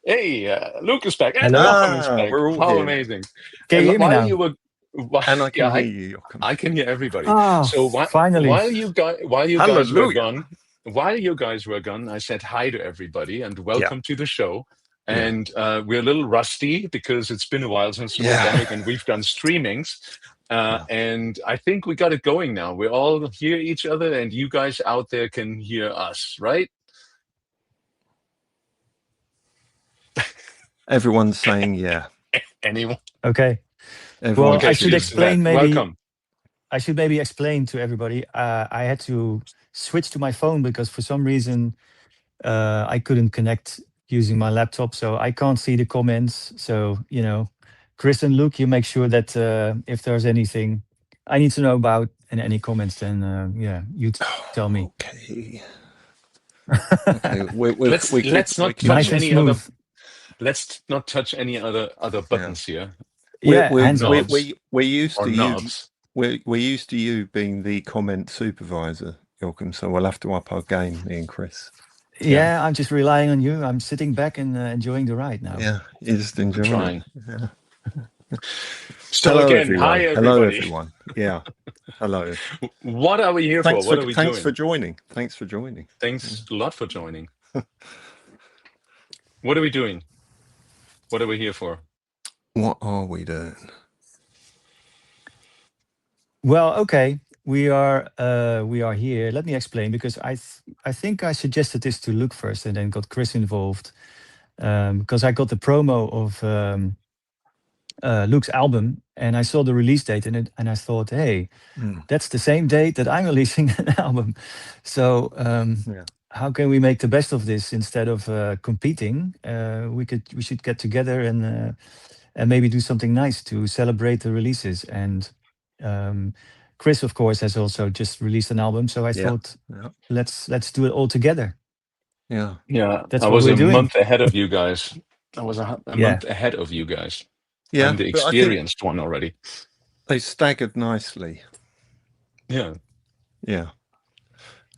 Hey, Luke is back, and Hello. Joachim is back. We're all How here. amazing! Can you hear me While now? you were, And I can yeah, hear you, Joachim. I can hear everybody. Oh, So finally. while you guys were Hallelujah. gone, I said hi to everybody and welcome to the show. Yeah. And we're a little rusty because it's been a while since the Yeah. pandemic, and we've done streamings. Yeah. And I think we got it going now. We all hear each other, and you guys out there can hear us, right? Everyone's saying yeah. Anyone? Okay. Everyone. Well, Okay, I so should yes, explain Matt, maybe. welcome. I should maybe explain to everybody. I had to switch to my phone because for some reason I couldn't connect using my laptop, so I can't see the comments. So Chris and Luke, you make sure that if there's anything I need to know about and any comments, then you tell me. Okay. Let's not touch Nice and any other. smooth. Let's not touch any other buttons here. Hands off. We're used Or to you. knobs. We're used to you being the comment supervisor, Joachim. So we'll have to up our game, me and Chris. Yeah, I'm just relying on you. I'm sitting back and enjoying the ride now. Yeah, you're just enjoying Trying. it. Yeah. So Hello, again, everyone. hi everybody. Hello, everyone. Yeah. Hello. What are we here for? What are we doing? Thanks for joining. Thanks for joining. Thanks a lot for joining. What are we doing? What are we here for? What are we doing? Well, okay, we are here. Let me explain, because I think I suggested this to Luke first and then got Chris involved, because I got the promo of Luke's album and I saw the release date and I thought, hey, that's the same date that I'm releasing an album. So how can we make the best of this instead of competing? We should get together and maybe do something nice to celebrate the releases. And Chris, of course, has also just released an album, so I thought let's do it all together. Yeah, that's I what was we're a doing. month ahead of you guys. I was a month ahead of you guys. Yeah, I'm the experienced one already. They staggered nicely. Yeah.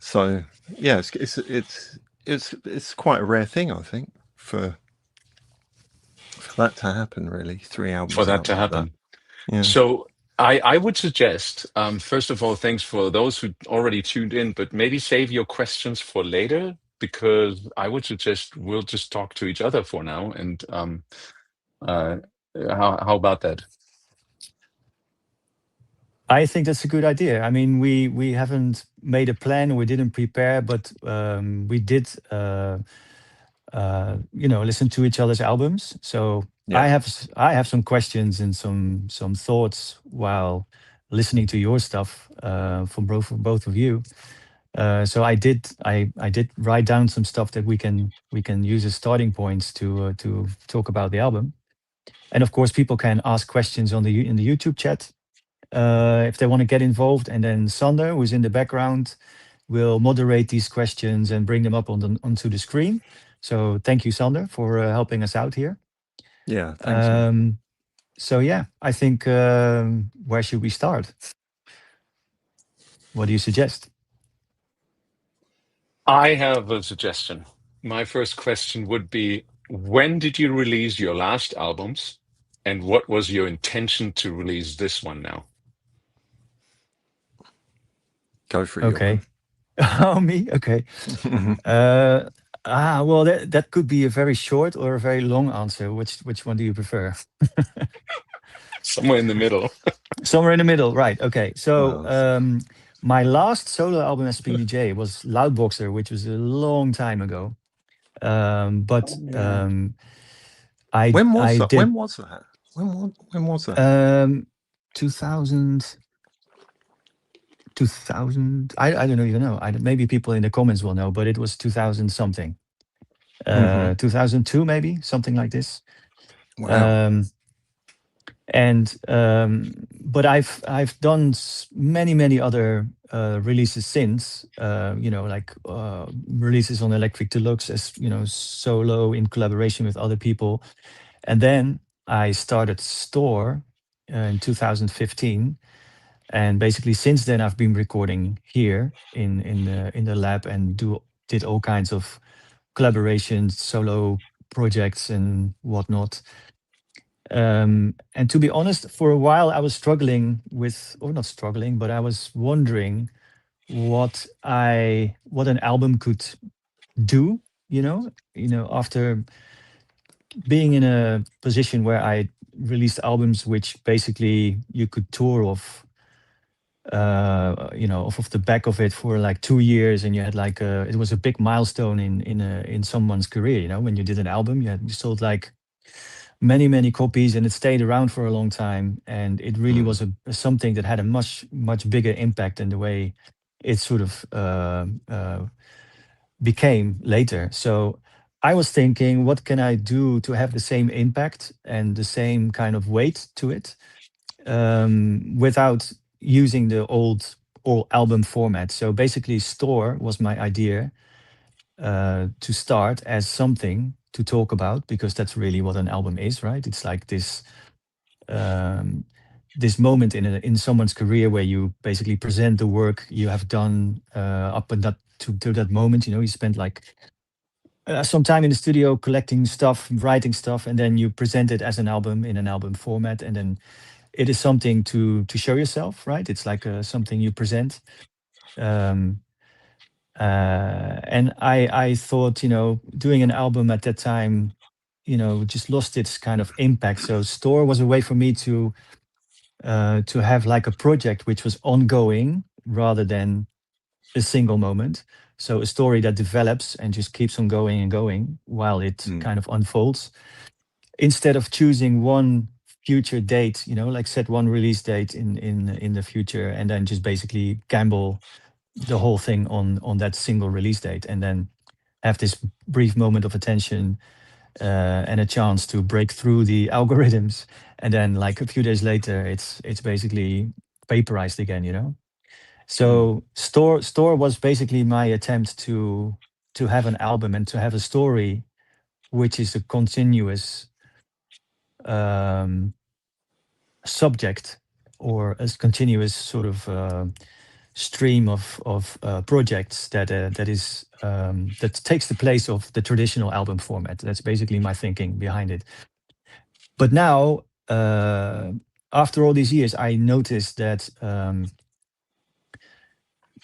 So yeah, it's quite a rare thing, I think, for that to happen. Really, 3 albums for that to happen. Yeah. So I would suggest, first of all, thanks for those who already tuned in, but maybe save your questions for later, because I would suggest we'll just talk to each other for now. And how about that? I think that's a good idea. I mean, we haven't made a plan, we didn't prepare, but we did, listen to each other's albums. So I have some questions and some thoughts while listening to your stuff from both of you. So I did write down some stuff that we can use as starting points to talk about the album. And of course, people can ask questions in the YouTube chat if they want to get involved. And then Sander, who's in the background, will moderate these questions and bring them up onto the screen. So thank you, Sander, for helping us out here. Yeah, thanks. So yeah, I think where should we start? What do you suggest? I have a suggestion. My first question would be, when did you release your last albums, and what was your intention to release this one now? Go for it. Okay. Oh, me? Okay. Well, that could be a very short or a very long answer. Which one do you prefer? Somewhere in the middle. Somewhere in the middle, right? Okay. So my last solo album as Speedy J was Loudboxer, which was a long time ago. When was that? When was that? 2000. I don't even know. Maybe people in the comments will know, but it was 2000 something. 2002 maybe, something like this. Wow. But I've done many other releases since, like releases on Electric Deluxe as solo in collaboration with other people, and then I started Stoor in 2015, and basically since then I've been recording here in the lab and did all kinds of collaborations, solo projects and whatnot. And to be honest, for a while I was struggling with, or not struggling, but I was wondering what an album could do. After being in a position where I released albums which basically you could tour off, off of the back of it for like 2 years, and you had like it was a big milestone in someone's career. When you did an album, you sold like many copies, and it stayed around for a long time, and it really was something that had a much bigger impact than the way it sort of became later. So I was thinking, what can I do to have the same impact and the same kind of weight to it, without using the old album format? So basically, Stoor was my idea, to start as something to talk about, because that's really what an album is, right? It's like this moment in someone's career where you basically present the work you have done up and that to that moment. You spent like some time in the studio collecting stuff, writing stuff, and then you present it as an album in an album format, and then it is something to show yourself, right? It's like something you present. And I thought, doing an album at that time, just lost its kind of impact. So Stoor was a way for me to have like a project which was ongoing rather than a single moment. So a story that develops and just keeps on going and going while it kind of unfolds, instead of choosing one future date, like set one release date in the future, and then just basically gamble the whole thing on that single release date, and then have this brief moment of attention, and a chance to break through the algorithms, and then like a few days later it's basically vaporized again. So Stoor was basically my attempt to have an album and to have a story which is a continuous subject, or a continuous sort of stream of projects that takes the place of the traditional album format. That's basically my thinking behind it. But now, after all these years, I noticed that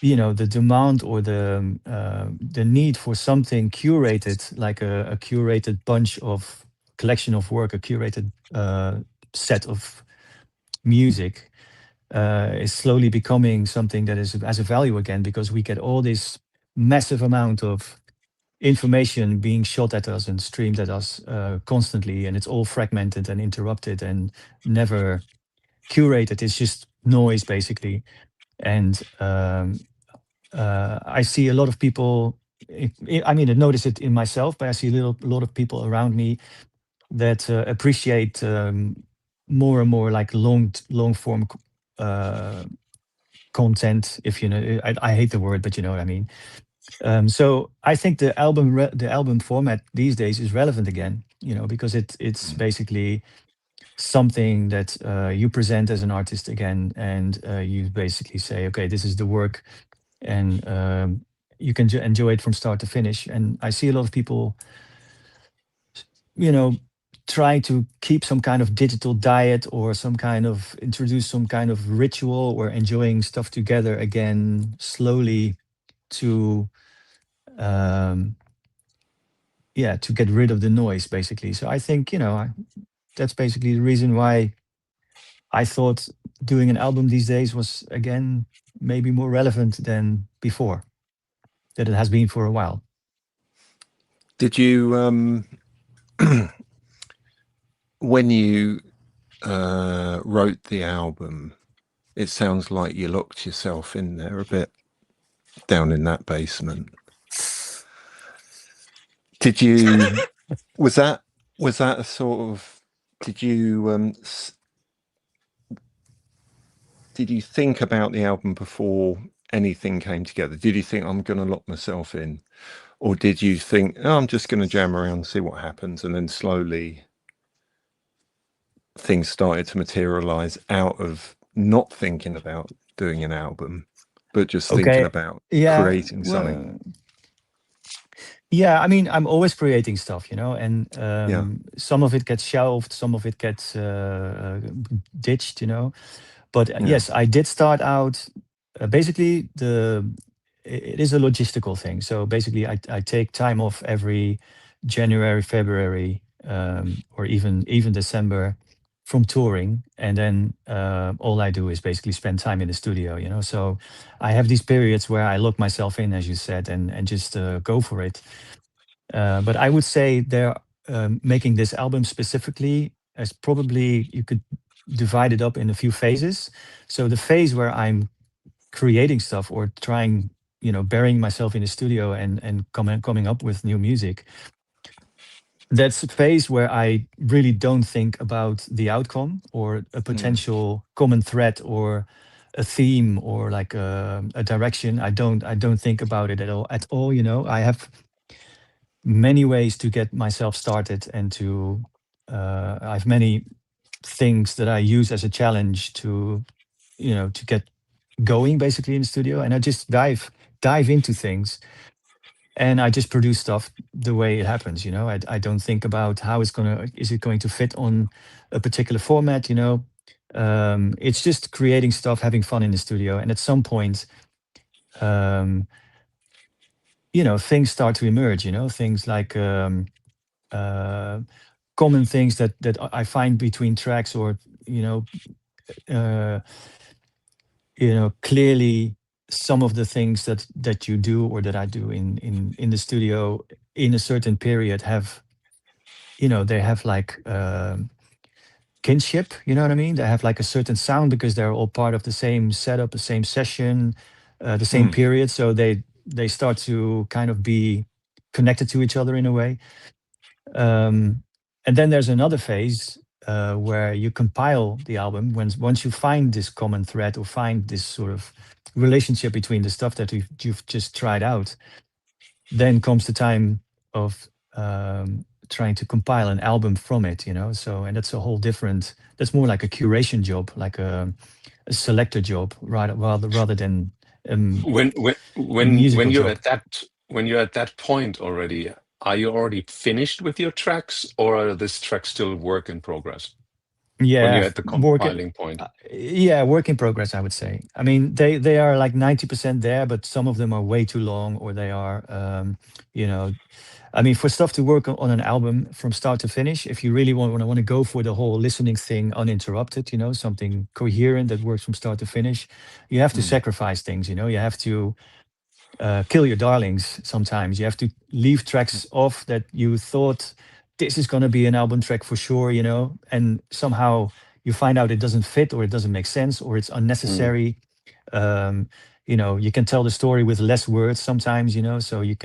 the demand, or the need for something curated, like a curated bunch of collection of work, a curated set of music, is slowly becoming something that has a value again, because we get all this massive amount of information being shot at us and streamed at us constantly, and it's all fragmented and interrupted and never curated. It's just noise, basically. And I see a lot of people. I mean, I notice it in myself, but I see a lot of people around me that appreciate more and more like long form content. If you know, I hate the word, but you know what I mean. So I think the album format these days is relevant again. Because it's basically something that you present as an artist again, and you basically say, okay, this is the work, and you can enjoy it from start to finish. And I see a lot of people, try to keep some kind of digital diet, or introduce some kind of ritual, or enjoying stuff together again slowly, to to get rid of the noise, basically. So I think, that's basically the reason why I thought doing an album these days was, again, maybe more relevant than before, that it has been for a while. Did you, when you wrote the album, it sounds like you locked yourself in there a bit, down in that basement. Did you, was that a sort of, did you think about the album before anything came together? Did you think, I'm going to lock myself in? Or did you think, oh, I'm just going to jam around and see what happens? And then slowly things started to materialize out of not thinking about doing an album, but just thinking about creating something. Yeah, I mean, I'm always creating stuff, and Yeah. some of it gets shelved, some of it gets ditched, But Yeah. yes, I did start out. Basically, it is a logistical thing. So basically, I take time off every January, February, or even December from touring, and then all I do is basically spend time in the studio. So I have these periods where I lock myself in, as you said, and just go for it. But I would say they're making this album specifically as probably you could divide it up in a few phases. So the phase where I'm creating stuff or trying, burying myself in the studio and coming up with new music. That's a phase where I really don't think about the outcome or a potential common thread or a theme or like a direction. I don't think about it at all. I have many ways to get myself started and to I have many things that I use as a challenge to get going basically in the studio, and I just dive into things, and I just produce stuff the way it happens. I don't think about how is it going to fit on a particular format. It's just creating stuff, having fun in the studio, and at some point um things start to emerge. Things like uh common things that I find between tracks, or you know, uh, clearly some of the things that you do or that I do in the studio in a certain period have, they have like kinship. You know what I mean? They have like a certain sound because they're all part of the same setup, the same session, the same period. So they start to kind of be connected to each other in a way. Um, and then there's another phase where you compile the album. Once you find this common thread or find this sort of relationship between the stuff that you've just tried out, then comes the time of trying to compile an album from it. So, and that's a whole different. That's more like a curation job, like a selector job, rather than When when a when musical you're job. at that point already, are you already finished with your tracks, or are this track still work in progress when Yeah, you're at the compiling point? yeah, work in progress, I would say. I mean, they are like 90% there, but some of them are way too long, or they are, you know, I mean, for stuff to work on an album from start to finish, if you really want to go for the whole listening thing uninterrupted, something coherent that works from start to finish, you have to sacrifice things. You have to kill your darlings sometimes. You have to leave tracks off that you thought this is going to be an album track for sure, and somehow you find out it doesn't fit or it doesn't make sense or it's Mm. unnecessary. Um, you can tell the story with less words sometimes, so you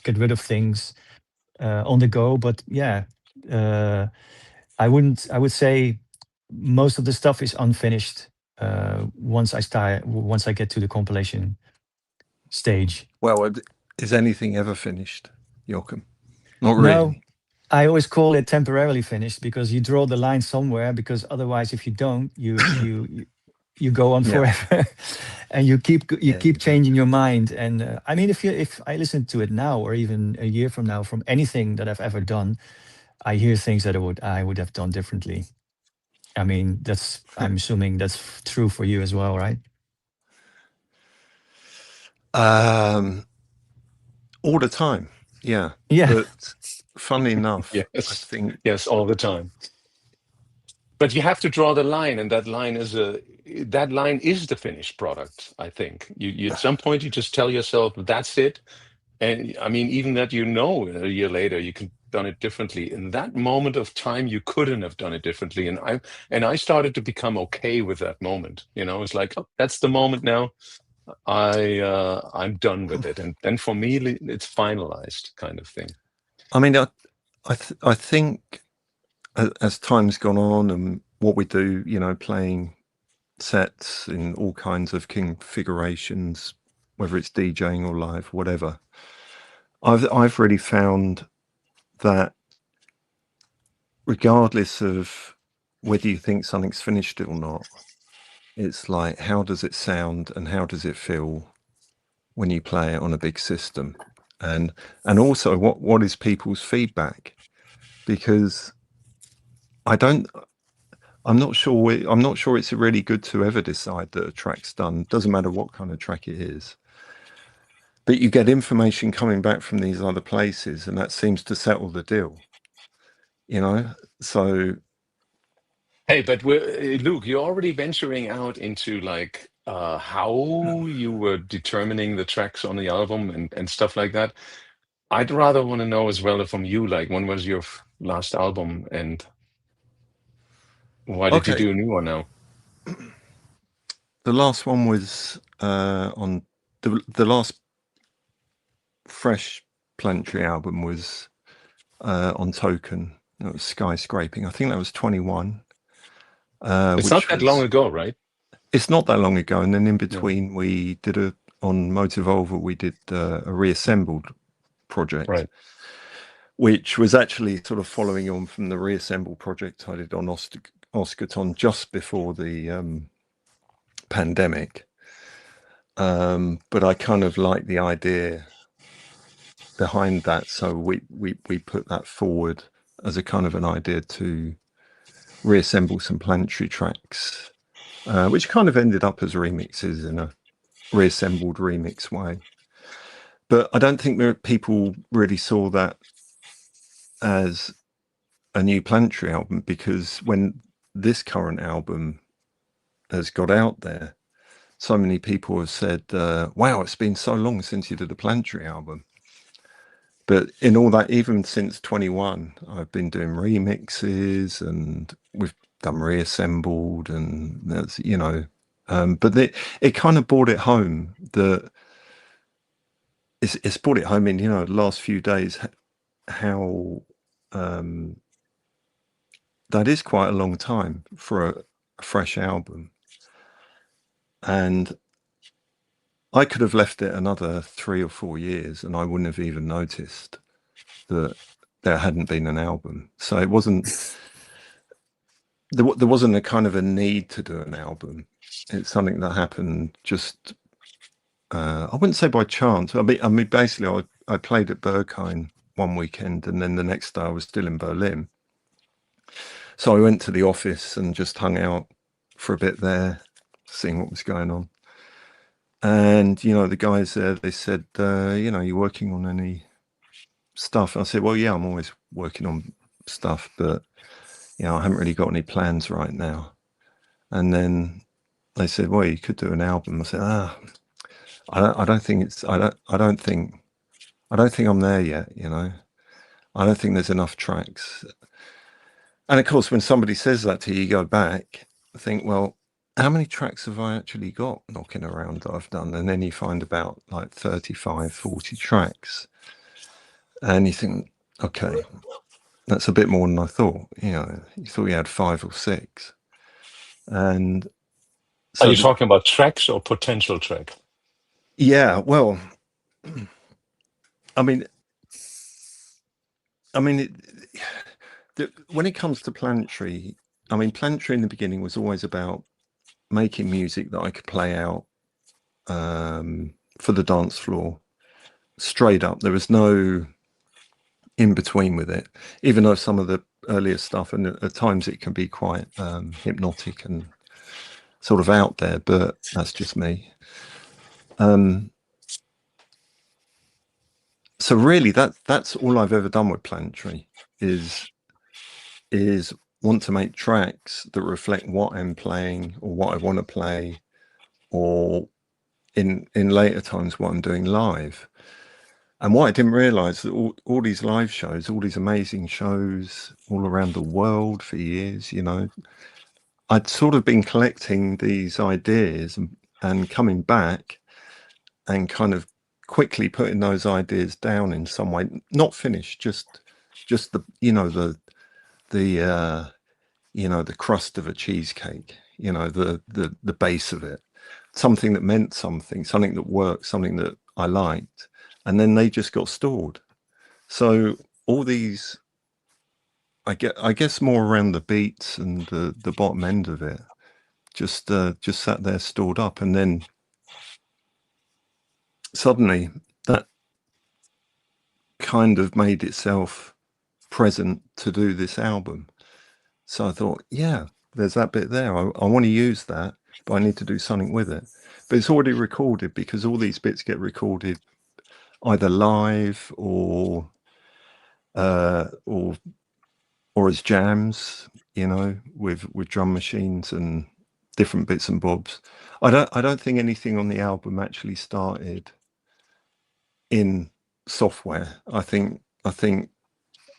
get rid of things on the go. But yeah, uh, I would say most of the stuff is unfinished once I get to the compilation stage. Well, is anything ever finished, Joachim? Not No, really. I always call it temporarily finished because you draw the line somewhere. Because otherwise, if you don't, you go on Yeah. forever, and you Yeah. keep changing Exactly. your mind. And I mean, if I listen to it now, or even a year from now, from anything that I've ever done, I hear things that I would have done differently. I mean, I'm assuming that's true for you as well, right? Um, all the time. Yeah. Yeah. But funnily enough, I Yes, think, yes, all the time. But you have to draw the line, and that line is the finished product. I think you at some point you just tell yourself that's it. And I mean, even that, a year later you could done it differently. In that moment of time, you couldn't have done it differently. And I started to become okay with that moment. It's like, oh, that's the moment now. I'm done with it. And then for me, it's finalized kind of thing. I mean, I think as time's gone on and what we do, playing sets in all kinds of configurations, whether it's DJing or live, whatever, I've really found that regardless of whether you think something's finished or not, it's like, how does it sound and how does it feel when you play it on a big system? and also what is people's feedback, because I'm not sure it's really good to ever decide that a track's done. Doesn't matter what kind of track it is, but you get information coming back from these other places, and that seems to settle the deal, you know. So Hey, but Luke, you're already venturing out into like how you were determining the tracks on the album and stuff like that. I'd rather want to know as well from you, like when was your last album and why did you okay, do a new one now? the last one was on the last fresh Planetary album was on Token. It was Skyscraping. I think that was 21. It's not Which that long was, ago, right? it's not that long ago. And then in No. between, we did on Motivolva, we did a reassembled project, Right. which was actually sort of following on from the reassembled project I did on Oscarton just before the pandemic. But I kind of like the idea behind that, so we put that forward as a kind of an idea to reassemble some Planetary tracks, which kind of ended up as remixes in a reassembled remix way. But I don't think people really saw that as a new Planetary album, because when this current album has got out there, so many people have said, wow, it's been so long since you did a Planetary album. But in all that, even since 21, I've been doing remixes, and we've done reassembled, and that's, you know, but it kind of brought it home that it's brought it home in, you know, the last few days, how that is quite a long time for a fresh album. And I could have left it another 3 or 4 years and I wouldn't have even noticed that there hadn't been an album. So it wasn't, there wasn't a kind of a need to do an album. It's something that happened just, I wouldn't say by chance. I mean, basically I played at Berghain one weekend, and then the next day I was still in Berlin. So I went to the office and just hung out for a bit there, seeing what was going on. And, you know, the guys there, they said, you know, you working on any stuff? And I said, well, yeah, I'm always working on stuff, but, you know, I haven't really got any plans right now. And then they said, well, you could do an album. I said, I don't think I'm there yet, you know. I don't think there's enough tracks. And of course, when somebody says that to you, you go back, think, well, how many tracks have I actually got knocking around that I've done? And then you find about like 35, 40 tracks. And you think, okay, that's a bit more than I thought. You know, you thought you had 5 or 6. And so Are you talking about tracks or potential track? Yeah, well, I mean, when it comes to Planetary, I mean, Planetary in the beginning was always about making music that I could play out for the dance floor, straight up. There was no in between with it, even though some of the earlier stuff, and at times it can be quite hypnotic and sort of out there, but that's just me. So really, that's all I've ever done with Planetary is want to make tracks that reflect what I'm playing or what I want to play, or in later times what I'm doing live. And what I didn't realize, that all these live shows, all these amazing shows all around the world for years, you know, I'd sort of been collecting these ideas and coming back and kind of quickly putting those ideas down in some way, not finished, just the, you know, the you know, the crust of a cheesecake, you know, the base of it, something that meant something that worked, something that I liked, and then they just got stored. So all these, I guess more around the beats and the bottom end of it, just sat there stored up, and then suddenly kind of made itself present to do this album. So I thought, yeah, there's that bit there. I want to use that, but I need to do something with it. But it's already recorded, because all these bits get recorded either live or as jams, you know, with drum machines and different bits and bobs. I don't think anything on the album actually started in software. I think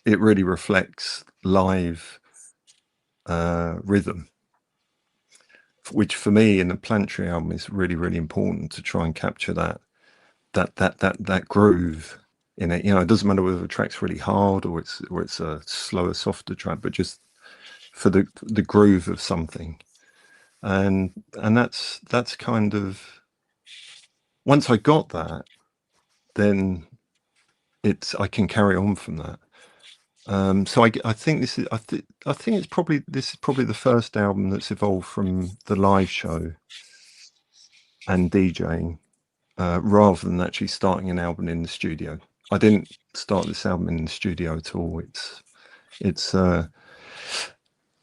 it really reflects live rhythm, which for me in the Planetary album is really, really important, to try and capture that groove in it. You know, it doesn't matter whether the track's really hard or it's a slower, softer track, but just for the groove of something. And that's kind of, once I got that, then I can carry on from that. So I think this is probably the first album that's evolved from the live show and DJing, rather than actually starting an album in the studio. I didn't start this album in the studio at all. It's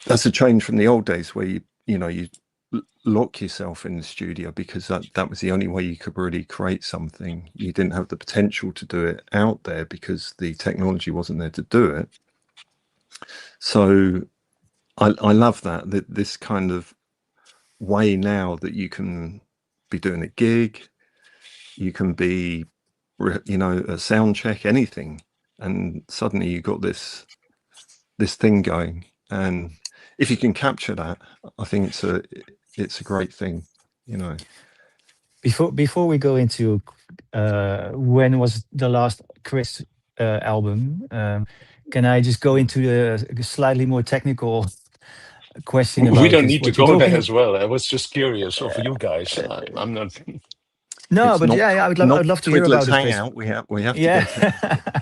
that's a change from the old days where you lock yourself in the studio, because that was the only way you could really create something. You didn't have the potential to do it out there because the technology wasn't there to do it. So I love that this kind of way now that you can be doing a gig, you can be, you know, a sound check, anything, and suddenly you got this thing going. And if you can capture that, I think it's a great thing, you know. Before we go into when was the last Chris album, can I just go into a slightly more technical question We about don't this? need to What you're go there talking. as well. I was just curious of you guys. I'm not. No, It's but not yeah, I'd love to hear Twiddlers about it, Chris. Hangout. We have to Yeah. get technical.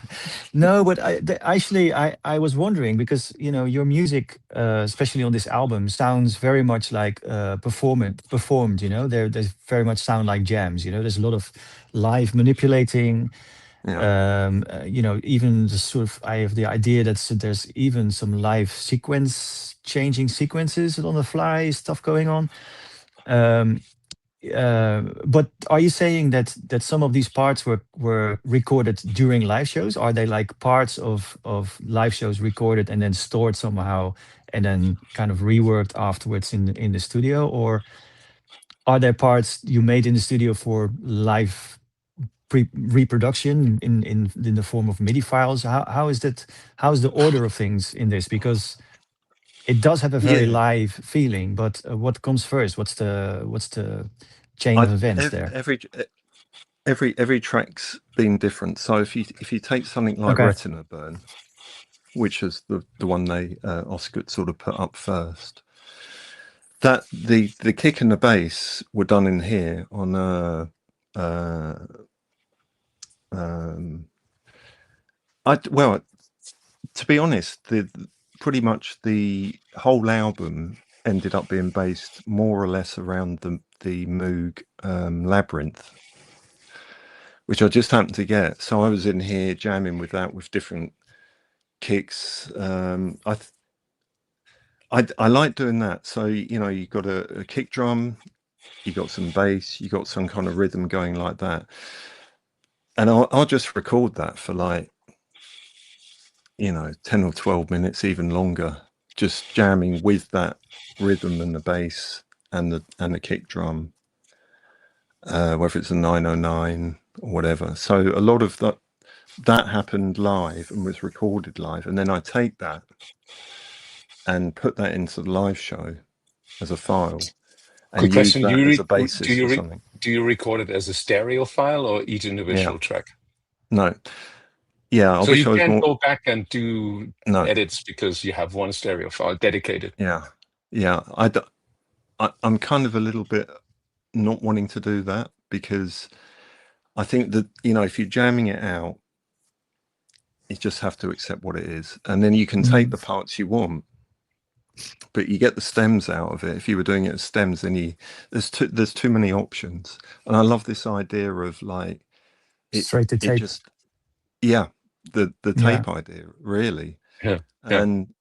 No, but actually, I was wondering because your music, especially on this album, sounds very much like performed. There's very much sound like jams. There's a lot of live manipulating. Yeah. Even the sort of, I have the idea that there's even some live changing sequences on the fly stuff going on. But are you saying that some of these parts were recorded during live shows? Are they like parts of live shows recorded and then stored somehow and then kind of reworked afterwards in the studio? Or are there parts you made in the studio for live reproduction in the form of MIDI files? How is that? How's the order of things in this? Because it does have a very Yeah. live feeling, but what comes first? What's the chain of events there? Every track's been different. So if you take something like Okay. Retina Burn, which is the one they Oscar sort of put up first, that the kick and the bass were done in here on to be honest, pretty much the whole album ended up being based more or less around the Moog Labyrinth, which I just happened to get. So I was in here jamming with that, with different kicks. I like doing that. So you got a kick drum, you got some bass, you got some kind of rhythm going like that, and I'll just record that for like 10 or 12 minutes, even longer, just jamming with that rhythm and the bass and the kick drum, whether it's a 909 or whatever. So a lot of that happened live and was recorded live, and then I take that and put that into the live show as a file and Quick use question: that as a basis for something. do you record it as a stereo file or each individual track? No. Yeah, I So wish you I was can't more. go back and do No. edits because you have one stereo file dedicated. Yeah. I'm kind of a little bit not wanting to do that, because I think that if you're jamming it out, you just have to accept what it is, and then you can take the parts you want, but you get the stems out of it. If you were doing it as stems, then there's too many options. And I love this idea of like Straight to tape. yeah, the Yeah. tape idea, really. Yeah. Yeah. And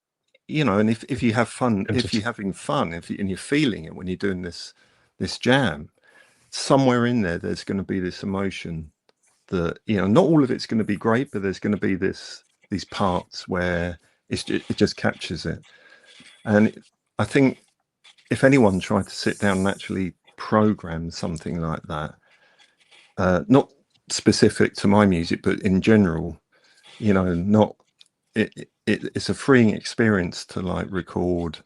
and if you have fun, if Tempted. you're having fun, and you're feeling it when you're doing this jam, somewhere in there, there's going to be this emotion that not all of it's going to be great, but there's going to be these parts where it just captures it. And I think if anyone tried to sit down and actually program something like that, not specific to my music, but in general, not it's a freeing experience to like record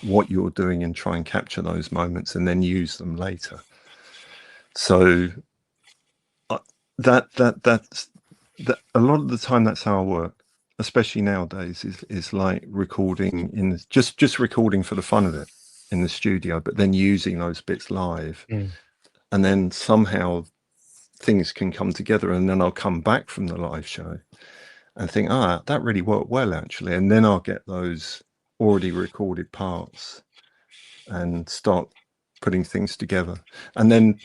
what you're doing and try and capture those moments and then use them later. So that's a lot of the time that's how I work, especially nowadays, is like recording just recording for the fun of it in the studio, but then using those bits live. And then somehow things can come together, and then I'll come back from the live show and think, that really worked well, actually. And then I'll get those already recorded parts and start putting things together. And then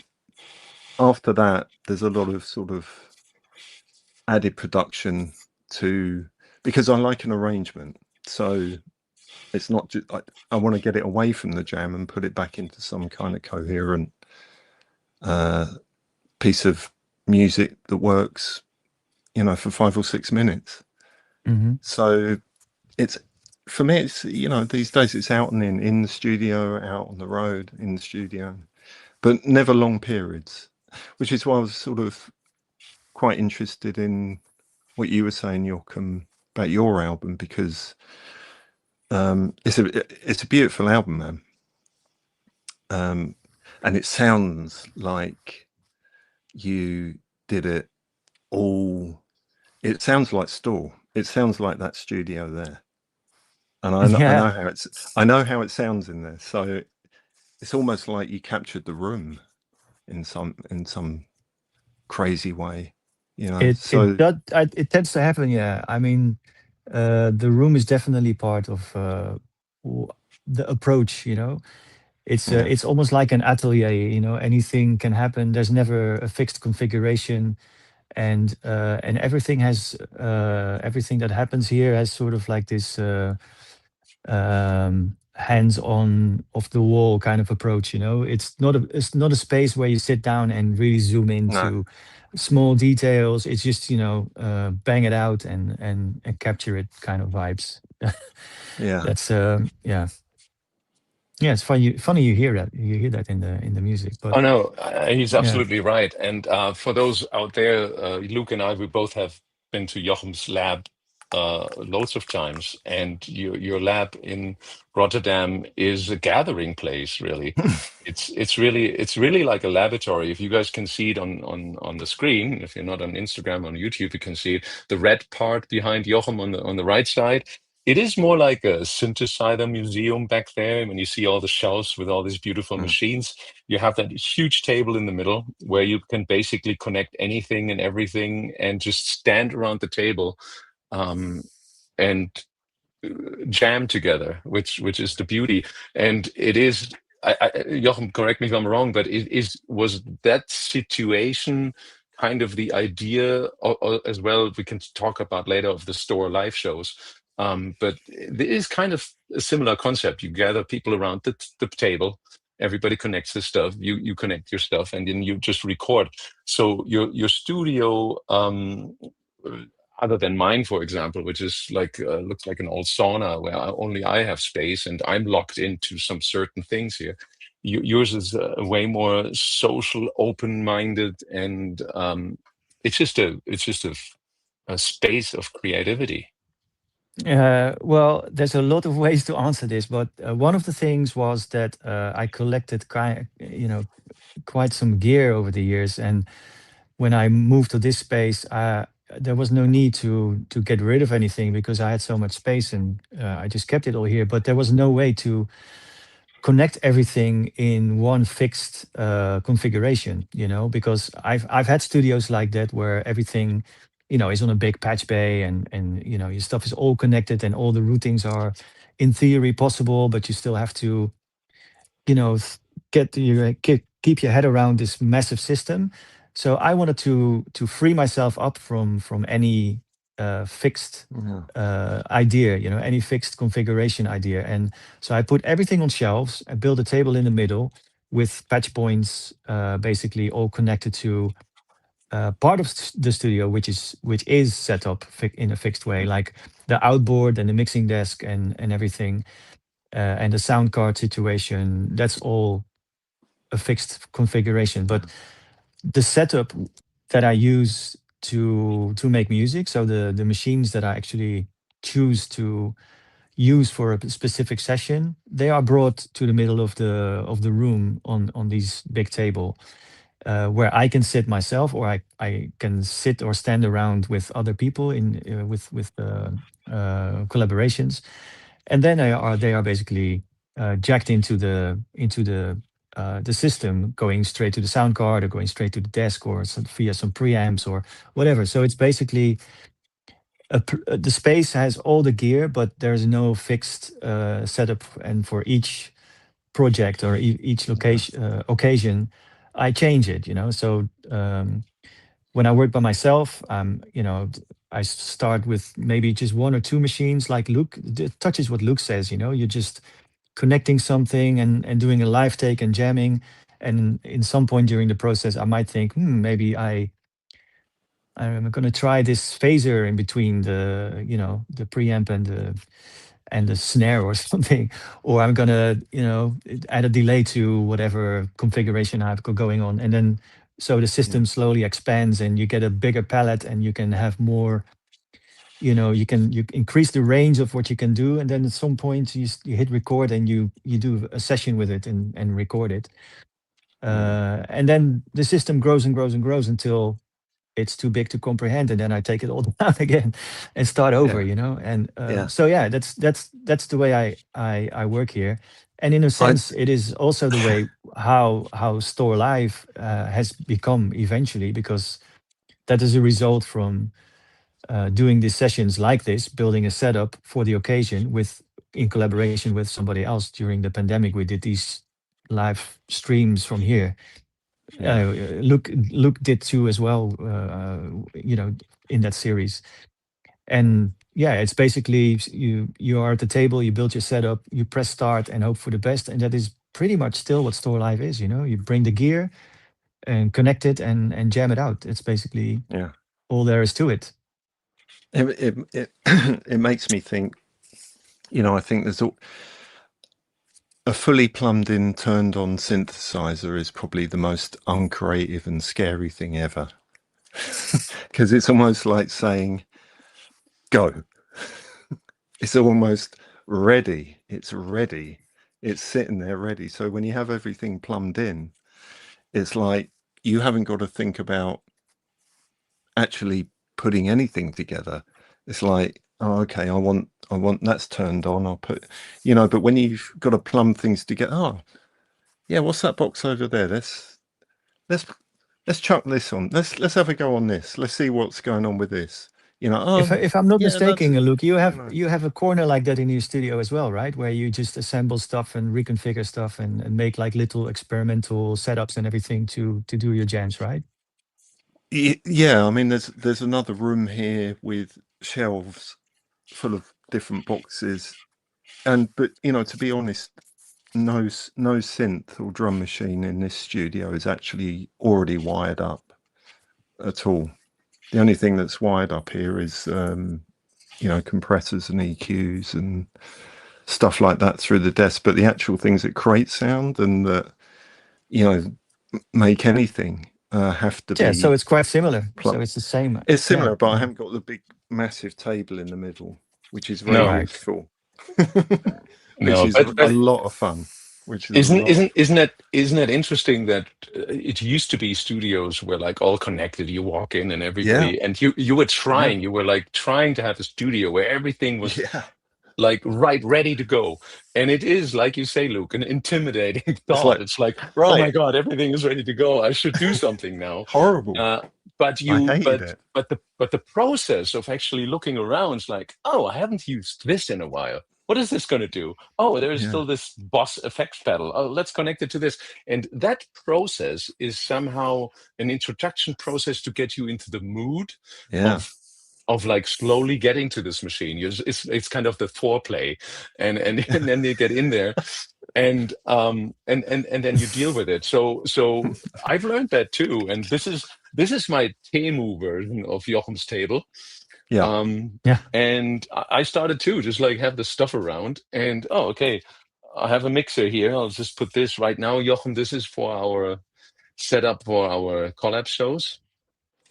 after that, there's a lot of sort of added production because I like an arrangement. So it's not just, I want to get it away from the jam and put it back into some kind of coherent piece of music that works, for 5 or 6 minutes. Mm-hmm. So it's, for me, it's, these days it's out and in the studio, out on the road, in the studio, but never long periods, which is why I was sort of quite interested in what you were saying, Joachim, about your album, because it's a beautiful album, man. And it sounds like you did it all. It sounds like Stoor. It sounds like that studio there. And I know how it sounds in there. So it's almost like you captured the room in some crazy way, It does. It tends to happen. Yeah. I mean, the room is definitely part of the approach. It's almost like an atelier. Anything can happen. There's never a fixed configuration, and everything that happens here has sort of like this hands-on, off the wall kind of approach. It's not a space where you sit down and really zoom No. into small details. It's just bang it out and capture it kind of vibes. Yeah. That's yeah. Yeah, it's funny you hear that in the music, but Oh no, he's yeah. absolutely right. And for those out there, Luke and I, we both have been to Jochem's lab loads of times, and your lab in Rotterdam is a gathering place, really. It's really like a laboratory. If you guys can see it on the screen, if you're not on Instagram, on YouTube, you can see it. The red part behind Jochem on the right side. It is more like a synthesizer museum back there. When you see all the shelves with all these beautiful machines, you have that huge table in the middle where you can basically connect anything and everything and just stand around the table and jam together, which is the beauty. And it is, Jochen, correct me if I'm wrong, but was that situation kind of the idea as well? We can talk about later of the Stoor live shows. But it is kind of a similar concept. You gather people around the table, everybody connects the stuff, you connect your stuff, and then you just record. So your studio, other than mine, for example, which is like looks like an old sauna where only I have space and I'm locked into some certain things here. Yours is way more social, open-minded, and it's just a space of creativity. Well, there's a lot of ways to answer this, but one of the things was that I collected quite some gear over the years, and when I moved to this space, there was no need to get rid of anything because I had so much space, and I just kept it all here. But there was no way to connect everything in one fixed configuration, because I've had studios like that where everything, is on a big patch bay, and your stuff is all connected and all the routings are in theory possible, but you still have to, keep your head around this massive system. So I wanted to free myself up from any fixed idea, any fixed configuration idea. And so I put everything on shelves. I build a table in the middle with patch points, basically all connected to part of the studio, which is set up in a fixed way, like the outboard and the mixing desk and everything, and the sound card situation. That's all a fixed configuration. But the setup that I use to make music, so the machines that I actually choose to use for a specific session, they are brought to the middle of the room on these big table, where I can sit myself, or I can sit or stand around with other people in with collaborations, and then they are basically jacked into the system, going straight to the sound card or going straight to the desk or via some preamps or whatever. So it's basically the space has all the gear, but there's no fixed setup. And for each project or each occasion, I change it. So when I work by myself, I start with maybe just one or two machines, like Luke. It touches what Luke says. You're just connecting something and doing a live take and jamming. And in some point during the process, I might think, maybe I'm going to try this phaser in between the preamp and the snare or something, or I'm going to add a delay to whatever configuration I've got going on, and then so the system slowly expands and you get a bigger palette and you can have more. You increase the range of what you can do, and then at some point you hit record and you do a session with it and record it, and then the system grows and grows and grows until it's too big to comprehend, and then I take it all down again and start over. And so that's the way I work here, and in a sense it is also the way how Stoor Live has become eventually, because that is a result from doing these sessions like this, building a setup for the occasion in collaboration with somebody else. During the pandemic, we did these live streams from here. Luke did too as well, in that series. And it's basically you are at the table, you build your setup, you press start and hope for the best, and that is pretty much still what Stoor Live is. You bring the gear and connect it and jam it out. It's basically all there is to it. It makes me think, I think there's a fully plumbed in, turned on synthesizer is probably the most uncreative and scary thing ever. Because it's almost like saying, go. It's almost ready. It's ready. It's sitting there ready. So when you have everything plumbed in, it's like you haven't got to think about actually putting anything together. It's like, oh, okay, I want that's turned on. I'll put, but when you've got to plumb things together, what's that box over there? Let's chuck this on. Let's have a go on this. Let's see what's going on with this. If I'm not mistaken, Luke, you have a corner like that in your studio as well, right? Where you just assemble stuff and reconfigure stuff and make like little experimental setups and everything to do your jams, right? Yeah, I mean, there's another room here with shelves full of different boxes, but to be honest, no synth or drum machine in this studio is actually already wired up at all. The only thing that's wired up here is compressors and EQs and stuff like that through the desk, but the actual things that create sound and that make anything have to be. So it's quite similar. So it's the same. It's similar, but I haven't got the big massive table in the middle, which is very useful. Which is a lot of fun. Isn't that interesting that it used to be studios were like all connected. You walk in and everybody, and you were trying. You were like trying to have a studio where everything was like ready to go. And it is, like you say, Luke, an intimidating thought. It's like, oh my God, everything is ready to go. I should do something now. Horrible. But the process of actually looking around is like, oh, I haven't used this in a while. What is this going to do? Oh, there's still this Boss effects pedal. Oh, let's connect it to this. And that process is somehow an introduction process to get you into the mood of of like slowly getting to this machine. It's kind of the foreplay, and then you get in there, and then you deal with it. So I've learned that too, and this is my Temu version of Jochem's table. Yeah. Yeah. And I started too, just like have the stuff around, and oh, okay, I have a mixer here. I'll just put this right now, Jochem. This is for our setup for our collab shows.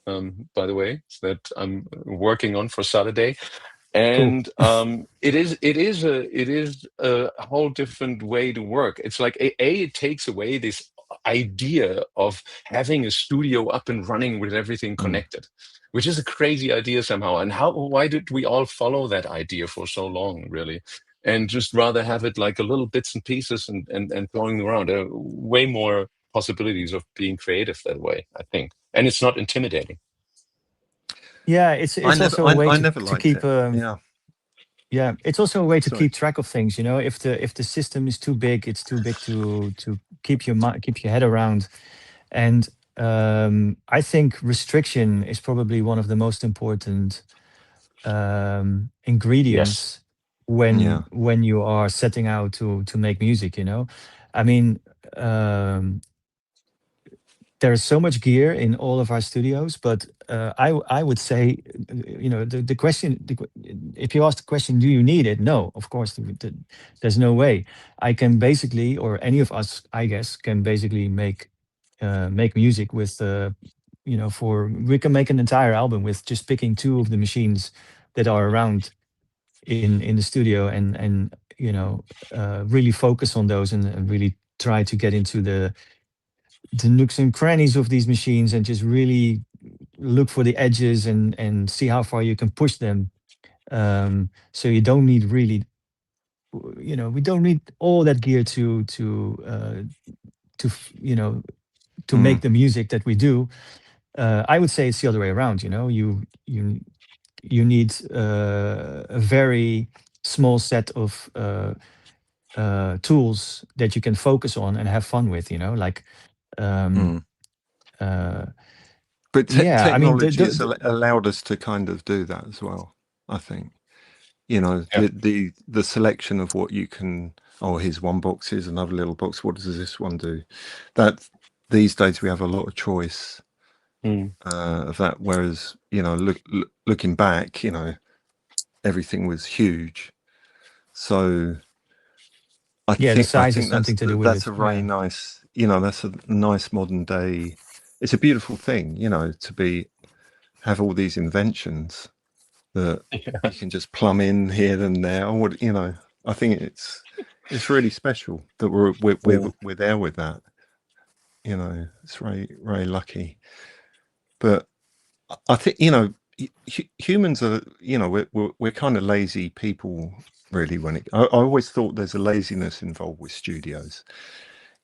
By the way, that I'm working on for Saturday. Cool. And it is a whole different way to work. It's like it takes away this idea of having a studio up and running with everything connected, which is a crazy idea somehow. And why did we all follow that idea for so long, really? And just rather have it like a little bits and pieces and going around. There are way more possibilities of being creative that way, I think. And it's not intimidating. Yeah, it's also a way I to never to liked keep it. Yeah. yeah, it's also a way to Sorry. keep track of things. You know, if the system is too big, it's too big to keep your head around. And I think restriction is probably one of the most important Yes. ingredients Yeah. when you are setting out to make music. You know, I mean, there's so much gear in all of our studios, but I would say, you know, the question, if you ask the question, do you need it? No, of course, there's no way. I can basically, or any of us, I guess, can basically make music with, you know, we can make an entire album with just picking two of the machines that are around in the studio, and you know, really focus on those, and really try to get into the nooks and crannies of these machines, and just really look for the edges, and see how far you can push them. So you don't need really, you know, we don't need all that gear you know, to make the music that we do. I would say it's the other way around. You know, you need a very small set of tools that you can focus on and have fun with. You know, like. But Yeah, I mean, technology has allowed us to kind of do that as well. I think, you know, the selection of what you can. Oh, here's one box. Here's another little box. What does this one do? That these days we have a lot of choice of that. Whereas, you know, looking back, you know, everything was huge. So I think the size has something to do with that's it. a very nice, you know, that's a nice modern day. It's a beautiful thing, you know, to have all these inventions that you can just plumb in here and there. Or, you know, I think it's really special that we're there with that. You know, it's very, very lucky. But I think, you know, humans are, you know, we're kind of lazy people, really. I always thought there's a laziness involved with studios.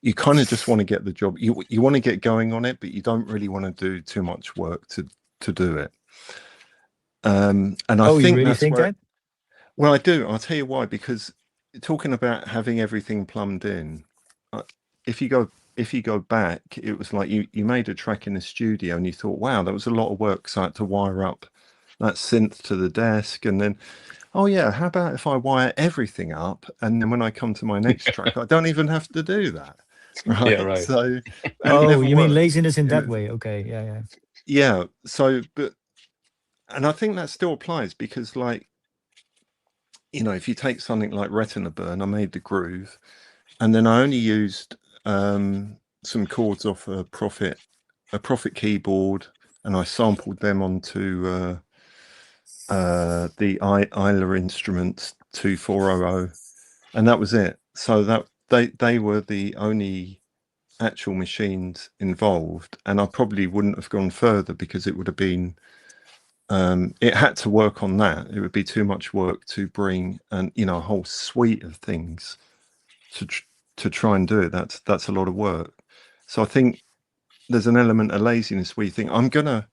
You kind of just want to get the job. You want to get going on it, but you don't really want to do too much work to do it. And I think you really that's think where. that? Well, I do. I'll tell you why. Because talking about having everything plumbed in, if you go back, it was like you made a track in the studio and you thought, wow, that was a lot of work. So I had to wire up that synth to the desk, and then, oh yeah, how about if I wire everything up, and then when I come to my next track, I don't even have to do that. Right. Yeah, right. So, oh, you mean laziness in that way? Okay. Yeah. Yeah. So, and I think that still applies because, like, you know, if you take something like Retina Burn, I made the groove, and then I only used some chords off a Prophet keyboard, and I sampled them onto the Isla Instruments 2400, and that was it. So that they were the only actual machines involved, and I probably wouldn't have gone further because it would have been it had to work on that. It would be too much work to bring a whole suite of things to try and do it. That's a lot of work. So I think there's an element of laziness where you think I'm gonna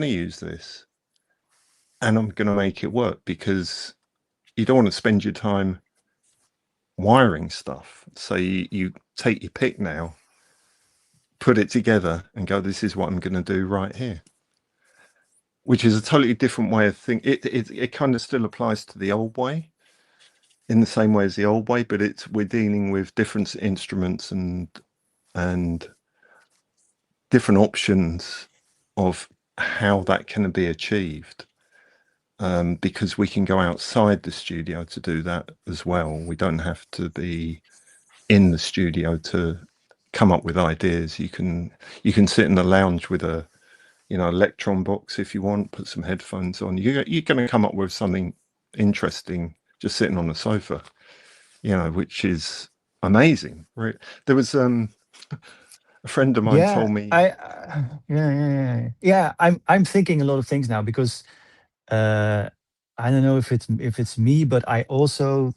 use this and I'm gonna make it work, because you don't want to spend your time wiring stuff. So you take your pick now, put it together and go, this is what I'm going to do right here. which is a totally different way of thinking. It kind of still applies to the old way in the same way as the old way, but we're dealing with different instruments and different options of how that can be achieved. Because we can go outside the studio to do that as well. We don't have to be in the studio to come up with ideas. You can sit in the lounge with a electron box if you want, put some headphones on. You're going to come up with something interesting just sitting on the sofa, which is amazing. Right? There was a friend of mine told me. I'm thinking a lot of things now because I don't know if it's me, but I also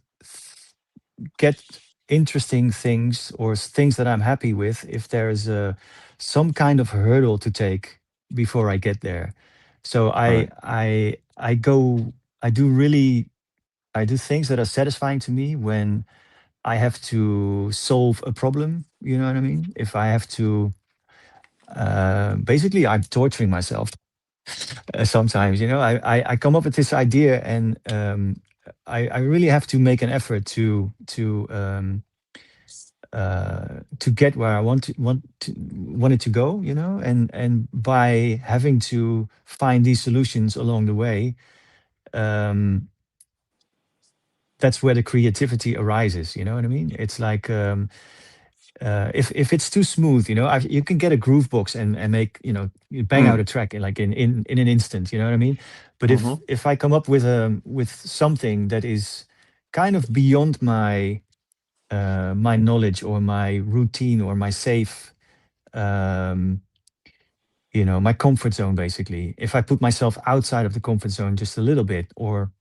get interesting things or things that I'm happy with if there is some kind of hurdle to take before I get there. So I do things that are satisfying to me when I have to solve a problem. You know what I mean? If I have to, basically, I'm torturing myself sometimes. I come up with this idea, and I really have to make an effort to get where I want it to go. And by having to find these solutions along the way. That's where the creativity arises. You know what I mean? It's like if it's too smooth, you can get a groove box and make you bang out a track in an instant. You know what I mean? But if I come up with something that is kind of beyond my knowledge or my routine or my safe, my comfort zone, basically. If I put myself outside of the comfort zone just a little bit, or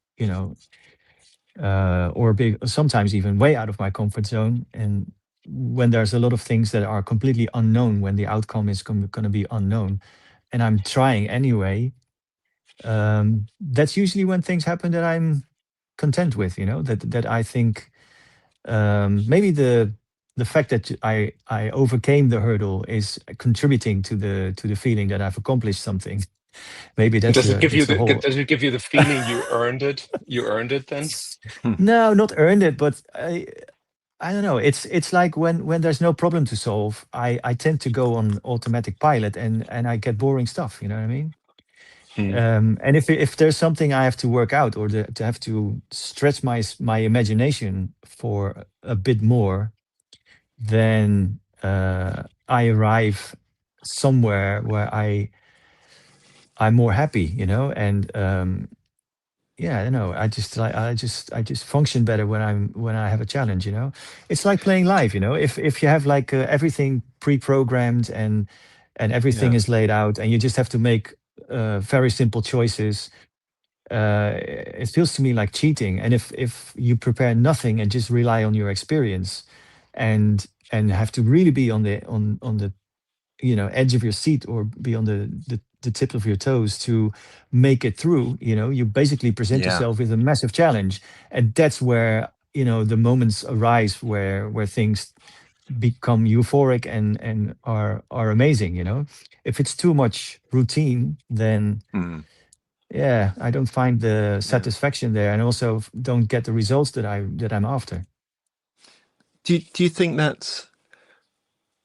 sometimes even way out of my comfort zone. And when there's a lot of things that are completely unknown, when the outcome is going to be unknown, and I'm trying anyway, that's usually when things happen that I'm content with. That I think maybe the fact that I overcame the hurdle is contributing to the feeling that I've accomplished something. Maybe that's does it give you the whole. does it give you the feeling you earned it? You earned it then? No, not earned it, but I don't know. It's like when there's no problem to solve, I tend to go on automatic pilot and I get boring stuff. You know what I mean? And if there's something I have to work out or to have to stretch my imagination for a bit more, then I arrive somewhere where I'm more happy. And yeah, I don't know. I just function better when I have a challenge. It's like playing live. If you have like everything pre-programmed and everything is laid out, and you just have to make very simple choices. It feels to me like cheating. And if you prepare nothing and just rely on your experience, and have to really be on the edge of your seat or be on the tip of your toes to make it through, you basically present yourself with a massive challenge. And that's where the moments arise where things become euphoric and are amazing. If it's too much routine, then yeah, I don't find the satisfaction there, and also don't get the results that I'm after. Do you think that's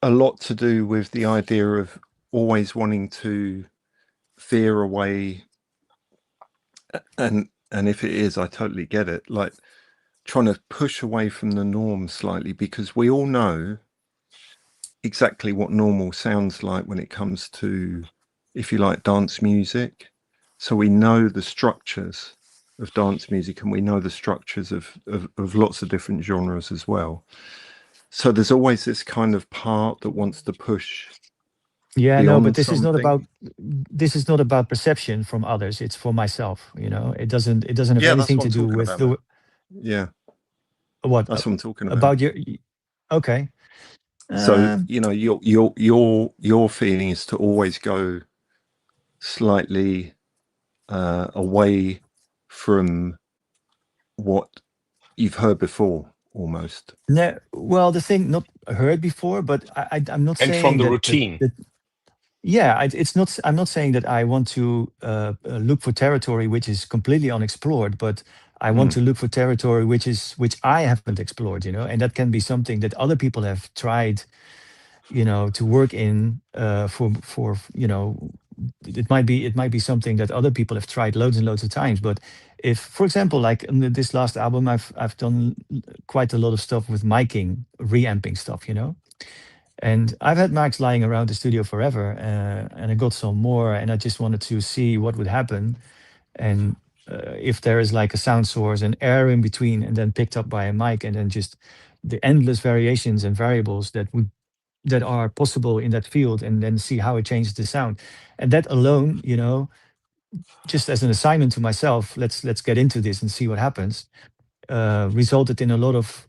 a lot to do with the idea of always wanting to veer away? And if it is, I totally get it. Like trying to push away from the norm slightly, because we all know exactly what normal sounds like when it comes to, if you like, dance music. So we know the structures of dance music, and we know the structures of lots of different genres as well. So there's always this kind of part that wants to push. Yeah, no, but this is not about perception from others. It's for myself. It doesn't have anything to do with the. Yeah. What? That's what I'm talking about. About your. Okay. So your feeling is to always go slightly away from what you've heard before, almost. No, well, the thing not heard before, but I'm not saying from the that routine. Yeah, it's not. I'm not saying that I want to look for territory which is completely unexplored, but I want to look for territory which I haven't explored. And that can be something that other people have tried, to work in. For it might be something that other people have tried loads and loads of times. But if, for example, like in this last album, I've done quite a lot of stuff with miking, reamping stuff. And I've had mics lying around the studio forever, and I got some more, and I just wanted to see what would happen, and if there is like a sound source and air in between, and then picked up by a mic, and then just the endless variations and variables that are possible in that field, and then see how it changes the sound. And that alone, just as an assignment to myself, let's get into this and see what happens, resulted in a lot of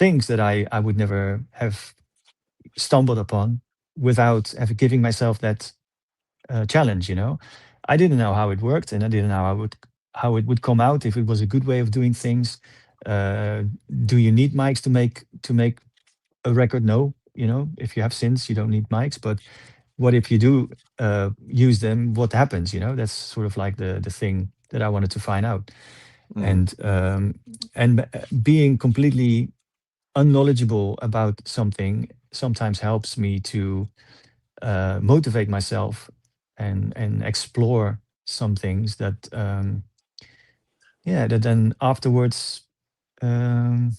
things that I would never have stumbled upon without ever giving myself that challenge. I didn't know how it worked, and I didn't know how it would come out, if it was a good way of doing things. Do you need mics to make a record? No. If you have synths, you don't need mics. But what if you do use them? What happens? That's sort of like the thing that I wanted to find out. And being completely unknowledgeable about something sometimes helps me to motivate myself and explore some things that that then afterwards um,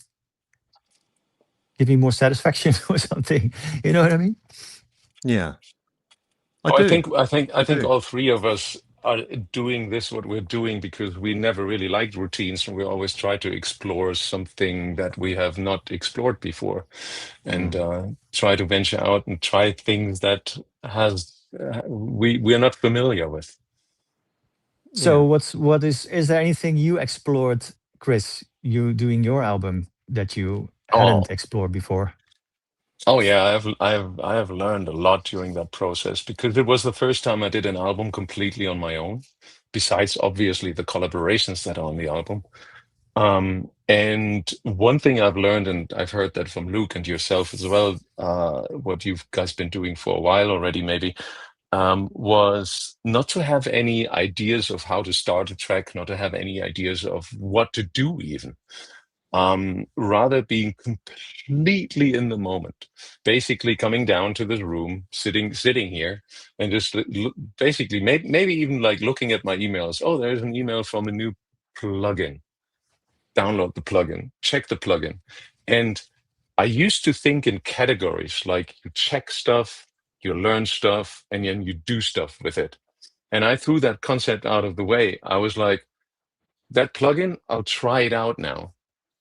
give me more satisfaction or something. You know what I mean? Yeah, I Oh, I do. think I think all three of us are doing this what we're doing because we never really liked routines, and we always try to explore something that we have not explored before, and try to venture out and try things that has we are not familiar with. So what is there anything you explored, Chris, you doing your album that you Oh, hadn't explored before? oh yeah, I have learned a lot during that process because it was the first time I did an album completely on my own, besides obviously the collaborations that are on the album. And one thing I've learned, and I've heard that from Luke and yourself as well, what you've guys been doing for a while already, maybe, was not to have any ideas of how to start a track, not to have any ideas of what to do even. Rather being completely in the moment, basically coming down to this room, sitting here, and just basically maybe even like looking at my emails. Oh, there's an email from a new plugin. Download the plugin, check the plugin. And I used to think in categories like you check stuff, you learn stuff, and then you do stuff with it. And I threw that concept out of the way. I was like, that plugin, I'll try it out now.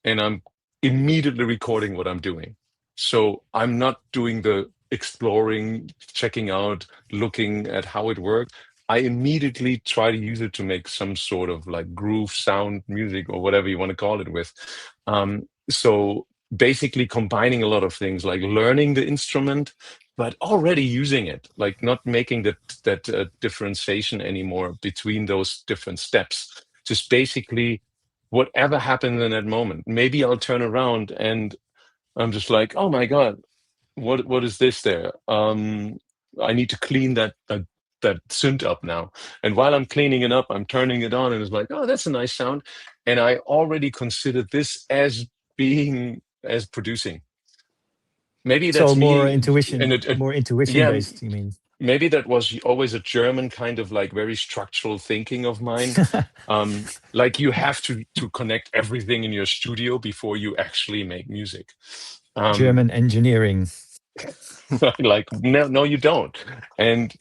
And I'm immediately recording what I'm doing. So I'm not doing the exploring, checking out, looking at how it works. I immediately try to use it to make some sort of like groove, sound, music, or whatever you want to call it with. So basically combining a lot of things, like learning the instrument, but already using it, like not making that differentiation anymore between those different steps. Just basically whatever happens in that moment. Maybe I'll turn around and I'm just like, oh my God, what is this there? I need to clean that synth up now. And while I'm cleaning it up, I'm turning it on and it's like, oh, that's a nice sound. And I already considered this as being as producing. Maybe So that's more me intuition, and more intuition yeah, based, you mean? maybe that was always a German kind of like very structural thinking of mine. Like you have to connect everything in your studio before you actually make music. German engineering. Like no, you don't. And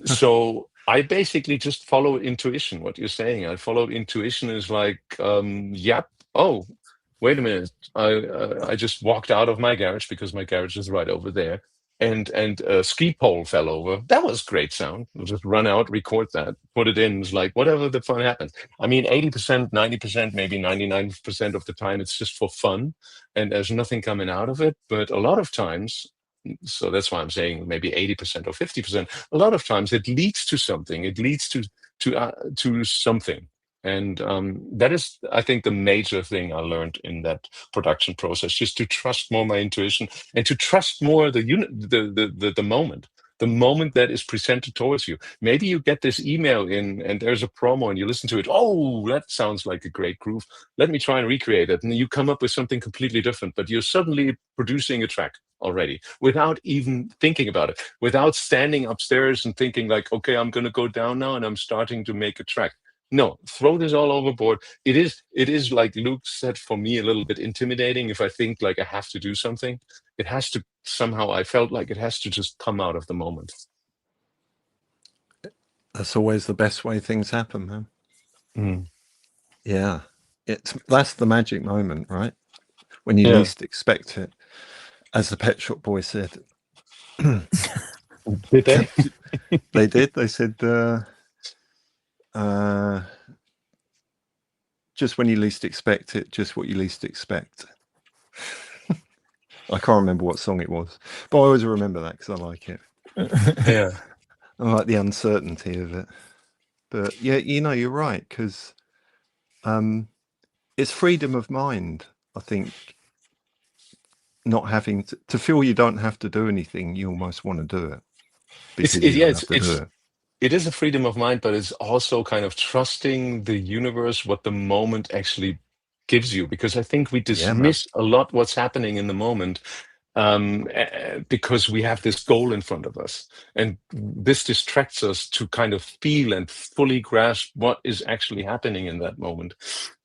so I basically just follow intuition. What you're saying, I follow intuition is like, yep. Oh, wait a minute. I just walked out of my garage because my garage is right over there, and a ski pole fell over. That was great sound. We'll just run out, record that, put it in. It's like whatever the fun happens. I mean, 80%, 90%, maybe 99% of the time, it's just for fun, and there's nothing coming out of it. But a lot of times, so that's why I'm saying maybe 80% or 50%. A lot of times it leads to something. It leads to something. And that is, I think, the major thing I learned in that production process, just to trust more my intuition and to trust more the unit, the moment. the moment that is presented towards you. Maybe you get this email in and there's a promo and you listen to it. Oh, that sounds like a great groove. Let me try and recreate it. And you come up with something completely different, but you're suddenly producing a track already without even thinking about it, without standing upstairs and thinking like, okay, I'm going to go down now and I'm starting to make a track. No, throw this all overboard. It is like Luke said, for me, a little bit intimidating if I think like I have to do something. It has to somehow, I felt like it has to just come out of the moment. That's always the best way things happen, man. Mm. Yeah. That's the magic moment, right? When you least expect it. As the Pet Shop Boy said. Did they? They did. They said, just when you least expect it, just what you least expect. I can't remember what song it was, but I always remember that because I like it. Yeah. I like the uncertainty of it. But yeah, you're right, because it's freedom of mind, I think. Not having to feel you don't have to do anything, you almost want to do it. It is a freedom of mind, but it's also kind of trusting the universe, what the moment actually gives you. Because I think we dismiss a lot what's happening in the moment because we have this goal in front of us. And this distracts us to kind of feel and fully grasp what is actually happening in that moment.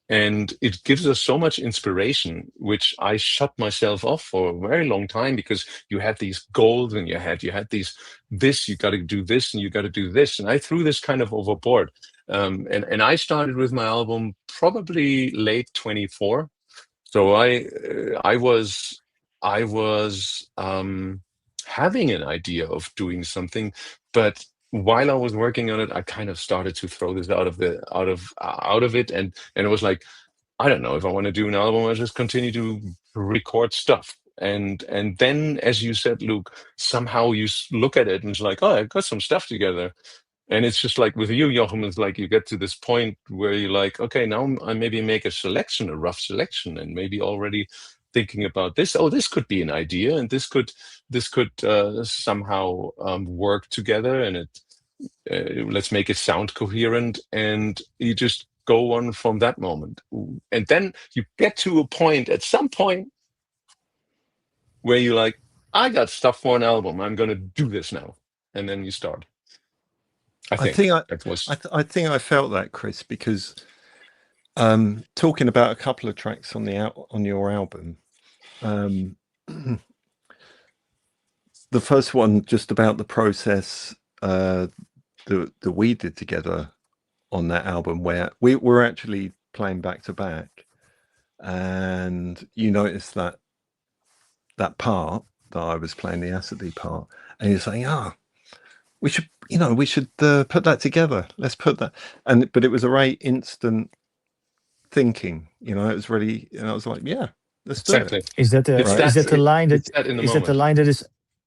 And it gives us so much inspiration, which I shut myself off for a very long time because you had these goals in your head. You had this, you got to do this and you got to do this. And I threw this kind of overboard. And I started with my album probably late 24. So I was having an idea of doing something, but while I was working on it, I kind of started to throw this out of it, and it was like, I don't know if I want to do an album. I just continue to record stuff, and then, as you said, Luke, somehow you look at it and it's like, oh, I got some stuff together. And it's just like with you, Joachim, it's like you get to this point where you're like, okay, now I maybe make a rough selection, and maybe already thinking about this. Oh, this could be an idea, and this could somehow work together, and let's make it sound coherent, and you just go on from that moment. And then you get to a point at some point where you're like, I got stuff for an album. I'm going to do this now, and then you start. I think I felt that, Chris, because talking about a couple of tracks on your album, the first one just about the process that we did together on that album, where we were actually playing back to back, and you noticed that part that I was playing, the acid part, and you're saying, we should put that together. Let's put that. But it was a very instant thinking. It was really, and I was like, yeah, let's do it. Is that the line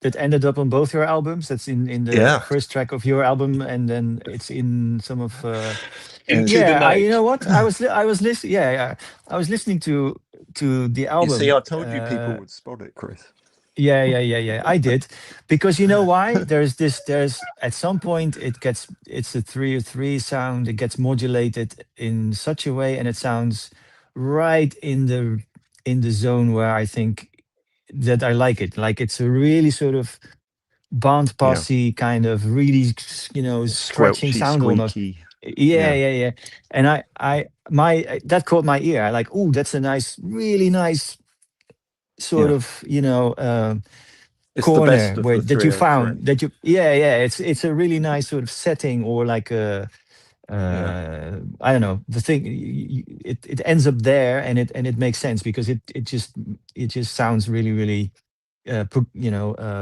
that ended up on both your albums? That's in the first track of your album, and then it's in some of. Into the Night. You know what? I was listening. I was listening to the album. You see, I told you people would spot it, Chris. Yeah. I did, because you know why? There's at some point it's a 3/3 sound. It gets modulated in such a way, and it sounds right in the zone where I think that I like it. Like it's a really sort of band posse kind of really, scratching sound almost. Yeah. And that caught my ear. I like, oh, that's a really nice sort of corner where that you found that you it's a really nice sort of setting, or like a I don't know, the thing, it ends up there, and it makes sense because it just sounds really, really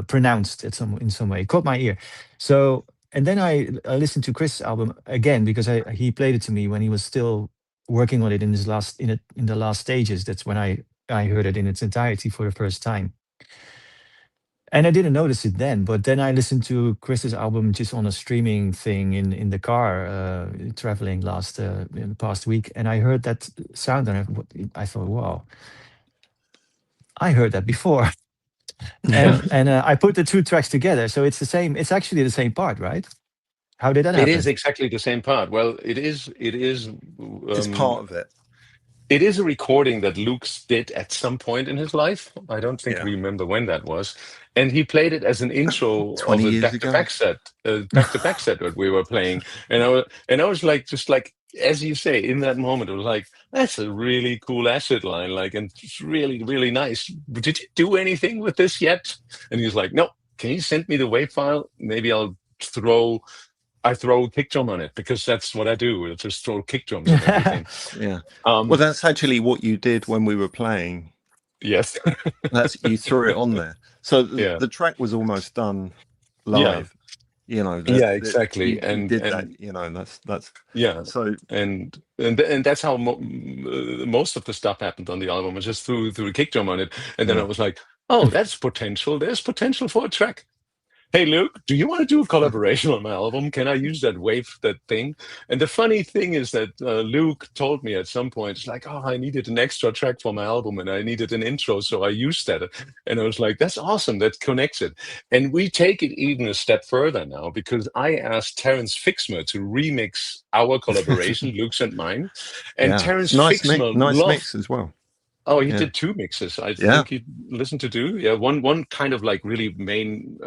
pronounced in some way. It caught my ear. So, and then I listened to Chris' album again, because he played it to me when he was still working on it in the last stages. That's when I heard it in its entirety for the first time. And I didn't notice it then, but then I listened to Chris's album just on a streaming thing in the car, traveling in the past week, and I heard that sound, and I thought, wow, I heard that before. and I put the 2 tracks together, so it's the same. It's actually the same part, right? How did that happen? It is exactly the same part. Well, it is. It's part of it. It is a recording that Luke's did at some point in his life. I don't think Yeah. we remember when that was. And he played it as an intro 20 of a years back-to-back set, back-to-back set that we were playing. And I was like, just like, as you say, in that moment, it was like, that's a really cool acid line, like, and it's really, really nice. Did you do anything with this yet? And he was like, no, can you send me the WAV file? Maybe I throw kick drum on it, because that's what I do. I just throw kick drums on everything. Yeah. Well, that's actually what you did when we were playing. Yes. You threw it on there. So the track was almost done live. You know. Exactly. You did that. You know. That's yeah. So and that's how most of the stuff happened on the album. I just threw a kick drum on it, and then I was like, oh, that's potential. There's potential for a track. Hey, Luke, do you want to do a collaboration on my album? Can I use that thing? And the funny thing is that Luke told me at some point, it's like, oh, I needed an extra track for my album and I needed an intro, so I used that. And I was like, that's awesome. That connects it. And we take it even a step further now, because I asked Terence Fixmer to remix our collaboration, Luke's and mine. And Terence Fixmer nice mix as well. Oh, he did 2 mixes. I think he listened to 2. Yeah, one kind of like really main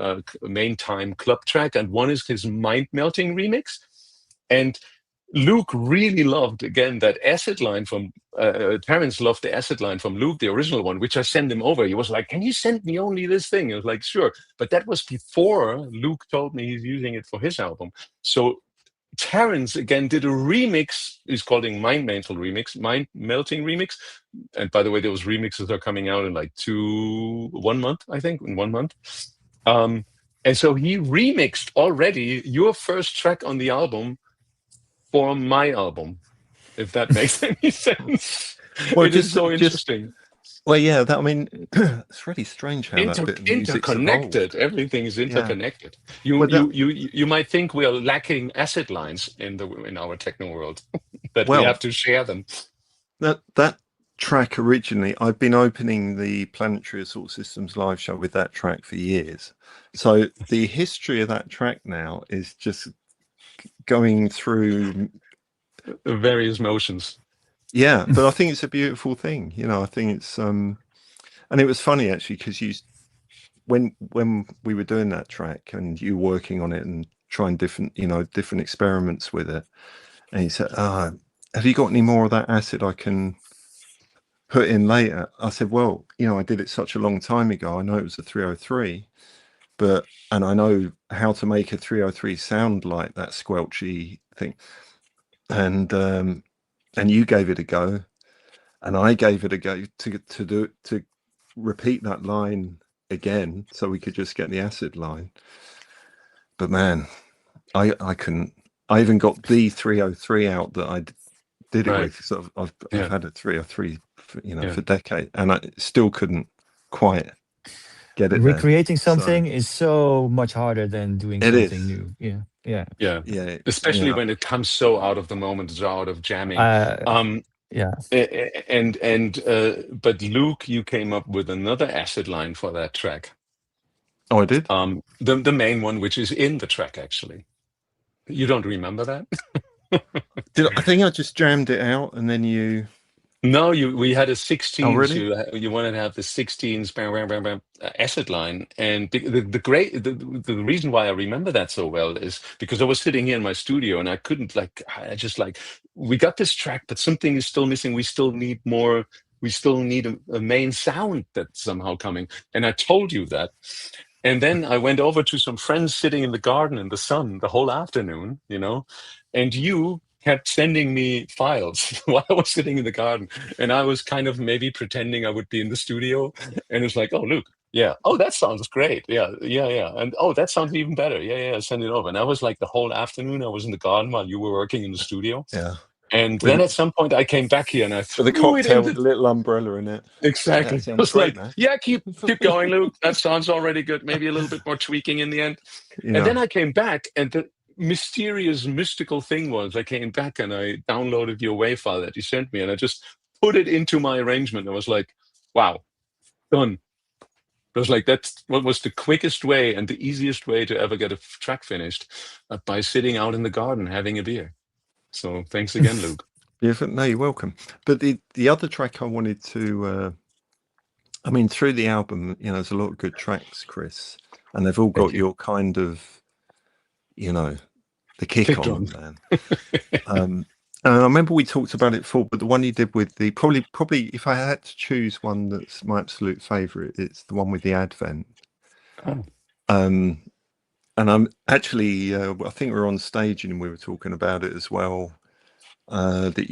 time club track, and one is his mind melting remix. And Luke really loved, again, that acid line from Terence loved the acid line from Luke, the original one, which I sent him over. He was like, "Can you send me only this thing?" I was like, "Sure," but that was before Luke told me he's using it for his album. So Terence again did a remix. He's calling Mind Melting remix. And by the way, those remixes are coming out in like 1 month, I think, in 1 month. And so he remixed already your first track on the album for my album, if that makes any sense. Well, it is so interesting. Well, yeah, I mean, it's really strange how that bit of interconnected. Everything is interconnected. You might think we are lacking acid lines in our techno world, but we have to share them. That track originally, I've been opening the Planetary Assault Systems live show with that track for years. So the history of that track now is just going through various motions. Yeah, but I think it's a beautiful thing. You know, I think it's and it was funny actually, because when we were doing that track and you working on it and trying different experiments with it, and you said, have you got any more of that acid I can put in later? I said, well, I did it such a long time ago. I know it was a 303, and I know how to make a 303 sound like that squelchy thing. And you gave it a go, and I gave it a go to repeat that line again, so we could just get the acid line. But man, I couldn't. I even got the 303 out that I did it with. So I've had a 303, for decades, and I still couldn't quite get it. Recreating something is so much harder than doing something new. Yeah. Especially when it comes so out of the moment, so out of jamming. But Luke, you came up with another acid line for that track. Oh, I did. The main one, which is in the track, actually. You don't remember that? I think I just jammed it out, and then you. No, we had a 16. Oh, really? You wanted to have the 16s acid line, and the reason why I remember that so well is because I was sitting here in my studio and I couldn't we got this track, but something is still missing. We still need more. We still need a main sound that's somehow coming, and I told you that. And then I went over to some friends sitting in the garden in the sun the whole afternoon, and you kept sending me files while I was sitting in the garden. And I was kind of maybe pretending I would be in the studio. And it's like, oh, Luke, yeah. Oh, that sounds great. Yeah. And oh, that sounds even better. Yeah. Send it over. And I was like the whole afternoon I was in the garden while you were working in the studio. Yeah. And then at some point I came back here and I threw the cocktail with a little umbrella in it. Exactly. I was like, keep going, Luke. That sounds already good. Maybe a little bit more tweaking in the end. Yeah. And then I came back, and the mystical thing was I came back and I downloaded your WAV file that you sent me, and I just put it into my arrangement. I was like, wow, done. It was like that's what was the quickest way and the easiest way to ever get a track finished, by sitting out in the garden having a beer. So thanks again, Luke. Yeah, no, you're welcome. But the other track I wanted to, I mean, through the album, you know, there's a lot of good tracks, Chris, and they've all got your kind of, you know, the kick on them, man. And I remember we talked about it before, but the one you did with the probably if I had to choose one that's my absolute favorite, it's the one with the Advent. Oh. And I'm actually, I think we were on stage and we were talking about it as well. That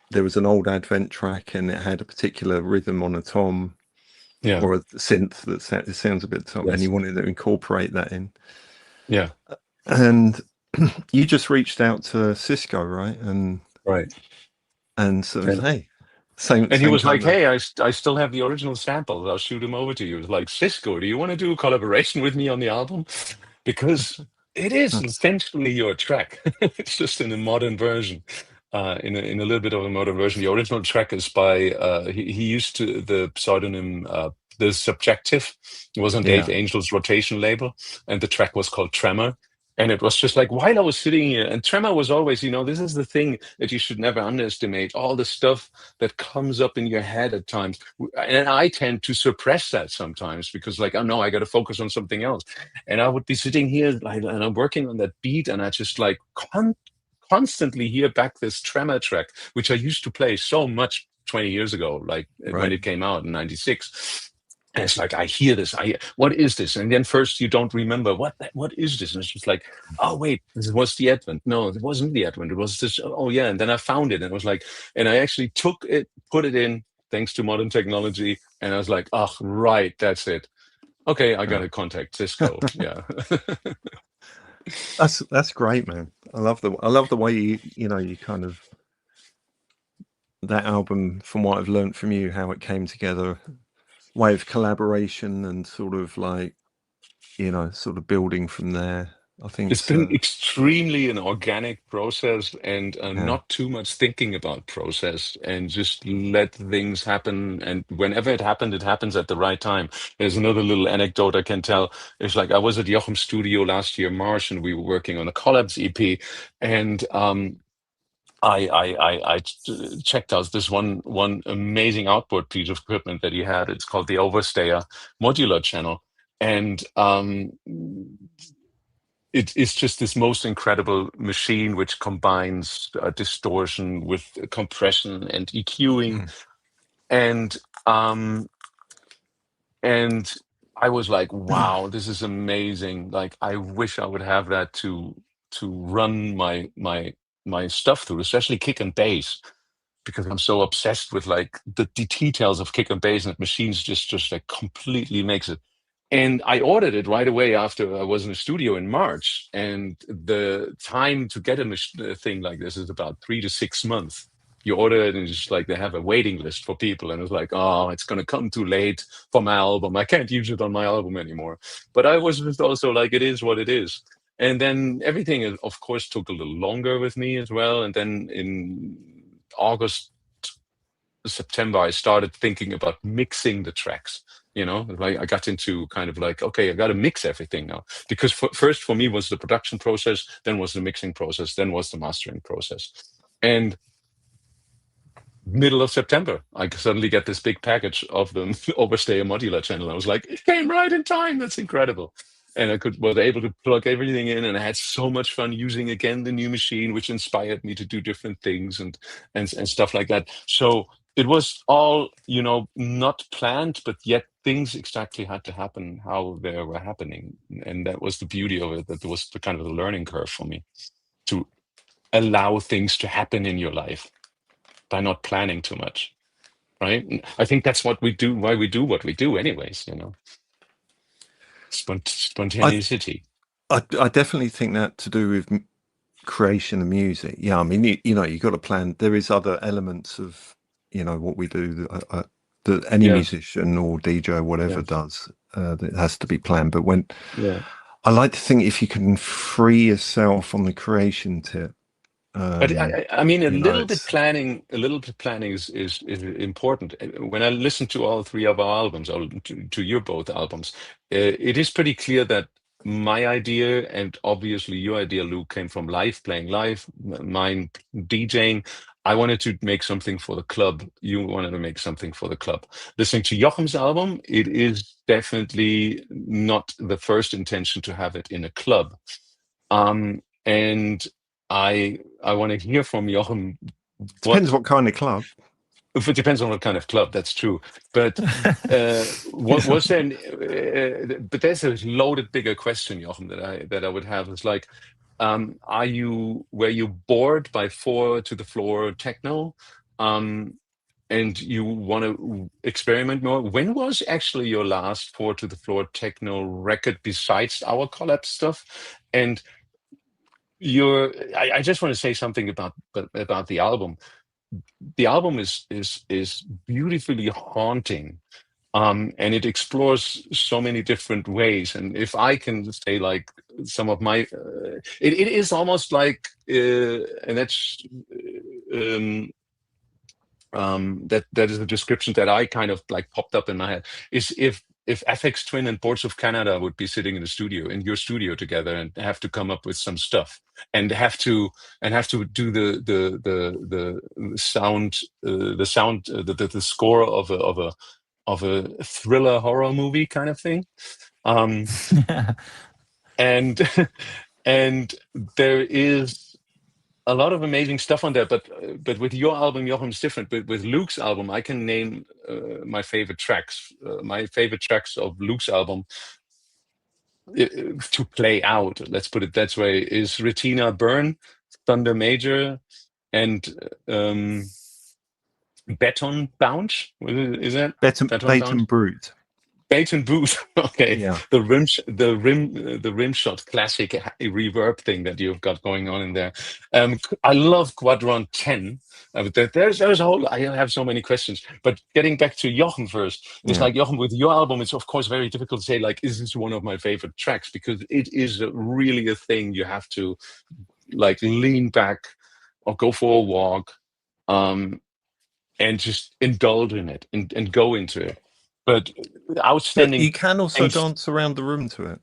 there was an old Advent track and it had a particular rhythm on a tom, or a synth it sounds a bit tom, and you wanted to incorporate that in. Yeah. And you just reached out to Cisco, right? And so hey, and he was like, "Hey, I still have the original samples. I'll shoot them over to you." It was like, "Cisco, do you want to do a collaboration with me on the album?" Because it is essentially your track. It's just in a modern version, in a little bit of a modern version. The original track is by he used the pseudonym The Subjective. It was on Dave Angel's Rotation label, and the track was called Tremor. And it was just like, while I was sitting here, and tremor was always, this is the thing that you should never underestimate, all the stuff that comes up in your head at times. And I tend to suppress that sometimes because like, oh no, I got to focus on something else. And I would be sitting here like, and I'm working on that beat, and I just like constantly hear back this tremor track, which I used to play so much 20 years ago, like when it came out in 96. And it's like, I hear this. What is this? And then first you don't remember what is this? And it's just like, oh wait, this was the Advent. No, it wasn't the Advent. It was this. Oh yeah. And then I found it, and it was like, and I actually took it, put it in, thanks to modern technology. And I was like, oh right, that's it. Okay, I gotta contact Cisco. Yeah. That's great, man. I love the way you kind of, that album, from what I've learned from you, how it came together. Way of collaboration and sort of like, sort of building from there. I think it's been extremely an organic process, and not too much thinking about process, and just let things happen. And whenever it happened, it happens at the right time. There's another little anecdote I can tell. It's like I was at Jochem's studio last year, March, and we were working on a collabs EP, and I checked out this one amazing outboard piece of equipment that he had. It's called the Overstayer modular channel, and it's just this most incredible machine which combines distortion with compression and EQing, and I was like, wow, this is amazing. Like, I wish I would have that to run my stuff through, especially kick and bass, because I'm so obsessed with like the details of kick and bass, and machines just like completely makes it. And I ordered it right away after I was in the studio in March. And the time to get a thing like this is about 3 to 6 months. You order it and it's just like they have a waiting list for people. And it's like, oh, it's going to come too late for my album. I can't use it on my album anymore. But I was just also like, it is what it is. And then everything, of course, took a little longer with me as well. And then in August, September, I started thinking about mixing the tracks. Like I got into kind of like, okay, I got to mix everything now, because first for me was the production process, then was the mixing process, then was the mastering process. And middle of September, I suddenly get this big package of the Overstayer modular channel. I was like, it came right in time. That's incredible. And I was able to plug everything in, and I had so much fun using again the new machine, which inspired me to do different things and stuff like that. So it was all, not planned, but yet things exactly had to happen how they were happening. And that was the beauty of it. That was the kind of the learning curve for me, to allow things to happen in your life by not planning too much. Right. And I think that's what we do, why we do what we do anyways, spontaneity. I definitely think that to do with creation of music. Yeah. I mean, you got to plan. There is other elements of, what we do that any musician or DJ or whatever does, that has to be planned. But I like to think if you can free yourself on the creation tip, But I mean, a You know, little bit planning, is important. When I listen to all three of our albums, or to your both albums, it is pretty clear that my idea and obviously your idea, Luke, came from live, playing live. Mine, DJing. I wanted to make something for the club. You wanted to make something for the club. Listening to Joachim's album, it is definitely not the first intention to have it in a club. And I want to hear from Joachim. depends what kind of club. If it depends on what kind of club, that's true. But what Yeah. was there? But there's a loaded bigger question, Joachim, that I would have is like, were you bored by four to the floor techno, and you want to experiment more? When was actually your last four to the floor techno record besides our collab stuff? And I just want to say something about the album. The album is beautifully haunting, and it explores so many different ways. And if I can say, like, some of my, it is almost like, and that's that is a description that I kind of like popped up in my head, is if FX Twin and Boards of Canada would be sitting in the studio, in your studio together, and have to come up with some stuff, and have to do the sound, the score of a thriller horror movie kind of thing. And and there is a lot of amazing stuff on there, but with your album, Joachim, is different. But with Luke's album, I can name my favorite tracks. My favorite tracks of Luke's album, to play out, let's put it that way, is Retina Burn, Thunder Major, and Beton Bounce. Is that Beton Bounce? Bait Brute. Bait and Booth. Okay. Yeah. The rim shot classic reverb thing that you've got going on in there. I love Quadrant 10. There's a whole. I have so many questions. But getting back to Jochen first, it's like, Jochen, with your album, it's of course very difficult to say, like, is this one of my favorite tracks? Because it is really a thing you have to, like, lean back or go for a walk, and just indulge in it and go into it. But outstanding. You can also dance around the room to it.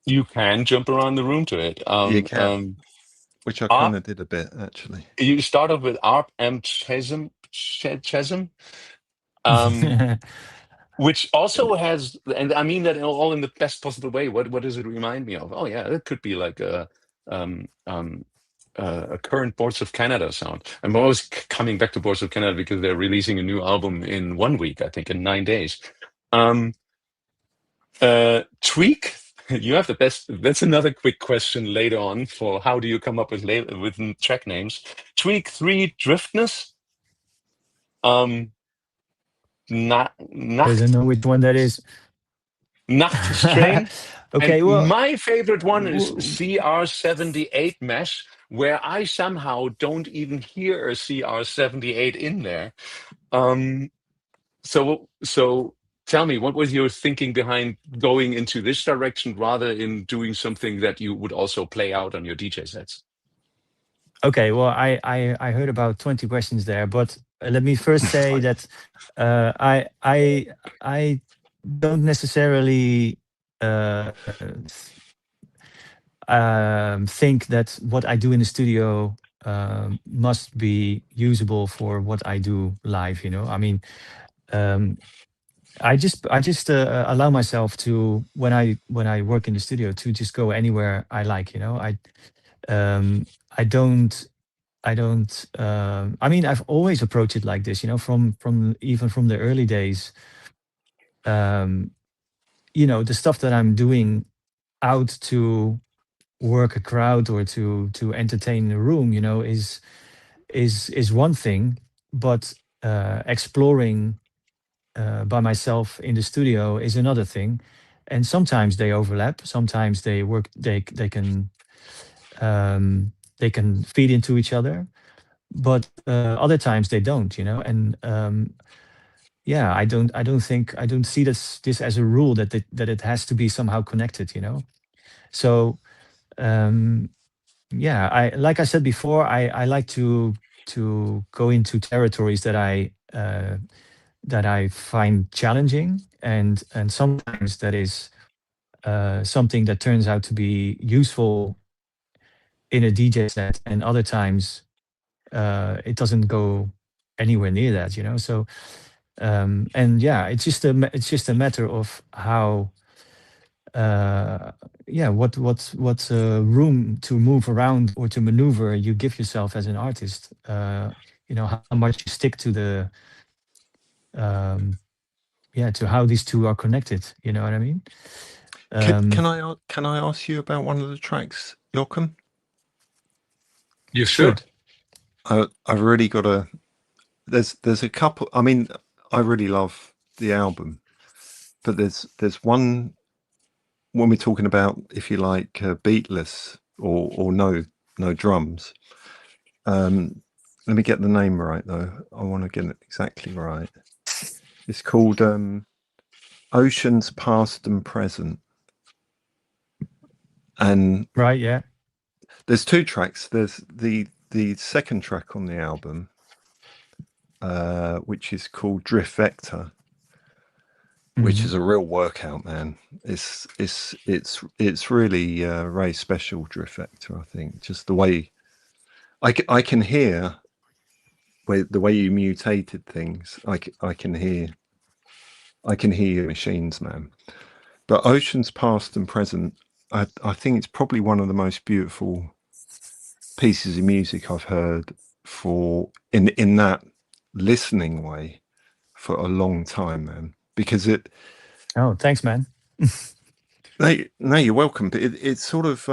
You can jump around the room to it. You can, which I kind of did a bit, actually. You started with ARP and Chasm, which also has, and I mean that all in the best possible way. What does it remind me of? Oh yeah, it could be like a current Boards of Canada sound. I'm always coming back to Boards of Canada because they're releasing a new album in 1 week, I think, in 9 days. Tweak, you have the best. That's another quick question later on for how do you come up with track names. Tweak 3 Driftness. I don't know which one that is. Nachtstrain. Okay, and well, my favorite one is CR78 Mesh, where I somehow don't even hear a CR78 in there. So tell me, what was your thinking behind going into this direction rather in doing something that you would also play out on your DJ sets? Okay, well, I heard about 20 questions there, but let me first say that I don't necessarily think that what I do in the studio must be usable for what I do live. You know, I mean, I just allow myself to, when I work in the studio, to just go anywhere I like. You know, I don't. I mean, I've always approached it like this. You know, from even from the early days. You know, the stuff that I'm doing out to work a crowd or to entertain a room, you know, is one thing, but exploring by myself in the studio is another thing. And sometimes they overlap, sometimes they work, they can feed into each other, but other times they don't, you know. And yeah, I don't see this as a rule that it has to be somehow connected, you know. So yeah, like I said before, I like to go into territories that I find challenging, and sometimes that is something that turns out to be useful in a DJ set, and other times it doesn't go anywhere near that, you know. So and yeah, it's just a matter of how yeah, what room to move around or to maneuver you give yourself as an artist. You know, how much you stick to the um, yeah, to how these two are connected. You know what I mean? Can I ask you about one of the tracks, Joachim? You Should. should. I've really got a. There's a couple. I mean, I really love the album, but there's one when we're talking about, if you like, beatless or no drums. Let me get the name right though. I want to get it exactly right. It's called Oceans Past and Present. And Right, yeah. there's two tracks. There's the second track on the album, which is called Drift Vector, which Mhm. is a real workout, man. It's really very special, Drift Vector. I think just the way I can hear the way you mutated things. I can hear your machines, man. But Oceans Past and Present, I think it's probably one of the most beautiful pieces of music I've heard for in that listening way for a long time, man. Because Oh, thanks, man. no, you're welcome. But it's sort of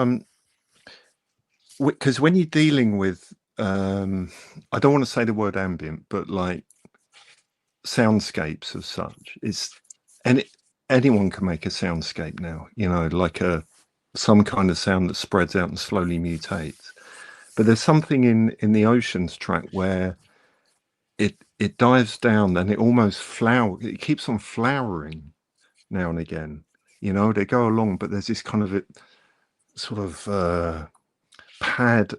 because when you're dealing with I don't want to say the word ambient, but like soundscapes as such, anyone can make a soundscape now, you know, like some kind of sound that spreads out and slowly mutates. But there's something in the Oceans track where it dives down and it almost it keeps on flowering now and again. You know, they go along, but there's this kind of sort of pad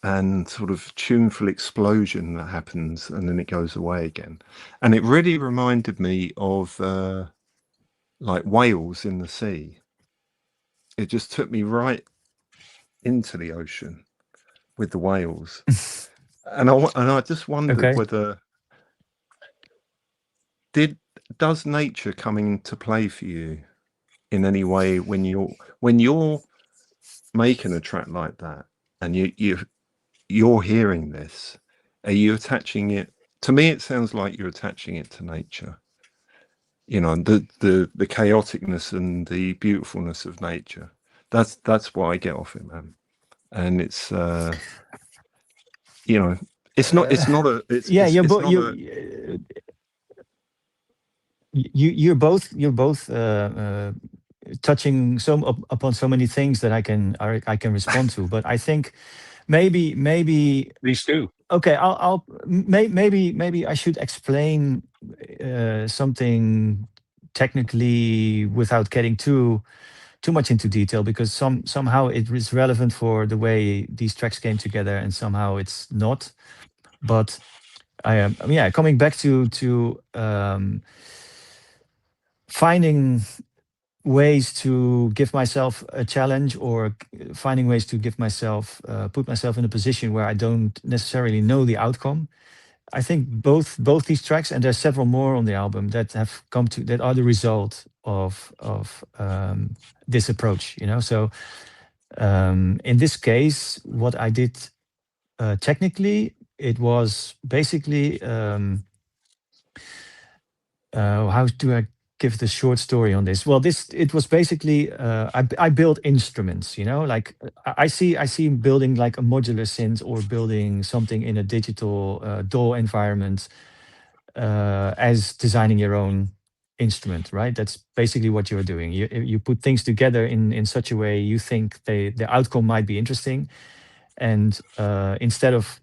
and sort of tuneful explosion that happens, and then it goes away again. And it really reminded me of like whales in the sea. It just took me right into the ocean with the whales. And I just wondered Okay. whether does nature come into play for you in any way when you're making a track like that, and you're hearing this? Are you attaching it? To me, it sounds like you're attaching it to nature. You know, the chaoticness and the beautifulness of nature. That's what I get off it, man. And it's you know, Yeah, it's not a you're both touching upon so many things that I can respond to. But I think maybe Please do. okay, maybe I should explain something technically without getting too much into detail, because somehow it is relevant for the way these tracks came together, and somehow it's not. But I am yeah, coming back to finding ways to give myself a challenge, or finding ways to give myself put myself in a position where I don't necessarily know the outcome. I think both these tracks, and there's several more on the album that have come to that are the result of this approach. You know, so in this case, what I did technically, it was basically how do I give the short story on this? Well, this it was basically I built instruments, you know, like I see building like a modular synth, or building something in a digital DAW environment as designing your own instrument, right? That's basically what you're doing. You put things together in such a way you think the outcome might be interesting, and instead of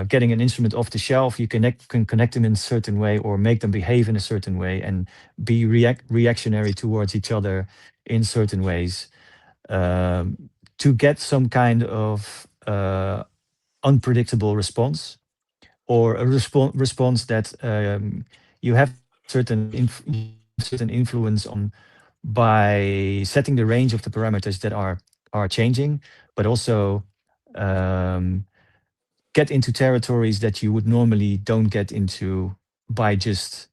getting an instrument off the shelf, you can connect them in a certain way, or make them behave in a certain way, and be reactionary towards each other in certain ways. Um, to get some kind of unpredictable response, or a response that you have certain influence on by setting the range of the parameters that are changing, but also um, get into territories that you would normally don't get into by just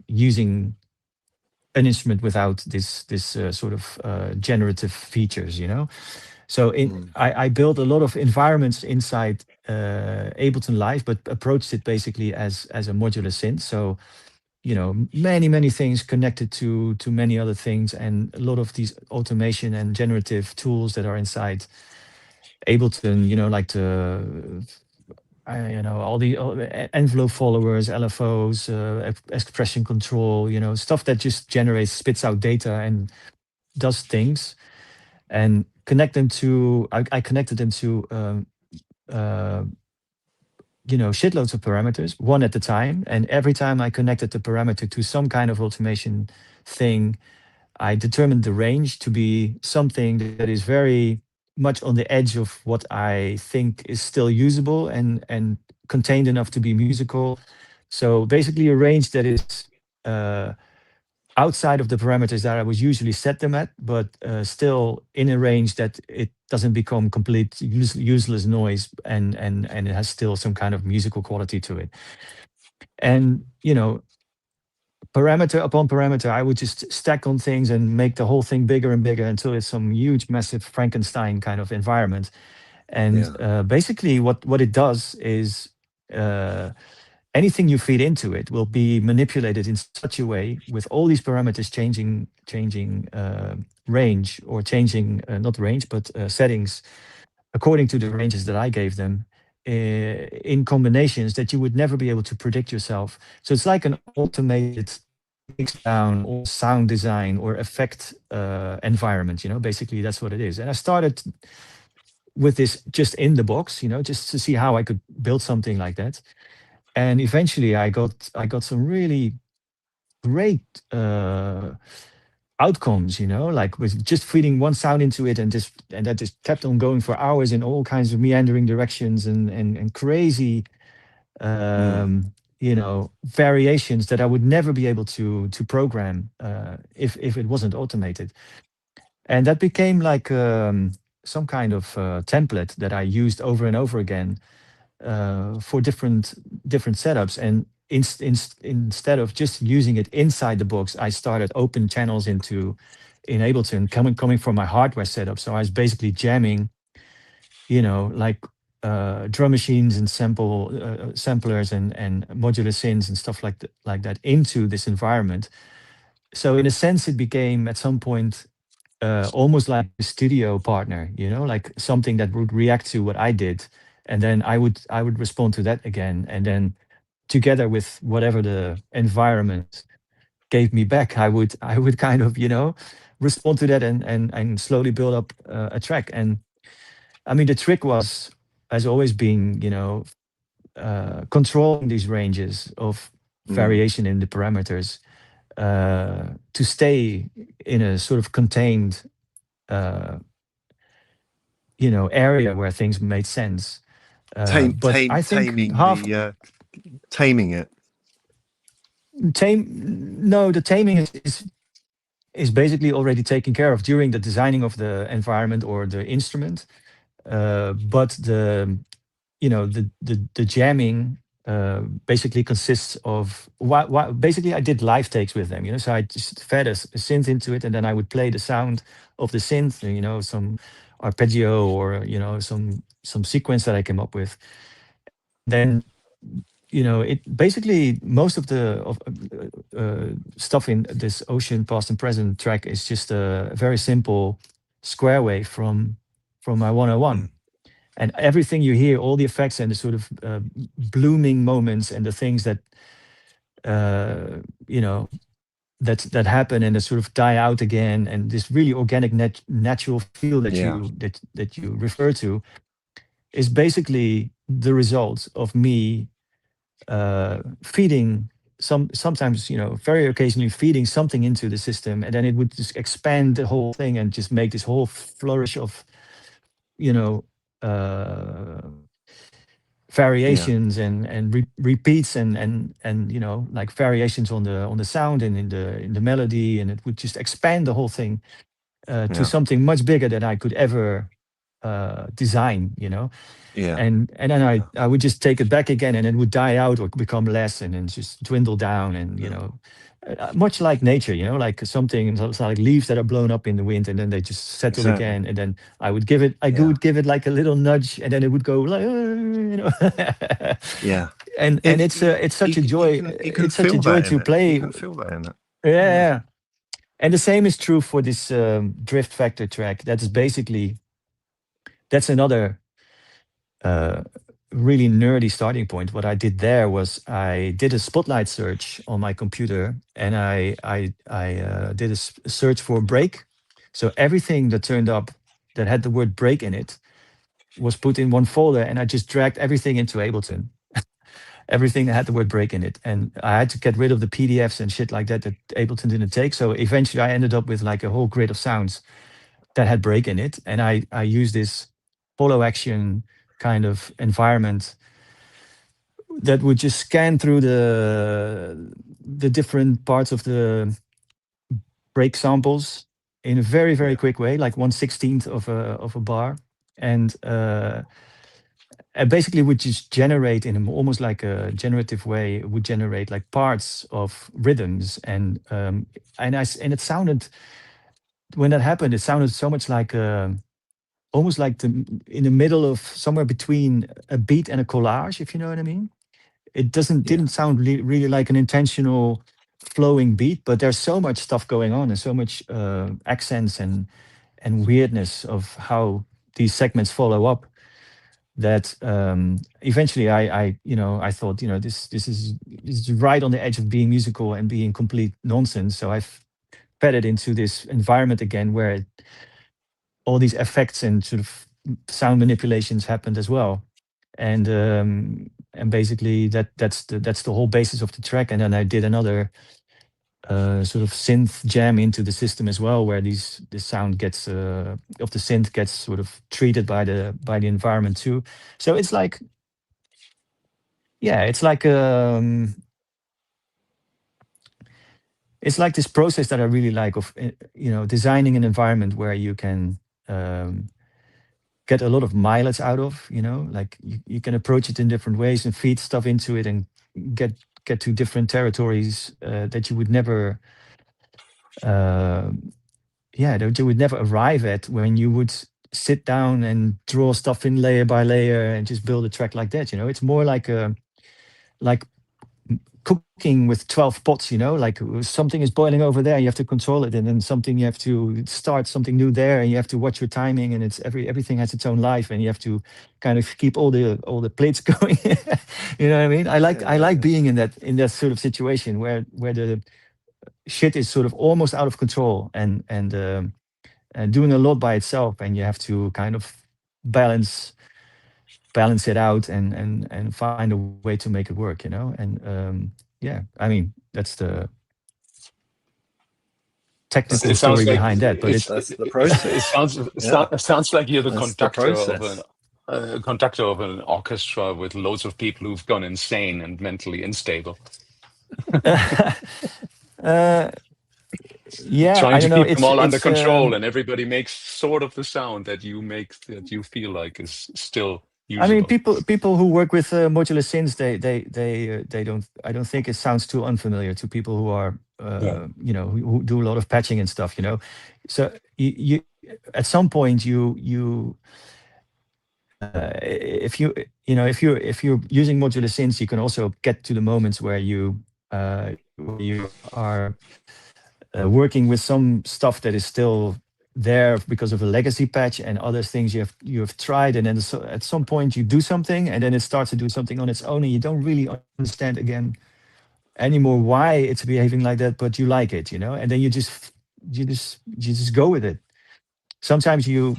using an instrument without this sort of generative features, you know. So I built a lot of environments inside Ableton Live, but approached it basically as a modular synth. So, you know, many things connected to many other things, and a lot of these automation and generative tools that are inside Ableton, you know, like you know, all the envelope followers, LFOs, expression control, you know, stuff that just generates, spits out data and does things, and connect them to. I connected them to. Uh, you know, shitloads of parameters, one at a time. And every time I connected the parameter to some kind of automation thing, I determined the range to be something that is very much on the edge of what I think is still usable and contained enough to be musical. So basically, a range that is uh, outside of the parameters that I would usually set them at, but still in a range that it doesn't become complete useless noise, and it has still some kind of musical quality to it. And you know, parameter upon parameter, I would just stack on things and make the whole thing bigger and bigger until it's some huge, massive Frankenstein kind of environment. And basically, what it does is anything you feed into it will be manipulated in such a way, with all these parameters changing range, or changing not range but settings according to the ranges that I gave them, in combinations that you would never be able to predict yourself. So it's like an automated mix down or sound design or effect environment. You know, basically that's what it is. And I started with this just in the box, you know, just to see how I could build something like that. And eventually I got some really great outcomes, you know, like with just feeding one sound into it, and that just kept on going for hours in all kinds of meandering directions, and crazy you know, variations that I would never be able to program if it wasn't automated. And that became like some kind of template that I used over and over again for different setups. And instead of just using it inside the box, I started open channels in Ableton, coming from my hardware setup. So I was basically jamming, you know, like drum machines and samplers and modular synths and stuff like that into this environment. So in a sense, it became at some point almost like a studio partner, you know, like something that would react to what I did, and then I would respond to that again, and then together with whatever the environment gave me back, I would kind of, you know, respond to that, and slowly build up a track. And I mean, the trick has always been, you know, controlling these ranges of variation in the parameters to stay in a sort of contained, uh, you know, area where things made sense. But I think taming it. No, the taming is basically already taken care of during the designing of the environment or the instrument. But the, you know, the jamming basically consists of basically I did live takes with them, you know. So I just fed a synth into it, and then I would play the sound of the synth, you know, some arpeggio, or you know, some sequence that I came up with. Then, you know, it basically, most of the stuff in this Ocean Past and Present track is just a very simple square wave from my 101. And everything you hear, all the effects and the sort of blooming moments and the things that you know, that happen and that sort of die out again, and this really organic natural feel that you refer to, is basically the result of me feeding sometimes, you know, very occasionally feeding something into the system, and then it would just expand the whole thing and just make this whole flourish of you know, variations and repeats and like variations on the sound and in the melody, and it would just expand the whole thing to something much bigger than I could ever design, and then I would just take it back again, and it would die out or become less, and then just dwindle down, and much like nature, like something it's like leaves that are blown up in the wind, and then they just settle again, and then I would give it like a little nudge, and then it would go like, and it's such a joy. It's such a joy to play. You can feel that in it. Yeah. And the same is true for this drift factor track. That's another really nerdy starting point. What I did there was I did a spotlight search on my computer, and I did a search for break. So everything that turned up that had the word break in it was put in one folder, and I just dragged everything into Ableton. Everything that had the word break in it, and I had to get rid of the PDFs and shit like that Ableton didn't take. So eventually I ended up with like a whole grid of sounds that had break in it, and I used this follow action kind of environment that would just scan through the different parts of the break samples in a very, very quick way, like 1/16th of a bar, and basically would just generate in almost like a generative way. It would generate like parts of rhythms, and it sounded, when that happened, it sounded so much like almost like in the middle of somewhere between a beat and a collage, if you know what I mean. It didn't sound really like an intentional flowing beat, but there's so much stuff going on and so much accents and weirdness of how these segments follow up, that eventually I thought, this is right on the edge of being musical and being complete nonsense. So I fed it into this environment again where all these effects and sort of sound manipulations happened as well, and basically that's the whole basis of the track. And then I did another sort of synth jam into the system as well, where the sound gets of the synth gets sort of treated by the environment too. So it's like, yeah, it's like this process that I really like of designing an environment where you can get a lot of mileage out of, like you can approach it in different ways and feed stuff into it and get to different territories that you would never that you would never arrive at when you would sit down and draw stuff in layer by layer and just build a track like that. It's more like cooking with 12 pots, like something is boiling over there, you have to control it, and then something, you have to start something new there, and you have to watch your timing, and it's everything has its own life, and you have to kind of keep all the plates going. You know what I mean? I like being in that sort of situation where the shit is sort of almost out of control and doing a lot by itself, and you have to kind of balance it out and find a way to make it work, and I mean, that's the technical story behind that, but that's the process. It sounds like you're the conductor of an orchestra with loads of people who've gone insane and mentally unstable. Trying to keep them all under control, and everybody makes sort of the sound that you feel like is still usable. I mean, people who work with modular synths, they don't. I don't think it sounds too unfamiliar to people who are who do a lot of patching and stuff. So you at some point if you're using modular synths, you can also get to the moments where you are working with some stuff that is still there because of a legacy patch, and other things you have tried, and then at some point you do something, and then it starts to do something on its own, and you don't really understand again anymore why it's behaving like that, but you like it, and then you just go with it. Sometimes I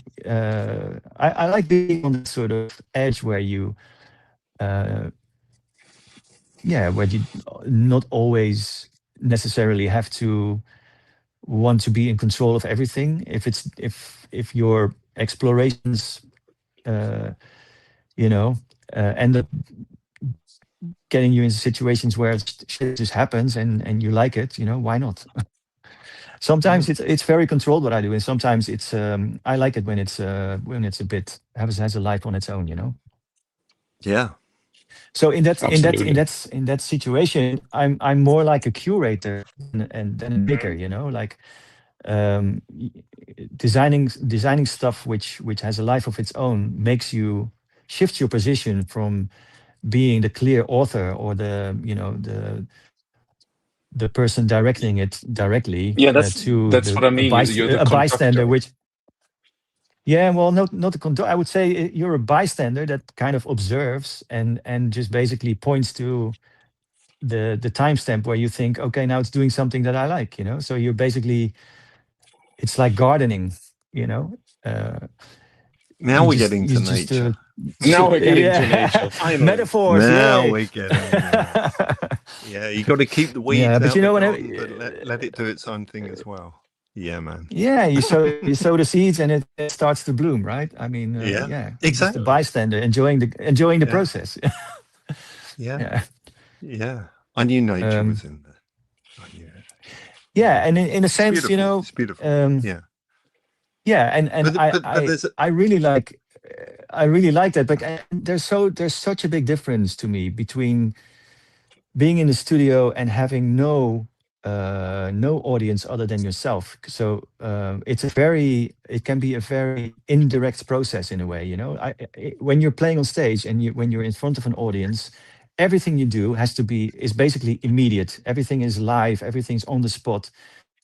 like being on the sort of edge where you where you not always necessarily have to want to be in control of everything. If your explorations you know, end up getting you into situations where shit just happens and you like it, why not? Sometimes it's very controlled what I do, and sometimes it's I like it when it's a bit has a life on its own, Yeah. So Absolutely. in that situation, I'm more like a curator than a maker, like y- designing stuff which has a life of its own makes you shifts your position from being the clear author or the person directing it directly Yeah, to that's what I mean. You're the a bystander, conductor. which yeah, well, not the control. I would say you're a bystander that kind of observes and just basically points to the timestamp where you think, okay, now it's doing something that I like, So you're basically, it's like gardening, you know. Uh, Now we're getting you to just nature. Now we're getting to yeah, nature, finally. metaphors, Now yay. we're getting there. Yeah, you got to keep the Yeah, weeds but out the whenever, garden, but let it do its own thing as well. Yeah, man. yeah, you sow the seeds and it starts to bloom, right? I mean, Yeah, yeah, you're just a exactly. bystander enjoying the Yeah, process. yeah, Yeah. yeah. I knew nature Um, was in there. I knew it. yeah, Yeah, and in a it's sense, beautiful. It's beautiful. um, Yeah, yeah, and but there's I really like that. But there's such a big difference to me between being in the studio and having no audience other than yourself. So it can be a very indirect process in a way. When you're playing on stage and when you're in front of an audience, everything you do is basically immediate. Everything is live. Everything's on the spot.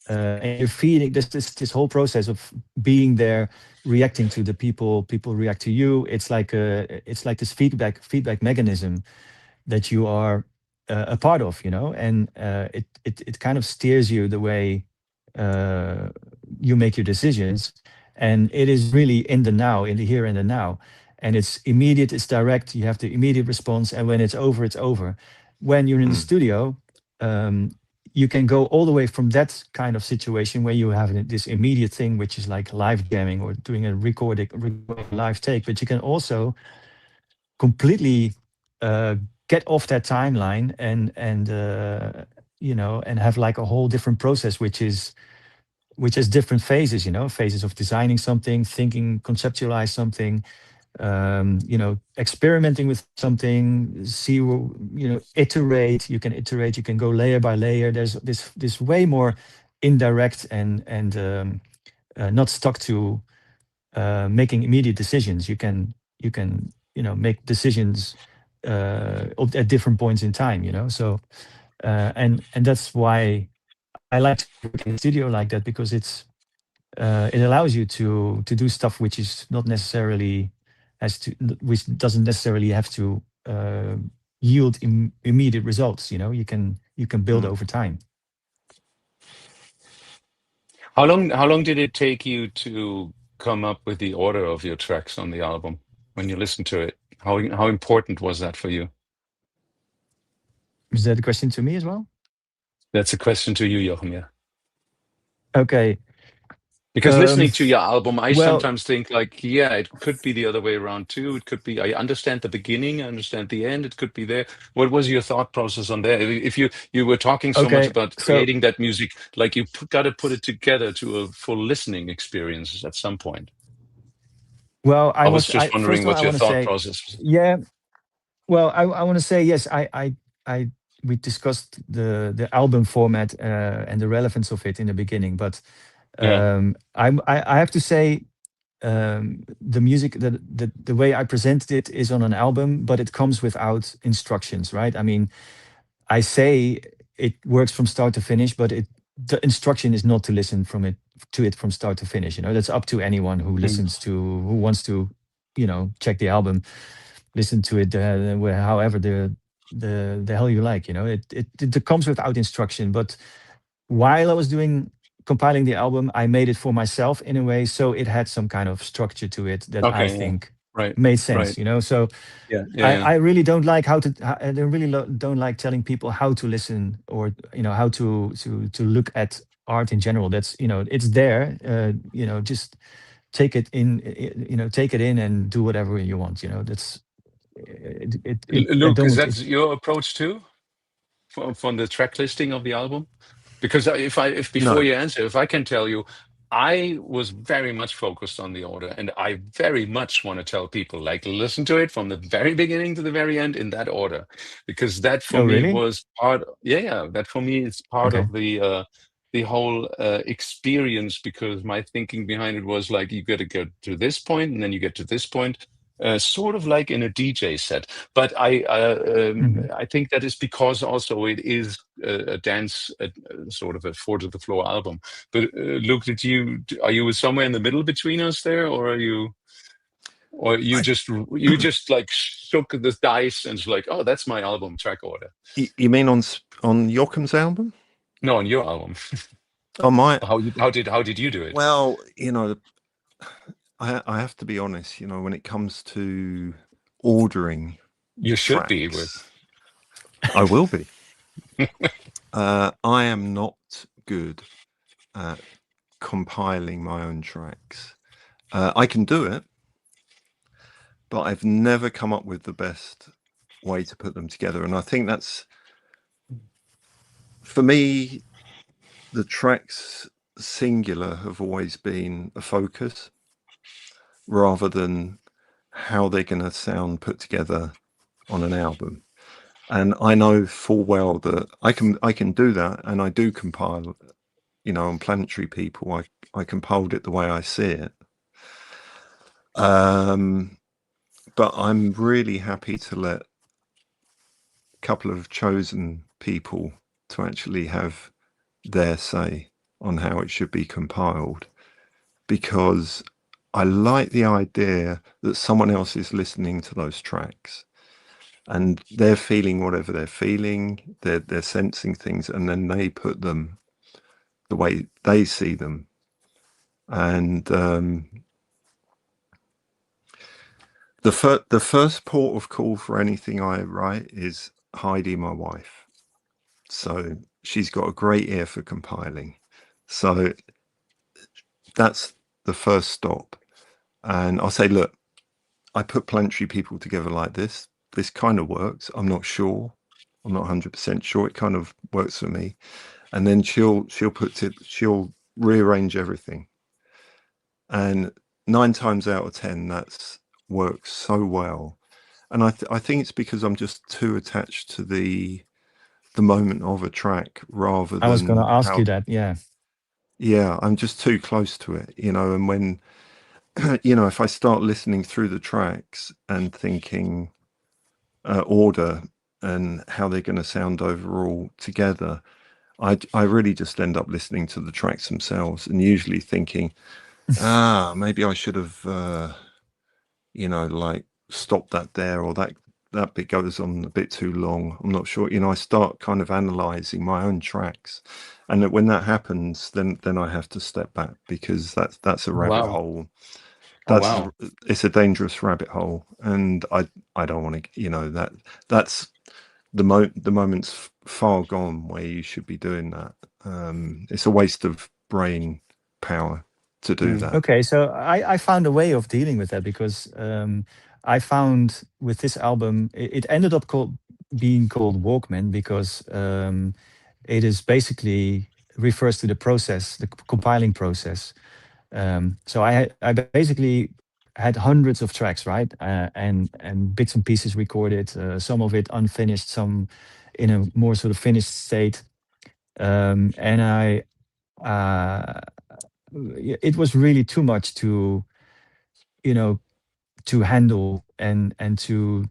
And you're feeding this whole process of being there, reacting to the people react to you. It's like this feedback mechanism that you are a part of, and it kind of steers you the way you make your decisions, and it is really in the now, in the here and the now, and it's immediate, it's direct. You have the immediate response, and when it's over, it's over. When you're in the studio, um, you can go all the way from that kind of situation where you have this immediate thing, which is like live jamming or doing a recording live take, but you can also completely uh, get off that timeline and have like a whole different process, which has different phases, phases of designing something, thinking, conceptualize something, experimenting with something, iterate. You can go layer by layer. There's this way more indirect and not stuck to making immediate decisions. You can make decisions at different points in time. So and that's why I like to work in the studio like that, because it allows you to do stuff which is not necessarily has to which doesn't necessarily have to yield immediate results. You can build over time. How long did it take you to come up with the order of your tracks on the album when you listen to it? How important was that for you? Is that a question to me as well? That's a question to you, Jochen. Yeah. Okay. Because um listening to your album, I well, sometimes think like, yeah, it could be the other way around too. It could be, I understand the beginning, I understand the end. It could be there. What was your thought process on there? If you were talking so much okay, about so creating that music, like you got to put it together to a full listening experience at some point. well, I was I just first wondering of all what I your want to thought say, process was. yeah. Well, I want to say yes. I we discussed the album format and the relevance of it in the beginning, but Yeah. I have to say, the music, the way I presented it is on an album, but it comes without instructions, right? I mean, I say it works from start to finish, but the instruction is not to listen to it from start to finish. That's up to anyone who Mm. who wants to, check the album, listen to it however the hell you like. It comes without instruction. But while I was compiling the album, I made it for myself in a way, so it had some kind of structure to it that I Okay. Yeah. think Right. made sense. Right. So Yeah. Yeah. Yeah. I really don't like I really don't like telling people how to listen, or how to look at art in general. That's it's there, just take it in, take it in and do whatever you want. That's I Luke, is don't. that your approach too, from the track listing of the album? Because if before No. you answer, if I can tell you, I was very much focused on the order, and I very much want to tell people, like, listen to it from the very beginning to the very end in that order, because that for Oh, me really? was part. Yeah, yeah, that for me is part Okay. of the whole experience. Because my thinking behind it was like, you got to go to this point, and then you get to this point, sort of like in a DJ set. But Mhm. I think that is because also it is a dance, sort of a four to the floor album. But Luke, are you somewhere in the middle between us there, or are you, or I, you just like shook the dice and was like, oh, that's my album track order? you mean on Joachim's album? No, on your album. On my, How did you do it? well, I have to be honest, when it comes to ordering You should be with. tracks, I will be. I am not good at compiling my own tracks. I can do it, but I've never come up with the best way to put them together. And I think that's, for me, the tracks singular have always been a focus rather than how they're going to sound put together on an album. And I know full well that I can do that, and I do compile. On Planetary People, I compiled it the way I see it. But I'm really happy to let a couple of chosen people to actually have their say on how it should be compiled, because I like the idea that someone else is listening to those tracks and they're feeling whatever they're feeling, they're sensing things, and then they put them the way they see them. And the first port of call for anything I write is Heidi, my wife. So she's got a great ear for compiling. So that's the first stop. And I'll say, look, I put Planetary People together like this. This kind of works. I'm not sure. I'm not 100% sure. It kind of works for me. And then she'll rearrange everything. And 9 times out of 10, that's works so well. And I think it's because I'm just too attached to the moment of a track rather I was going to than ask you how. that. Yeah. Yeah, I'm just too close to it, and when if I start listening through the tracks and thinking order and how they're going to sound overall together, I really just end up listening to the tracks themselves and usually thinking, maybe I should have like stop that there, or that bit goes on a bit too long. I'm not sure. I start kind of analyzing my own tracks, and when that happens, then I have to step back, because that's a rabbit Wow. hole. Oh, wow. It's a dangerous rabbit hole, and I don't want to. That's the moment's far gone where you should be doing that. It's a waste of brain power to do Mm. that. Okay, so I found a way of dealing with that, because I found with this album, it ended up being called Walkman, because it is basically refers to the process, the compiling process. So I basically had hundreds of tracks, right, and bits and pieces recorded, some of it unfinished, some in a more sort of finished state, and uh, it was really too much you know to handle and to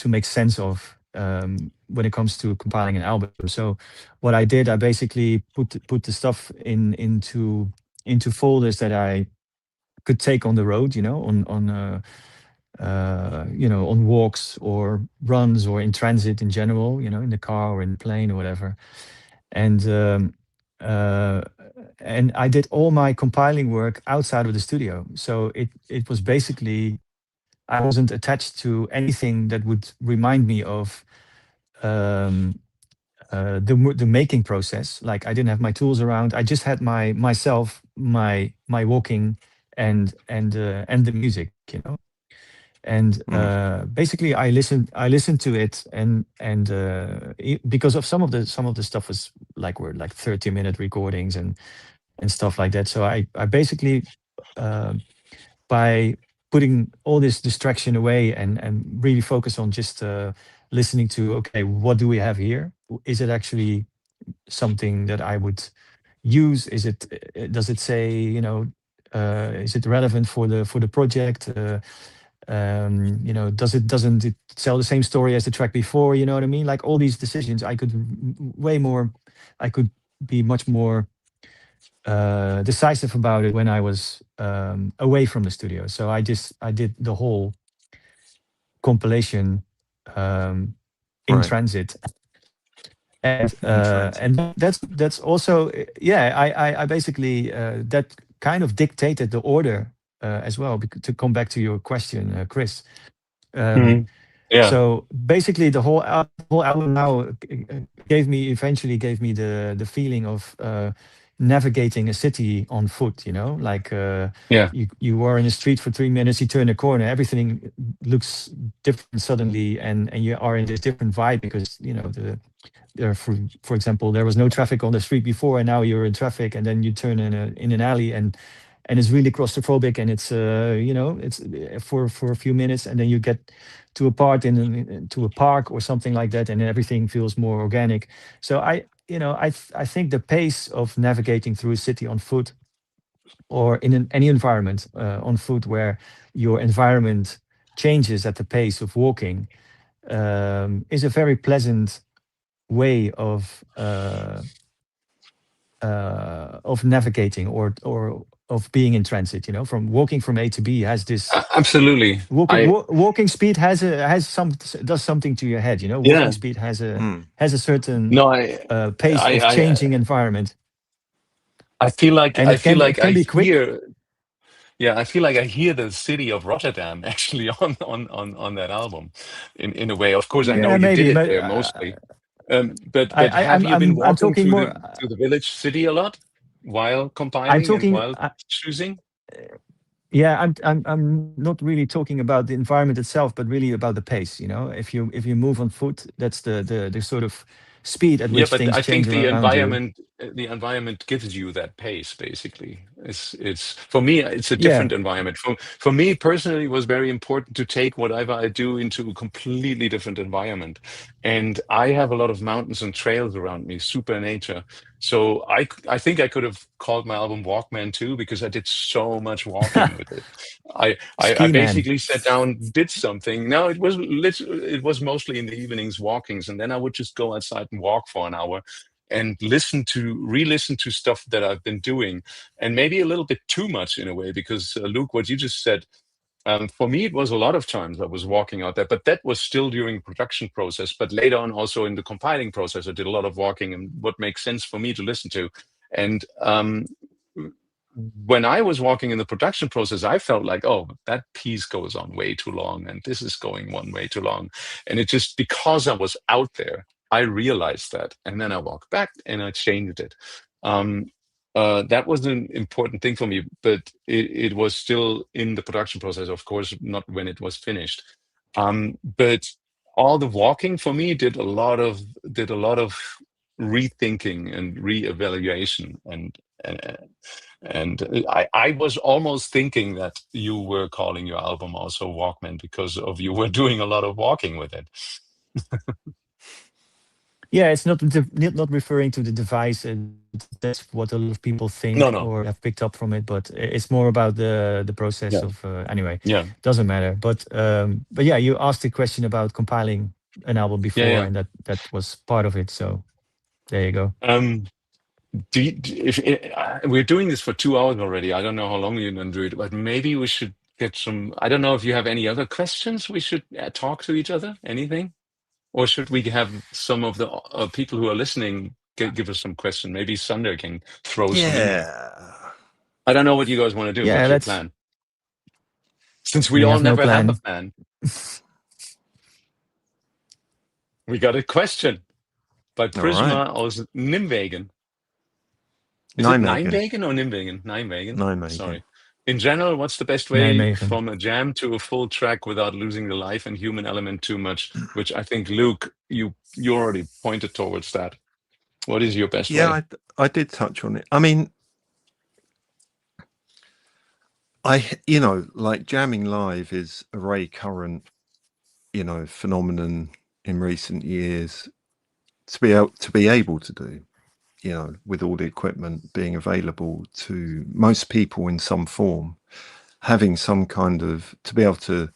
make sense of, when it comes to compiling an album. So what I did, I basically put the stuff into folders that I could take on the road, on walks or runs or in transit in general, in the car or in the plane or whatever. And uh, and I did all my compiling work outside of the studio. So it was basically, I wasn't attached to anything that would remind me of um, the making process. Like, I didn't have my tools around. I just had my myself, my walking, and the music, you know. And basically, I listened to it, and because of some of the stuff was like were like 30-minute recordings and stuff like that. So I basically by putting all this distraction away and really focus on just listening to, okay, what do we have here? Is it actually something that I would use? Is it does it say, you know, is it relevant for the project? You know, doesn't it tell the same story as the track before? You know what I mean? Like all these decisions, I could way more, I could be much more decisive about it when I was away from the studio. So I did the whole compilation in transit, and that's also, yeah. I basically that kind of dictated the order as well. To come back to your question, Chris. Yeah. So basically, the whole album now eventually gave me the feeling of navigating a city on foot. You know, like Yeah. you are in the street for 3 minutes, you turn a corner, everything looks different suddenly, and you are in this different vibe because, you know, for example, there was no traffic on the street before, and now you're in traffic, and then you turn in an alley, and it's really claustrophobic, and it's you know, it's for a few minutes, and then you get to a part to a park or something like that, and everything feels more organic. So I think the pace of navigating through a city on foot, or in any environment on foot, where your environment changes at the pace of walking, is a very pleasant way of navigating, or of being in transit. You know, from walking from A to B has this Absolutely. walking speed does something to your head. You know, walking speed has a certain pace of changing environment. I feel like And it can be quick. I feel like I hear the city of Rotterdam actually on that album, in a way. Of course, I know you did Maybe, it but there mostly. But have you been I'm walking talking through more. the village city a lot while I'm compiling and talking. while choosing? Yeah, I'm not really talking about the environment itself, but really about the pace. You know, if you move on foot, that's the sort of speed at Yeah, which but things I change think around you. the environment gives you that pace. Basically, it's for me, it's a Yeah, different environment. For me personally, it was very important to take whatever I do into a completely different environment. And I have a lot of mountains and trails around me, super nature. So I think I could have called my album Walkman too, because I did so much walking with it. I ski man. basically sat down, did something. No, it was mostly in the evenings walkings, and then I would just go outside and walk for an hour and re-listen to stuff that I've been doing, and maybe a little bit too much in a way, because Luke, what you just said, for me, it was a lot of times I was walking out there, but that was still during the production process. But later on, also in the compiling process, I did a lot of walking and what makes sense for me to listen to. And when I was walking in the production process, I felt like, oh, that piece goes on way too long, and this is going one way too long. And it just, because I was out there, I realized that. And then I walked back and I changed it. That was an important thing for me, but it was still in the production process, of course, not when it was finished. But all the walking for me did a lot of rethinking and re-evaluation, and I was almost thinking that you were calling your album also Walkman because of you were doing a lot of walking with it. Yeah, it's not referring to the device. That's what a lot of people think No. or have picked up from it, but it's more about the process Yeah. of. Anyway, Yeah. doesn't matter. But yeah, you asked a question about compiling an album before, Yeah. and that was part of it. So there you go. We're doing this for 2 hours already. I don't know how long you're going to do it, but maybe we should get some. I don't know if you have any other questions we should talk to each other. Anything? Or should we have some of the people who are listening give us some question? Maybe Sander can throw some in there. Yeah. I don't know what you guys want to do. Yeah, What's your let's. plan? Since we We all have no never have a plan. plan. We got a question by Prisma aus Nimwegen. Is it Nijmegen Nijmegen or Nimwegen? Nijmegen. Nijmegen. Sorry. In general, what's the best way Nijmegen. from a jam to a full track without losing the life and human element too much? Which I think, Luke, you already pointed towards that. What is your best Yeah, way? I did touch on it. I mean, like jamming live is a very current, phenomenon in recent years to be able to do, with all the equipment being available to most people in some form, having some kind of to be able to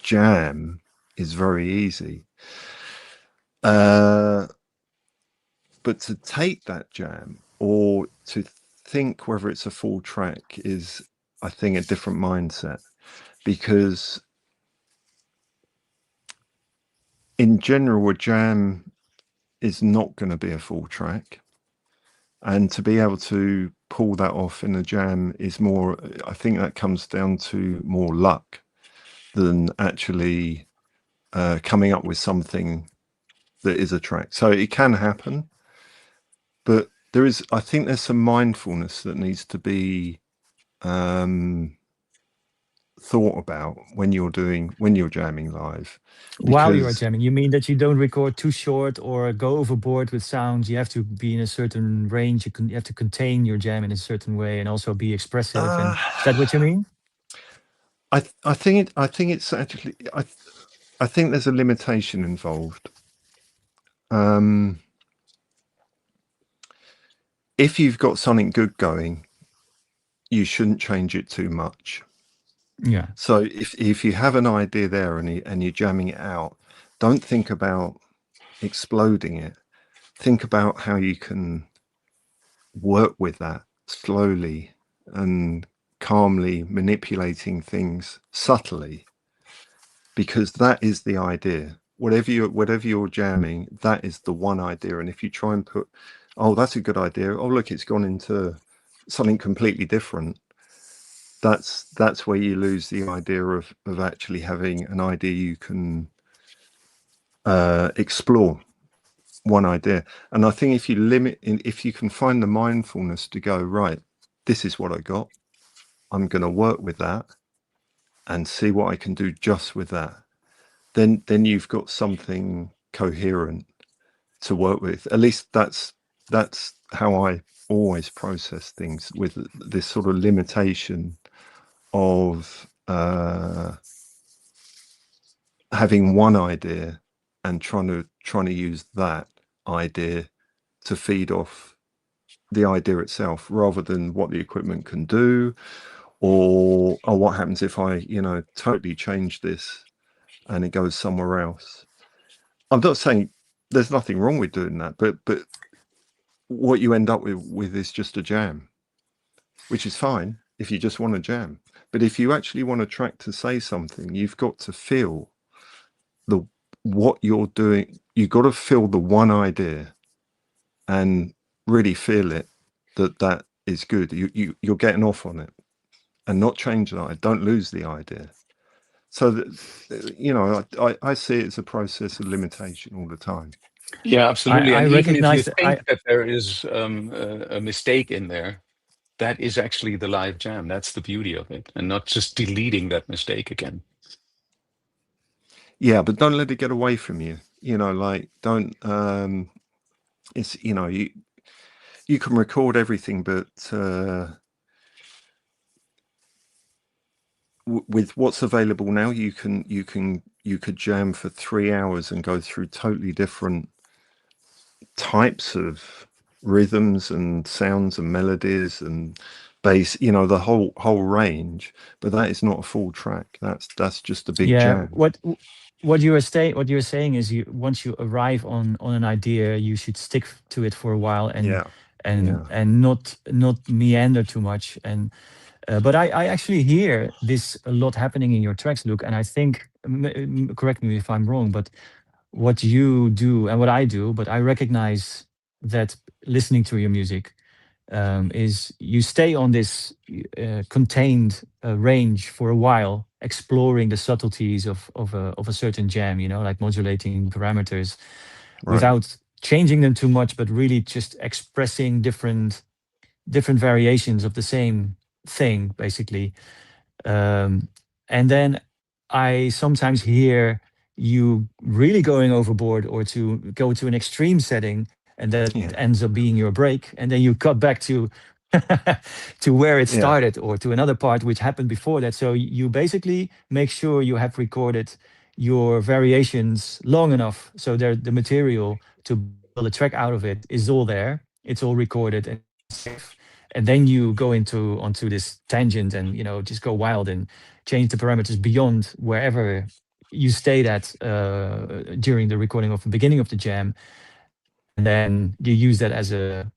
jam is very easy. But to take that jam or to think whether it's a full track is, I think, a different mindset, because in general, a jam is not going to be a full track. And to be able to pull that off in a jam is more, I think that comes down to more luck than actually coming up with something that is a track. So it can happen, but I think there's some mindfulness that needs to be thought about when you're jamming live. While you are Because jamming, you mean that you don't record too short or go overboard with sounds? You have to be in a certain range. You have to contain your jam in a certain way and also be expressive. And uh, is that what you mean? I think it's actually I think there's a limitation involved. If you've got something good going, you shouldn't change it too much. Yeah. So if you have an idea there and you're jamming it out, don't think about exploding it. Think about how you can work with that slowly and calmly, manipulating things subtly, because that is the idea. Whatever you're jamming, that is the one idea. And if you try and put, oh, that's a good idea, oh look, it's gone into something completely different, that's where you lose the idea of actually having an idea you can explore one idea. And I think if you can find the mindfulness to go, right, this is what I got, I'm going to work with that and see what I can do just with that, then you've got something coherent to work with. At least that's how I always process things, with this sort of limitation of having one idea and trying to use that idea to feed off the idea itself, rather than what the equipment can do, or what happens if I totally change this and it goes somewhere else. I'm not saying there's nothing wrong with doing that, but what you end up with is just a jam, which is fine if you just want to jam. But if you actually want a track to say something, you've got to feel what you're doing. You've got to feel the one idea and really feel it, that is good. You're getting off on it and not change that. Don't lose the idea. So that, I see it as a process of limitation all the time. Yeah, absolutely. I And even if you recognize think that there is a mistake in there, that is actually the live jam. That's the beauty of it, and not just deleting that mistake again. Yeah, but don't let it get away from you. Like, don't. It's you can record everything, but with what's available now, you could jam for 3 hours and go through totally different types of rhythms and sounds and melodies and bass, the whole range. But that is not a full track. That's just a big yeah. jam. What you're saying is, you once you arrive on an idea, you should stick to it for a while and Yeah, yeah, not meander too much. And but I actually hear this a lot happening in your tracks, Luke. And I think, correct me if I'm wrong, but what you do and what I do, but I recognize that listening to your music, is you stay on this contained range for a while, exploring the subtleties of a certain jam, like modulating parameters right. without changing them too much, but really just expressing different variations of the same thing basically. And then I sometimes hear you really going overboard, or to go to an extreme setting, and that ends up being your break, and then you cut back to to where it started, or to another part which happened before that. So you basically make sure you have recorded your variations long enough so that the material to build a track out of it is all there, it's all recorded and safe. And then you go onto this tangent, and just go wild and change the parameters beyond wherever you stayed at during the recording of the beginning of the jam, and then you use that as a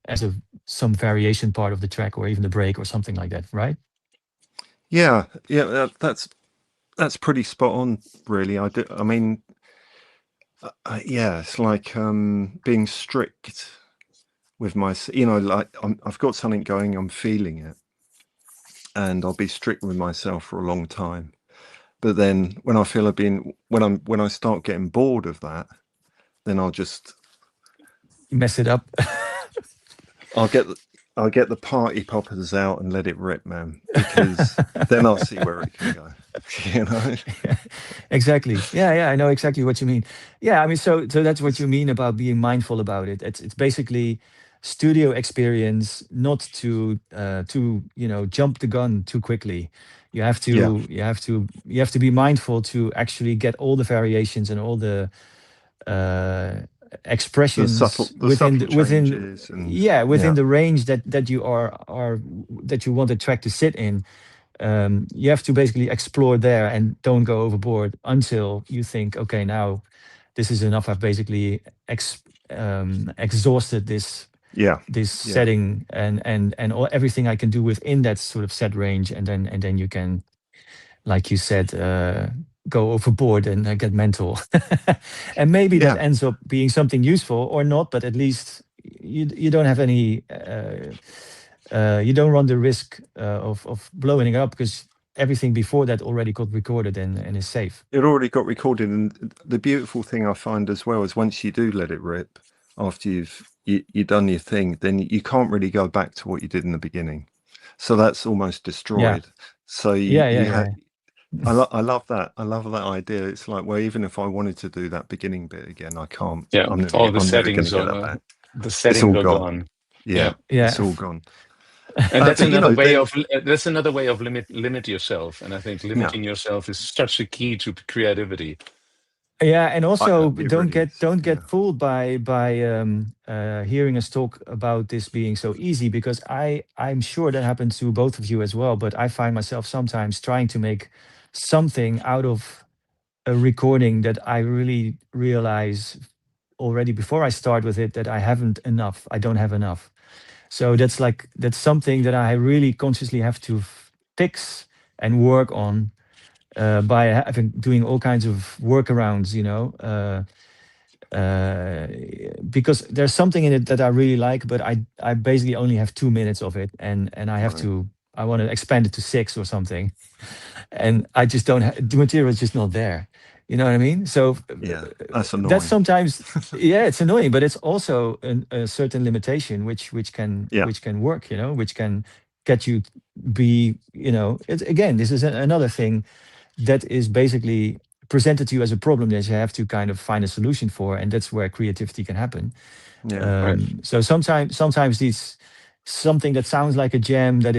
some variation part of the track, or even the break or something like that, right? Yeah, that's pretty spot on, really. I mean, yeah, it's like being strict with my, like I've got something going, I'm feeling it, and I'll be strict with myself for a long time. But then when I feel when I start getting bored of that, then I'll just mess it up. I'll get the party poppers out and let it rip, man, because then I'll see where it can go. Exactly. Yeah, I know exactly what you mean. Yeah, I mean, so that's what you mean about being mindful about it. It's basically studio experience, not to jump the gun too quickly. You have to be mindful to actually get all the variations and all the uh, expressions the subtle within changes, and within the range that you are that you want the track to sit in. You have to basically explore there, and don't go overboard until you think, okay, now this is enough. I've basically exhausted this setting, and everything I can do within that sort of set range, and then you can, like you said, go overboard and get mental. And maybe that ends up being something useful or not, but at least you don't have any you don't run the risk of blowing it up, because everything before that already got recorded and is safe. It already got recorded, and the beautiful thing I find as well is once you do let it rip, after you've done your thing, then you can't really go back to what you did in the beginning. So that's almost destroyed. So I love that. I love that idea. It's like, well, even if I wanted to do that beginning bit again, I can't. Yeah, I'm never all the going settings to get that are back. the It's settings all are gone. gone. Yeah, it's all gone. And that's But, another way of limit yourself. And I think limiting yourself is such a key to creativity. Yeah, and also don't really get fooled by hearing us talk about this being so easy, because I'm sure that happens to both of you as well. But I find myself sometimes trying to make something out of a recording that I really realize already before I start with it that I don't have enough. So that's something that I really consciously have to fix and work on, by doing all kinds of workarounds, because there's something in it that I really like, but I basically only have 2 minutes of it, and I want to expand it to 6 or something, and I just don't have the material is just not there. You know what I mean? So that's annoying. That's sometimes, it's annoying, but it's also a certain limitation which can work, which can get you be, it's, again, this is another thing that is basically presented to you as a problem that you have to kind of find a solution for, and that's where creativity can happen. So sometimes these something that sounds like a jam that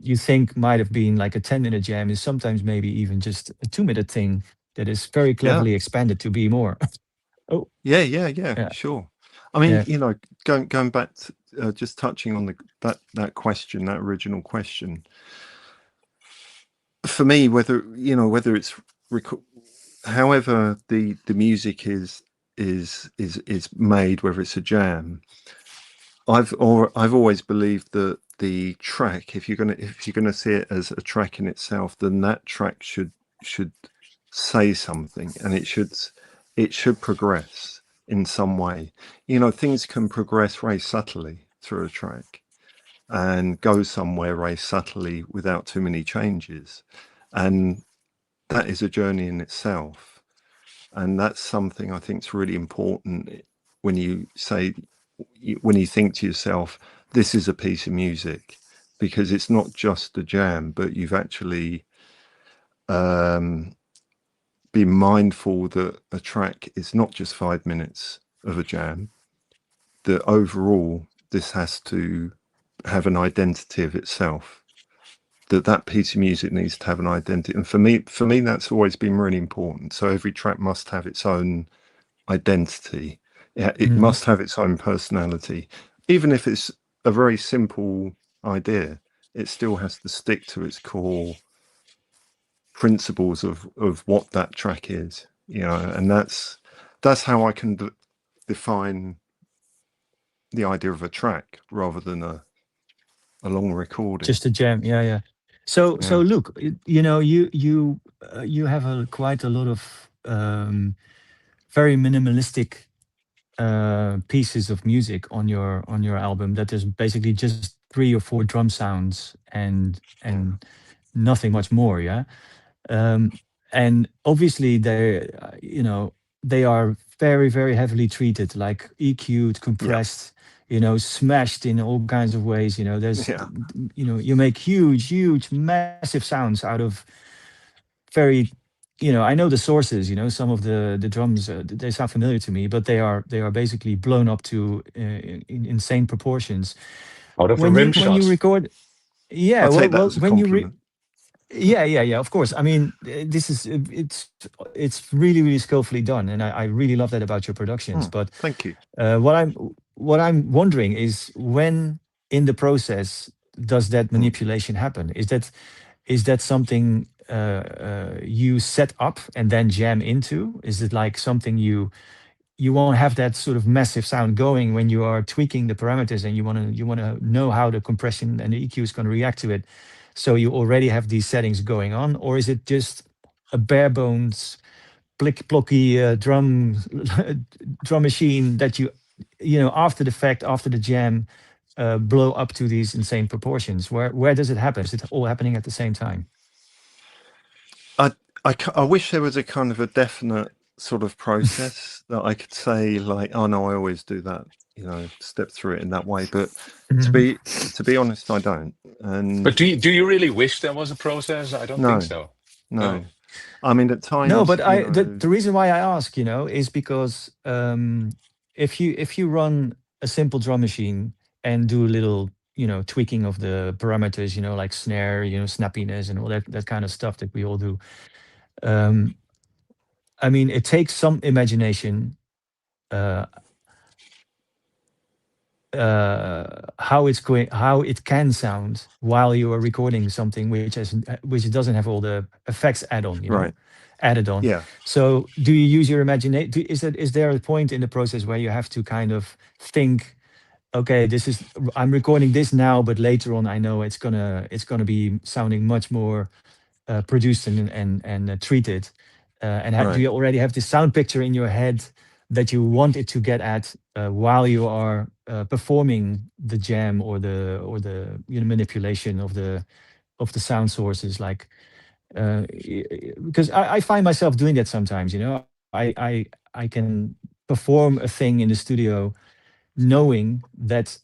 you think might have been like a 10-minute jam is sometimes maybe even just a 2-minute thing that is very cleverly expanded to be more. Sure. I mean, going back to, just touching on that question, that original question. For me, whether it's however the music is made, whether it's a jam, I've always believed that the track, if you're gonna see it as a track in itself, then that track should say something, and it should progress in some way. Things can progress very subtly through a track and go somewhere very subtly without too many changes, and that is a journey in itself. And that's something I think is really important when you think to yourself, this is a piece of music, because it's not just a jam, but you've actually be mindful that a track is not just 5 minutes of a jam, that overall this has to have an identity of itself, that piece of music needs to have an identity. And for me that's always been really important. So every track must have its own identity. It must have its own personality. Even if it's a very simple idea, it still has to stick to its core principles of what that track is, and that's how I can define the idea of a track rather than a long recording. Just a jam, yeah. So look, you have quite a lot of very minimalistic pieces of music on your album. That is basically just 3 or 4 drum sounds and nothing much more. Yeah. And obviously they are very, very heavily treated, like EQ'd, compressed, smashed in all kinds of ways. There's you make huge massive sounds out of very, I know the sources, some of the drums, they sound familiar to me, but they are basically blown up to insane proportions. Out of a when rim you when you shot. record, yeah, I'll take that well as a when you compliment. yeah, of course. I mean, this is it's really, really skillfully done, and I really love that about your productions. But thank you. What I'm wondering is, when in the process does that manipulation happen? Is that something you set up and then jam into? Is it like something you won't have that sort of massive sound going when you are tweaking the parameters, and you want to know how the compression and the EQ is going to react to it, so you already have these settings going on? Or is it just a bare bones plocky drum machine that after the fact, after the jam, blow up to these insane proportions? Where does it happen? Is it all happening at the same time? I wish there was a kind of a definite sort of process that I could say, like, oh no, I always do that, step through it in that way. But to be honest, I don't. And But do you really wish there was a process? I don't think so. No. I mean, at times. No, but the reason why I ask, is because if you run a simple drum machine and do a little, tweaking of the parameters, like snare, snappiness and all that kind of stuff that we all do. I mean, it takes some imagination, uh, how it can sound while you are recording something which doesn't have all the effects Right. added on. Yeah. So do you use your imagination? Is there a point in the process where you have to kind of think, okay, I'm recording this now, but later on I know it's gonna be sounding much more produced and treated, do you already have this sound picture in your head that you want it to get at while you are performing the jam or the manipulation of the sound sources? Like, because I find myself doing that sometimes. I can perform a thing in the studio knowing that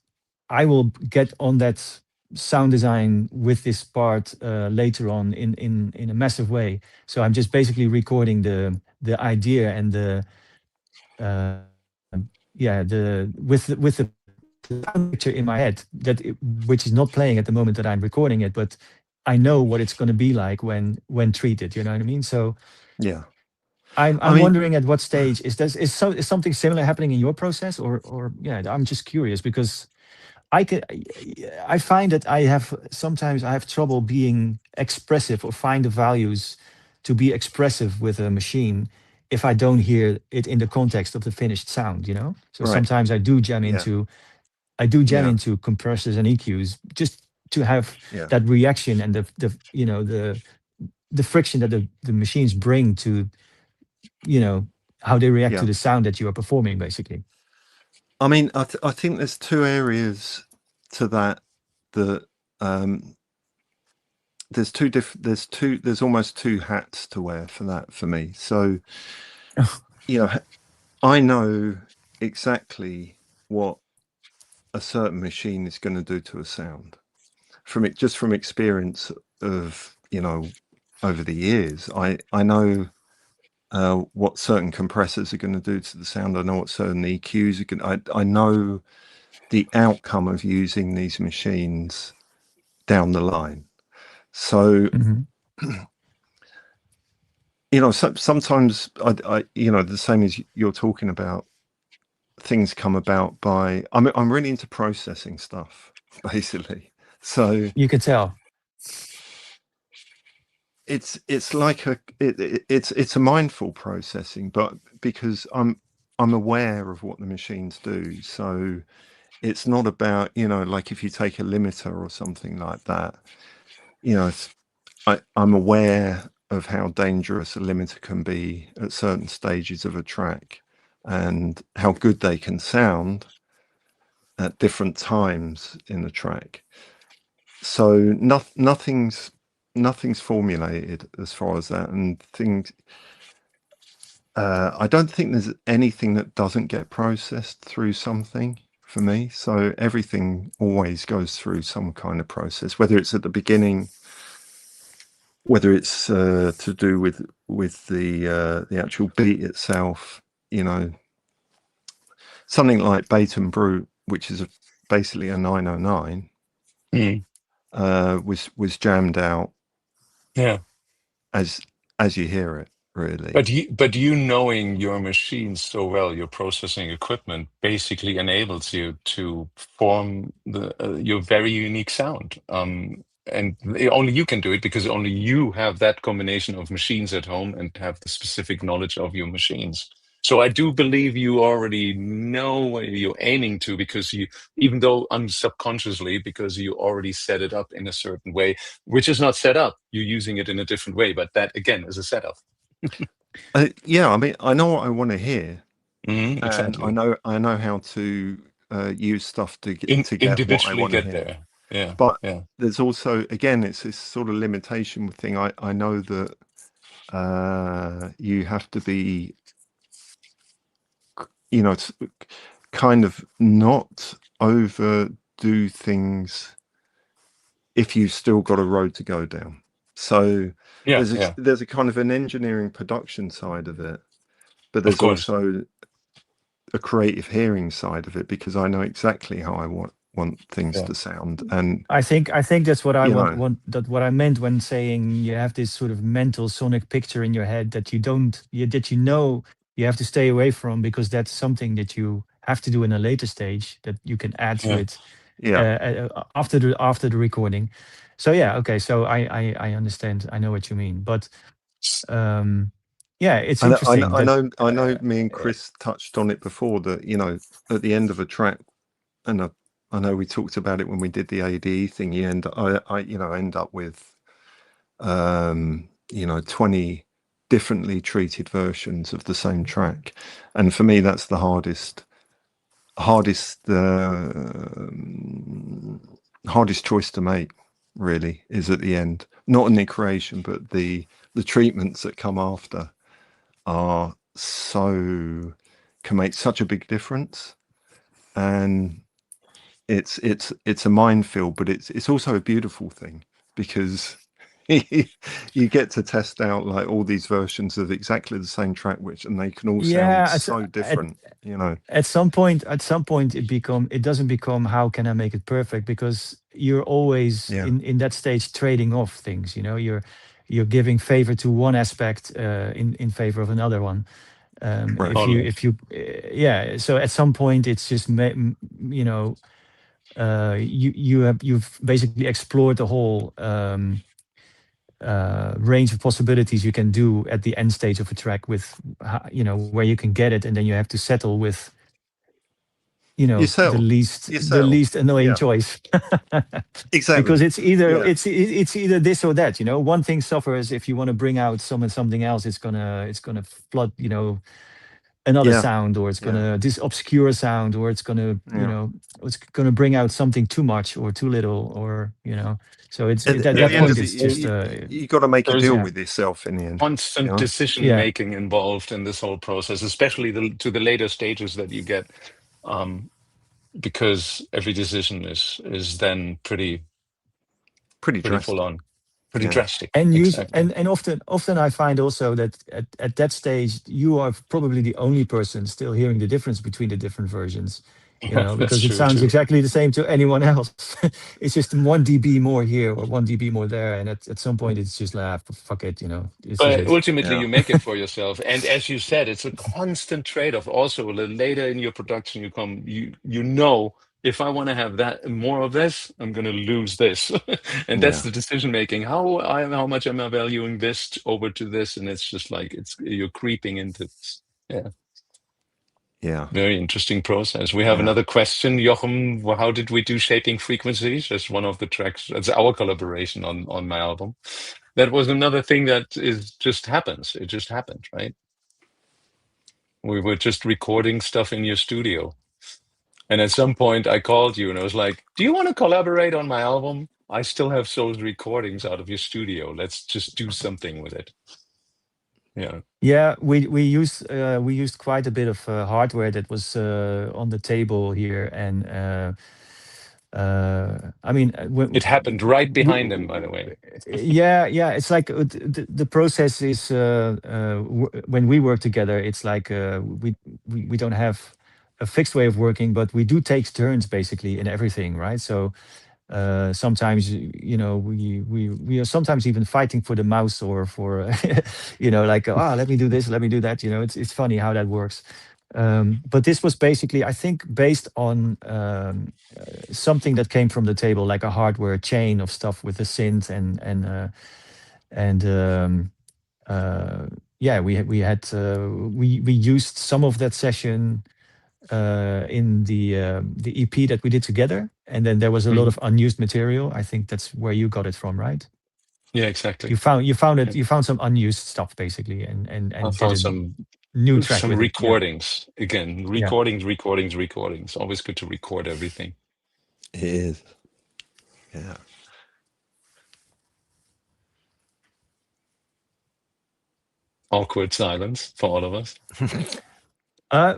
I will get on that sound design with this part later on in a massive way. So I'm just basically recording the idea and uh, with the sound picture in my head which is not playing at the moment that I'm recording it, but I know what it's going to be like when treated. You know what I mean? So Yeah. I'm wondering, at what stage is something similar happening in your process, or yeah, I'm just curious because I find that sometimes I have trouble being expressive or find the values to be expressive with a machine if I don't hear it in the context of the finished sound. So Right. sometimes I do jam Yeah. into compressors and EQs just to have Yeah. that reaction and the friction that the machines bring to how they react to the sound that you are performing, basically. I mean, I think there's two areas to that there's almost two hats to wear for that for me. So I know exactly what a certain machine is going to do to a sound, from experience of, you know, over the years, I know what certain compressors are going to do to the sound. I know what certain EQs are going. I know the outcome of using these machines down the line. So, you know, sometimes I, you know, the same as you're talking about, things come about by. I'm really into processing stuff, basically. So You could tell. it's like it's a mindful processing, but because I'm aware of what the machines do. So it's not about, you know, like if you take a limiter or something like that, you know, I'm aware of how dangerous a limiter can be at certain stages of a track and how good they can sound at different times in the track. So nothing's formulated as far as that, and things. I don't think there's anything that doesn't get processed through something for me. So everything always goes through some kind of process, whether it's at the beginning, whether it's to do with the actual beat itself. You know, something like Bait and Brute, which is basically a 909, was jammed out. Yeah. As you hear it, really. But you knowing your machine so well, your processing equipment basically enables you to form your very unique sound. And only you can do it because only you have that combination of machines at home and have the specific knowledge of your machines. So I do believe you already know where you're aiming to, because you, even though unsubconsciously, because you already set it up in a certain way, which is not set up. You're using it in a different way, but that again is a setup. Yeah, I mean, I know what I want to hear, and Exactly. I know how to use stuff to get what I Individually want to get hear. there. Yeah, But yeah, there's also, again, it's this sort of limitation thing. I know that you have to be, you know, kind of not overdo things if you've still got a road to go down. So yeah, yeah. there's a kind of an engineering production side of it, but Of there's course. also a creative hearing side of it, because I know exactly how I want things Yeah, to sound. And I think that's what I you know, that what I meant when saying you have this sort of mental sonic picture in your head that you don't that you know you have to stay away from, because that's something that you have to do in a later stage that you can add to yeah. it yeah. after the recording. So yeah, okay. So I understand. I know what you mean, but yeah, it's interesting that I know me and Chris touched on it before, that, you know, at the end of a track, and I know we talked about it when we did the ADE thing, I you know, end up with you know, 20 differently treated versions of the same track. And for me, that's the hardest hardest choice to make, really, is at the end. Not in the creation, but the treatments that come after are so, can make such a big difference. And it's a minefield, but it's also a beautiful thing, because you get to test out like all these versions of exactly the same track, and they can all sound yeah, so different, you know. at some point it doesn't become how can I make it perfect, because you're always Yeah, in that stage trading off things, you know, you're giving favor to one aspect in favor of another one. right. Totally. If you yeah, so at some point it's just you know, you've basically explored the whole range of possibilities you can do at the end stage of a track with you know, where you can get it, and then you have to settle with, you You know, settle, the least annoying yeah, choice. exactly, Because it's either yeah, it's either this or that, you know. One thing suffers if you want to bring out something else. It's gonna flood, you know, another yeah, sound, or it's yeah, gonna this obscure sound, or it's gonna, you yeah. know, it's gonna bring out something too much or too little, or you know. So at At Yeah, that the end point of there's it, it's just you got to make a there's deal yeah, with yourself in the end, you constant know. decision yeah. making involved in this whole process, especially to the later stages that you get, because every decision is then pretty. pretty full drastic. on, pretty Yeah. drastic. And use Exactly. and often I find also that at that stage you are probably the only person still hearing the difference between the different versions, Yeah, that's because it true sounds too. exactly the same to anyone else. It's just 1 dB more here or 1 dB more there, and at some point it's just like, fuck it, this is But it. ultimately, Yeah. you make it for yourself, and as you said, it's a constant trade-off. Also, a little later in your production, you know, if I want to have that more of this, I'm going to lose this, and that's Yeah. the decision making. How much am I valuing this over to this, and it's just like you're creeping into this. Yeah, Yeah. very interesting process. We have Yeah. another question, Joachim. How did we do shaping frequencies? That's one of the tracks. That's our collaboration on my album. That was another thing that is just happens. It just happened, right? We were just recording stuff in your studio. And at some point I called you and I was like, do you want to collaborate on my album? I still have those recordings out of your studio. Let's just do something with it. Yeah. Yeah, we used quite a bit of hardware that was on the table here, and I mean, It happened right behind him, by the way. yeah, it's like the process is when we work together, it's like we don't have a fixed way of working, but we do take turns basically in everything, right? So sometimes we are sometimes even fighting for the mouse or for like let me do this, let me do that. It's funny how that works. But this was basically, I think, based on something that came from the table, like a hardware chain of stuff with the synth and yeah, we used some of that session in the EP that we did together, and then there was a lot Mhm. of unused material. I think that's where you got it from, right? Yeah, exactly. You found Yeah. some unused stuff basically, I and did found a new track some with it. Yeah, recordings. Again, yeah. recordings. Always good to record everything. It is. Yeah. Awkward silence for all of us.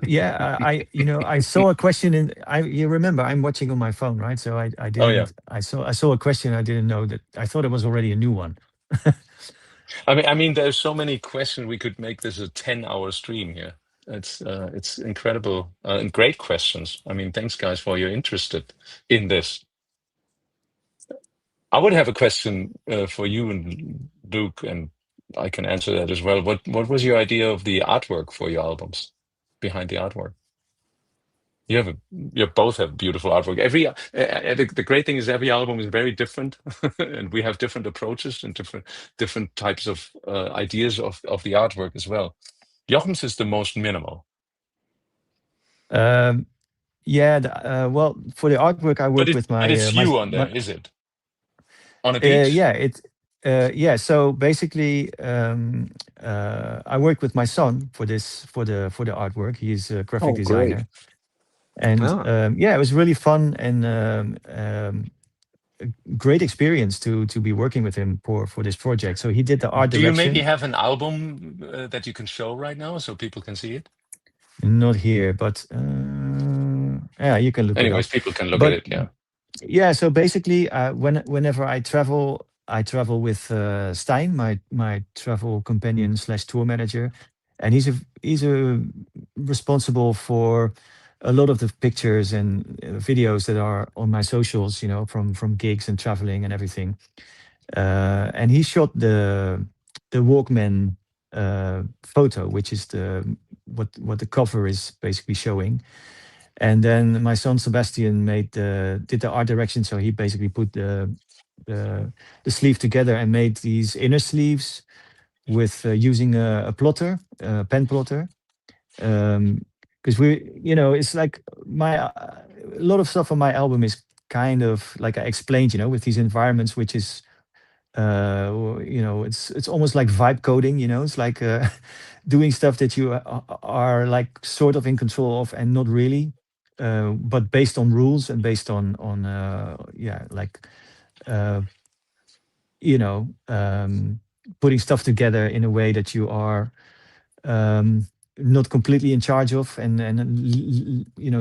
Yeah, I saw a question you remember I'm watching on my phone, right? So I Oh yeah. didn't, I saw a question, I didn't know that, I thought it was already a new one. I mean, there's so many questions. We could make this a 10-hour stream here. It's incredible and great questions. I mean, thanks guys for your interest in this. I would have a question for you and Luke, and I can answer that as well. What was your idea of the artwork for your albums? Behind the artwork, you both have beautiful artwork. The great thing is every album is very different, and we have different approaches and different types of ideas of the artwork as well. Jochem's is the most minimal, um, yeah, well, for the artwork I but work with it's my you on there, my is it? On a beach? yeah, yeah. So basically, I work with my son for this for the artwork. He's a graphic Oh, great. designer, and Ah, yeah, it was really fun and a great experience to be working with him for this project. So he did the art Do you maybe direction. have an album that you can show right now so people can see it? Not here, but yeah, you can look it up. Anyways, people can look at But it. Yeah. yeah, so basically, whenever I travel with Stein, my travel companion slash tour manager, and he's a responsible for a lot of the pictures and videos that are on my socials, from gigs and traveling and everything. And he shot the Walkman photo, which is what the cover is basically showing. And then my son Sebastian did the art direction, so he basically put the sleeve together and made these inner sleeves with using a plotter, a pen plotter. Because it's like a lot of stuff on my album is kind of like I explained, with these environments, which is it's almost like vibe coding. It's like doing stuff that you are like sort of in control of and not really, but based on rules and based on yeah, like uh, putting stuff together in a way that you are um, not completely in charge of, and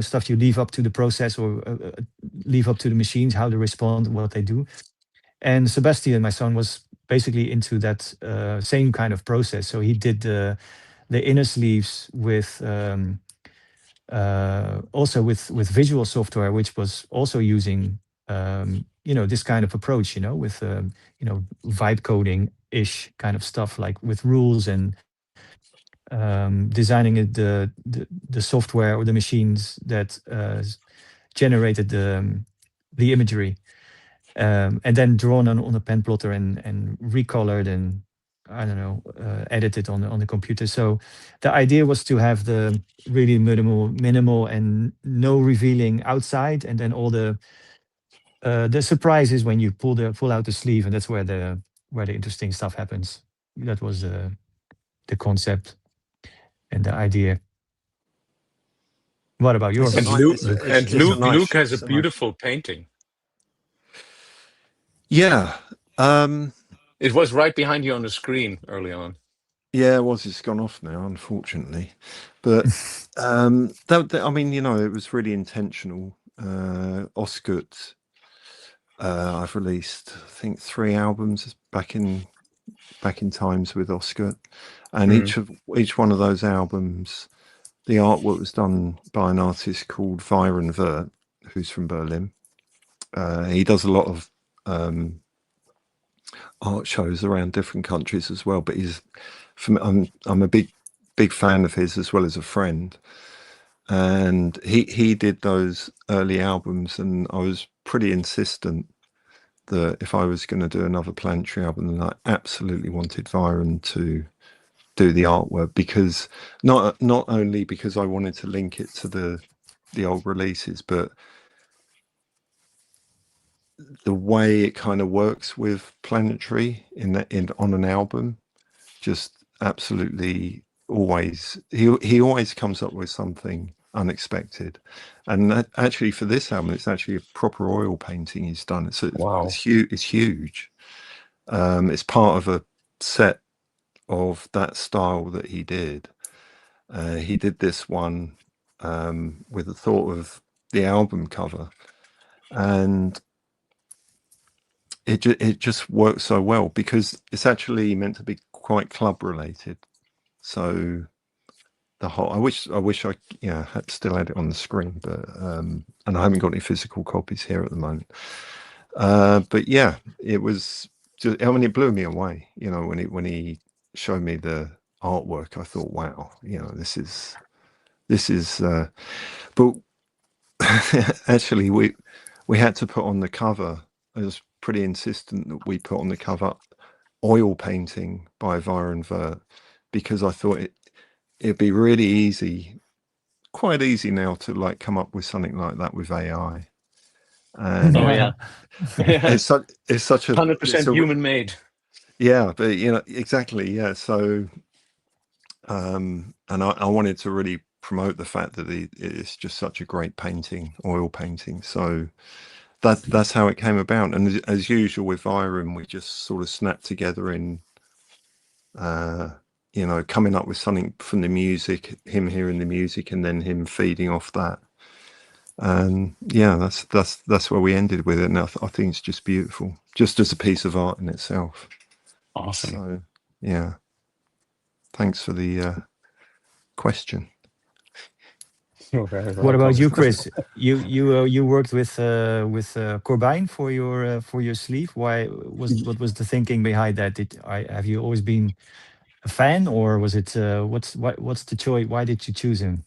stuff you leave up to the process or leave up to the machines how to respond, what they do. And Sebastian, my son, was basically into that same kind of process. So he did the inner sleeves with also with visual software, which was also using this kind of approach, with vibe coding ish kind of stuff, like with rules and designing the software or the machines that generated the imagery, and then drawn on a pen plotter and recolored and I don't know, edited on the computer. So the idea was to have the really minimal and no revealing outside, and then all the surprises when you pull out the sleeve, and that's where the interesting stuff happens. That was the concept and the idea. What about yours? And Luke has a beautiful painting. Yeah. It was right behind you on the screen early on. Yeah, it was. It's gone off now, unfortunately. But I mean, it was really intentional. Osgood, I've released, I think, 3 albums back in times with Osgood, and each one of those albums, the artwork was done by an artist called Viren Vert, who's from Berlin. He does a lot of art shows around different countries as well, but I'm a big fan of his as well as a friend, and he did those early albums, and I was pretty insistent that if I was going to do another Planetary album, then I absolutely wanted Viren to do the artwork, because not only because I wanted to link it to the old releases, but the way it kind of works with Planetary on an album, just absolutely always he always comes up with something unexpected. And actually for this album, it's actually a proper oil painting he's done. It's huge. It's part of a set of that style that he did. He did this one with the thought of the album cover, and it just works so well because it's actually meant to be quite club related. So the whole, I wish I had still had it on the screen, but and I haven't got any physical copies here at the moment. But yeah, it was just, I mean, it blew me away. When he showed me the artwork, I thought, wow, this is. But actually, we had to put on the cover. I was pretty insistent that we put on the cover oil painting by Viren Vert, because I thought it'd be really easy, quite easy now to like come up with something like that with AI. And it's such a 100% human made. Yeah, but exactly, yeah. So and I wanted to really promote the fact that it's just such a great painting, oil painting. So that's how it came about. And as usual with Viren, we just sort of snapped together in coming up with something from the music, him hearing the music, and then him feeding off that. And yeah, that's where we ended with it. And I think it's just beautiful, just as a piece of art in itself. Awesome. So yeah, thanks for the question. What about you, Chris? You worked with Corbijn for your sleeve. What was the thinking behind that? Have you always been a fan, or was it what's the choice? Why did you choose him?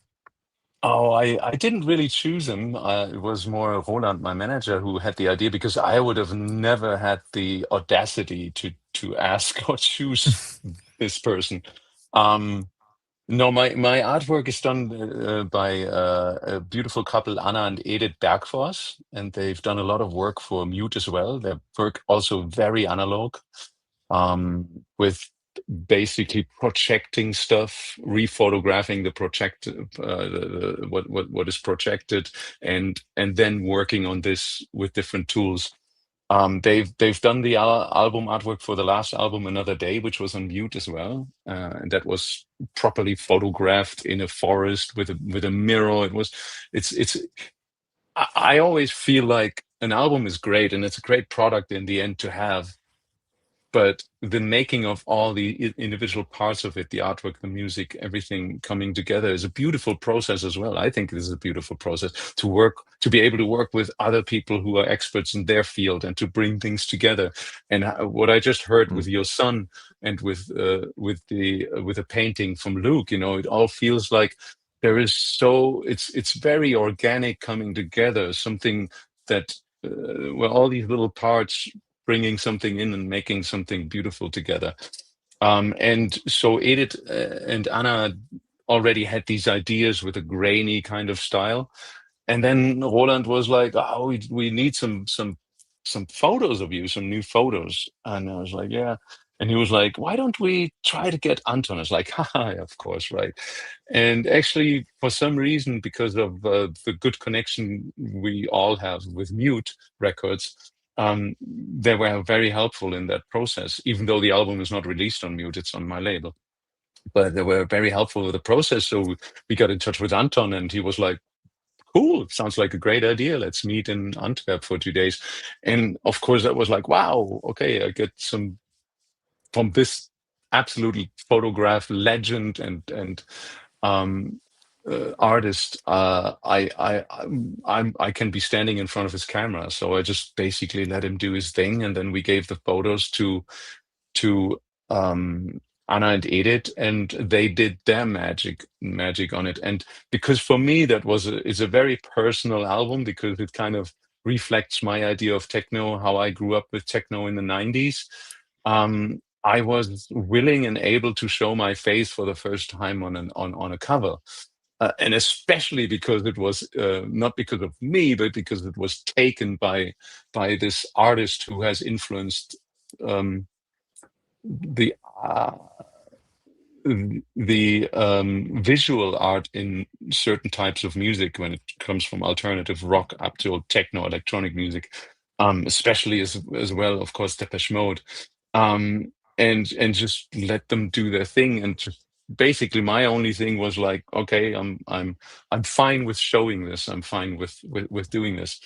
Oh, I didn't really choose him. It was more Roland, my manager, who had the idea, because I would have never had the audacity to ask or choose this person. No, my artwork is done by a beautiful couple, Anna and Edith Bergfors, and they've done a lot of work for Mute as well. Their work also very analog, with basically projecting stuff, rephotographing the project, what is projected, and then working on this with different tools. They've done the album artwork for the last album, Another Day, which was on Mute as well, and that was properly photographed in a forest with a mirror. It's I always feel like an album is great and it's a great product in the end to have, but the making of all the individual parts of it, the artwork, the music, everything coming together is a beautiful process as well. I think this is a beautiful process to work, to be able to work with other people who are experts in their field and to bring things together. And what I just heard with your son and with a painting from Luke, you know, it all feels like there is it's very organic coming together, something that well, all these little parts bringing something in and making something beautiful together. And so Edith and Anna already had these ideas with a grainy kind of style. And then Roland was like, "Oh, we need some photos of you, some new photos." And I was like, "Yeah." And he was like, "Why don't we try to get Anton?" I was like, "Haha, of course, right." And actually, for some reason, because of the good connection we all have with Mute Records, they were very helpful in that process. Even though the album is not released on Mute, it's on my label. But they were very helpful with the process. So we got in touch with Anton, and he was like, "Cool, sounds like a great idea. Let's meet in Antwerp for 2 days." And of course, that was like, wow, okay, I get some from this absolutely photograph legend and um, artist. I can be standing in front of his camera, so I just basically let him do his thing, and then we gave the photos to Anna and Edith, and they did their magic on it. And because for me that is a very personal album because it kind of reflects my idea of techno, how I grew up with techno in the 90s. I was willing and able to show my face for the first time on a cover. And especially because it was not because of me, but because it was taken by this artist who has influenced um, the uh, visual art in certain types of music when it comes from alternative rock up to techno electronic music, especially as well, of course, Depeche Mode, and just let them do their thing. And just basically, my only thing was like, okay, I'm fine with showing this. I'm fine with doing this,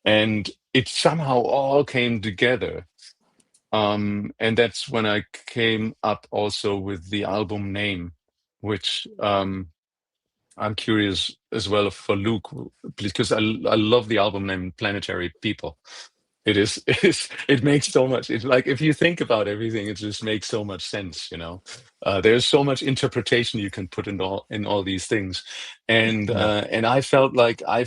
and it somehow all came together. And that's when I came up also with the album name, which I'm curious as well for Luke, because I love the album name Planetary People. It makes so much. It's like if you think about everything, it just makes so much sense, you know. There's so much interpretation you can put in all these things, and I felt like I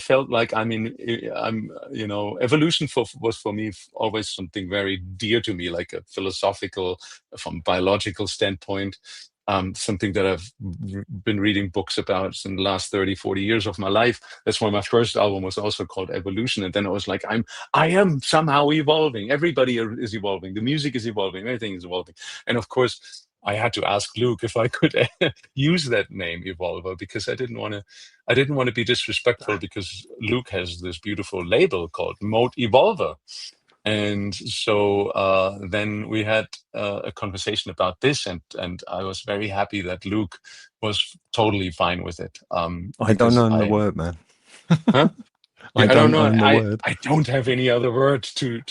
mean I'm you know evolution was for me always something very dear to me, like a philosophical, from biological standpoint. Something that I've been reading books about in the last 30, 40 years of my life. That's why my first album was also called Evolution. And then I was like, I am somehow evolving. Everybody is evolving. The music is evolving. Everything is evolving. And of course, I had to ask Luke if I could use that name Evolver because I didn't want to be disrespectful because Luke has this beautiful label called Mode Evolver. And so then we had a conversation about this, and I was very happy that Luke was totally fine with it. I don't Because own the word, man. huh? I Yeah, I don't don't know. own the word. I don't have any other words to.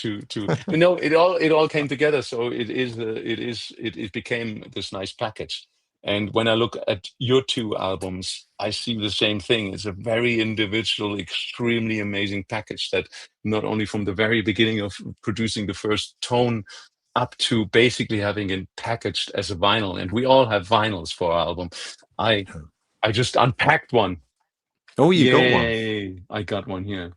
You know, it all came together. So it became this nice package. And when I look at your two albums, I see the same thing. It's a very individual, extremely amazing package that not only from the very beginning of producing the first tone up to basically having it packaged as a vinyl. And we all have vinyls for our album. I I just unpacked one. Oh, you got one. Yay! I got one here.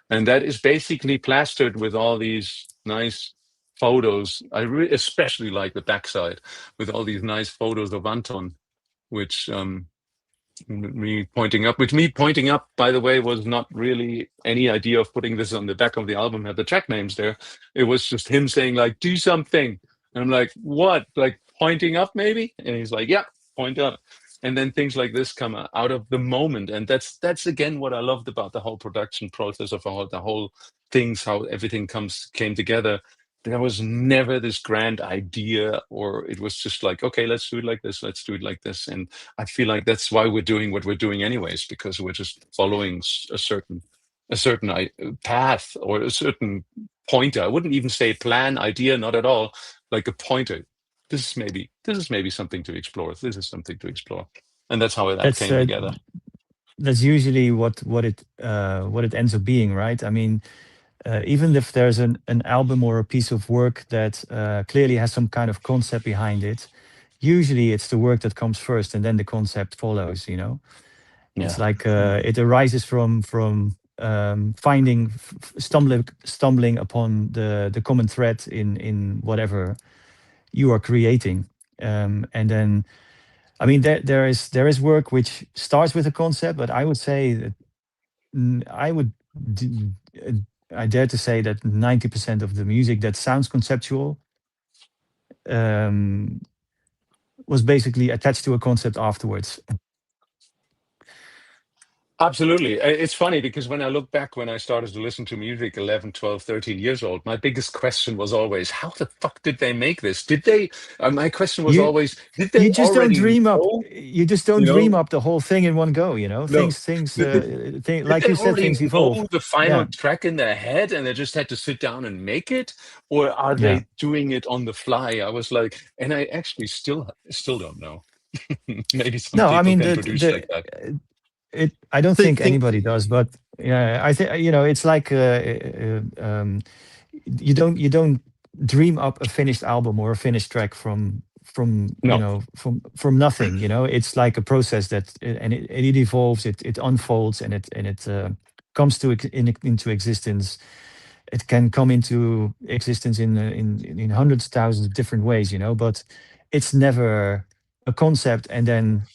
And that is basically plastered with all these nice photos. Especially like the backside with all these nice photos of Anton, which which me pointing up, by the way, was not really any idea of putting this on the back of the album, have the track names there. It was just him saying like, do something. And I'm like, what? Like pointing up maybe? And he's like, yeah, point up. And then things like this come out of the moment. And that's again what I loved about the whole production process of the whole things, how everything came together. There was never this grand idea, or it was just like, okay, let's do it like this, let's do it like this. And I feel like that's why we're doing what we're doing anyways, because we're just following a certain a certain path or a certain pointer. I wouldn't even say plan, idea, not at all. Like a pointer. This is maybe something to explore. This is something to explore, and that's how that That's came together. that's usually what it ends up being, right? I mean, even if there's an album or a piece of work that clearly has some kind of concept behind it, usually it's the work that comes first and then the concept follows, you know. It's Yeah. like it arises from finding stumbling upon the common thread in whatever you are creating, and then I mean there is work which starts with a concept, but I would say that I would d- uh, I dare to say that 90% of the music that sounds conceptual um, was basically attached to a concept afterwards. Absolutely. It's funny because when I look back when I started to listen to music 11, 12, 13 years old, my biggest question was always, how the fuck did they make this? Did they, my question was You always, did they you just don't already dream up. know, You just don't you dream know? up the whole thing in one go. You know, No. Did like they you said, already things evolve. know the final Yeah, track in their head and they just had to sit down and make it? Or are yeah. they doing it on the fly? I was like, and I actually still don't know. Maybe some No, I people mean can produce like that. it. I don't think Think anybody does, but yeah, I think you know it's like you don't dream up a finished album or a finished track from you No. know from nothing. You know, it's like a process that and it evolves, it unfolds, and it comes to into existence. It can come into existence in hundreds of thousands of different ways, you know, but it's never a concept and then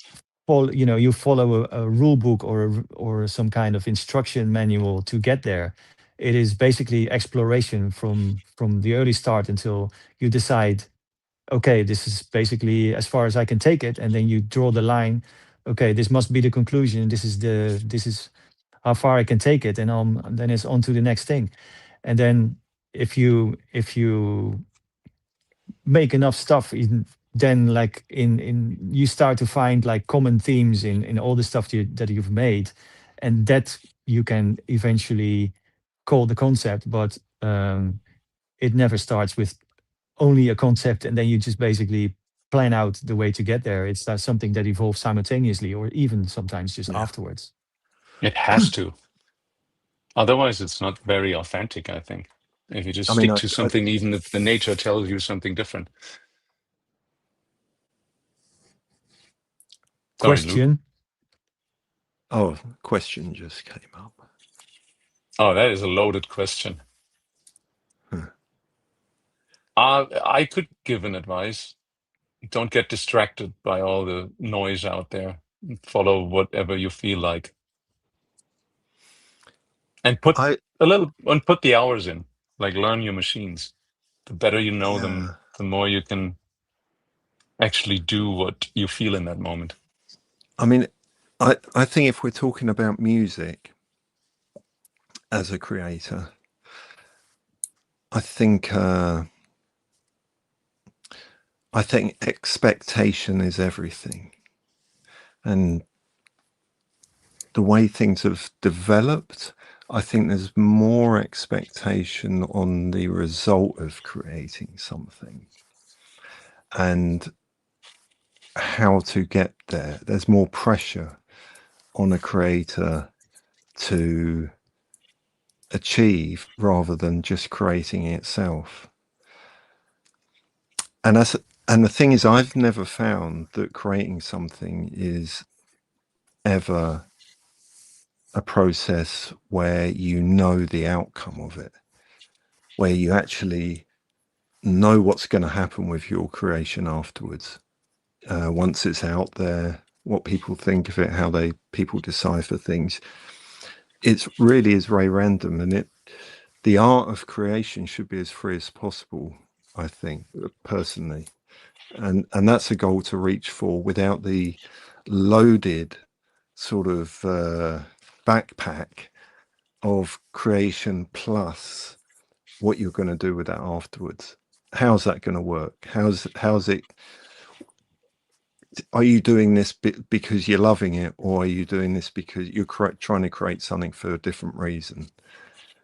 you know you follow a rule book or some kind of instruction manual to get there. It is basically exploration from the early start until you decide, okay, this is basically as far as I can take it, and then you draw the line. Okay, this must be the conclusion. This is how far I can take it, and then it's on to the next thing. And then if you make enough stuff, then like in you start to find like common themes in all the stuff that you've made, and that you can eventually call the concept. But it never starts with only a concept and then you just basically plan out the way to get there. It's something that evolves simultaneously or even sometimes just yeah. afterwards. It has to. Otherwise, it's not very authentic, I think. If you just I mean, stick to something, even if the nature tells you something different. Sorry, Luke. Question. oh, question just came up. Oh, that is a loaded question. Huh. I could give an advice. Don't get distracted by all the noise out there. Follow whatever you feel like. And I put the hours in. Like learn your machines. The better you know them, yeah. the more you can actually do what you feel in that moment. I mean, I think if we're talking about music as a creator, I think expectation is everything, and the way things have developed, I think there's more expectation on the result of creating something and how to get there. There's more pressure on a creator to achieve rather than just creating itself. And the thing is, I've never found that creating something is ever a process where you know the outcome of it, where you actually know what's going to happen with your creation afterwards. Once it's out there, what people think of it, how people decipher things. It's really is very random, and the art of creation should be as free as possible, I think, personally. And that's a goal to reach for without the loaded sort of backpack of creation plus what you're going to do with that afterwards. How's that going to work? How's it are you doing this because you're loving it, or are you doing this because you're trying to create something for a different reason?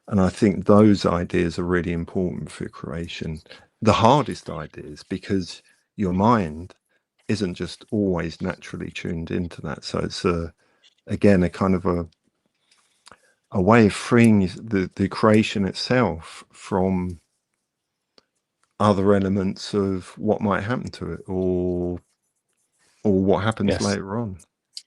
And I think those ideas are really important for creation. The hardest ideas, because your mind isn't just always naturally tuned into that. So it's again a kind of a way of freeing the creation itself from other elements of what might happen to it, or what happens Yes. later on.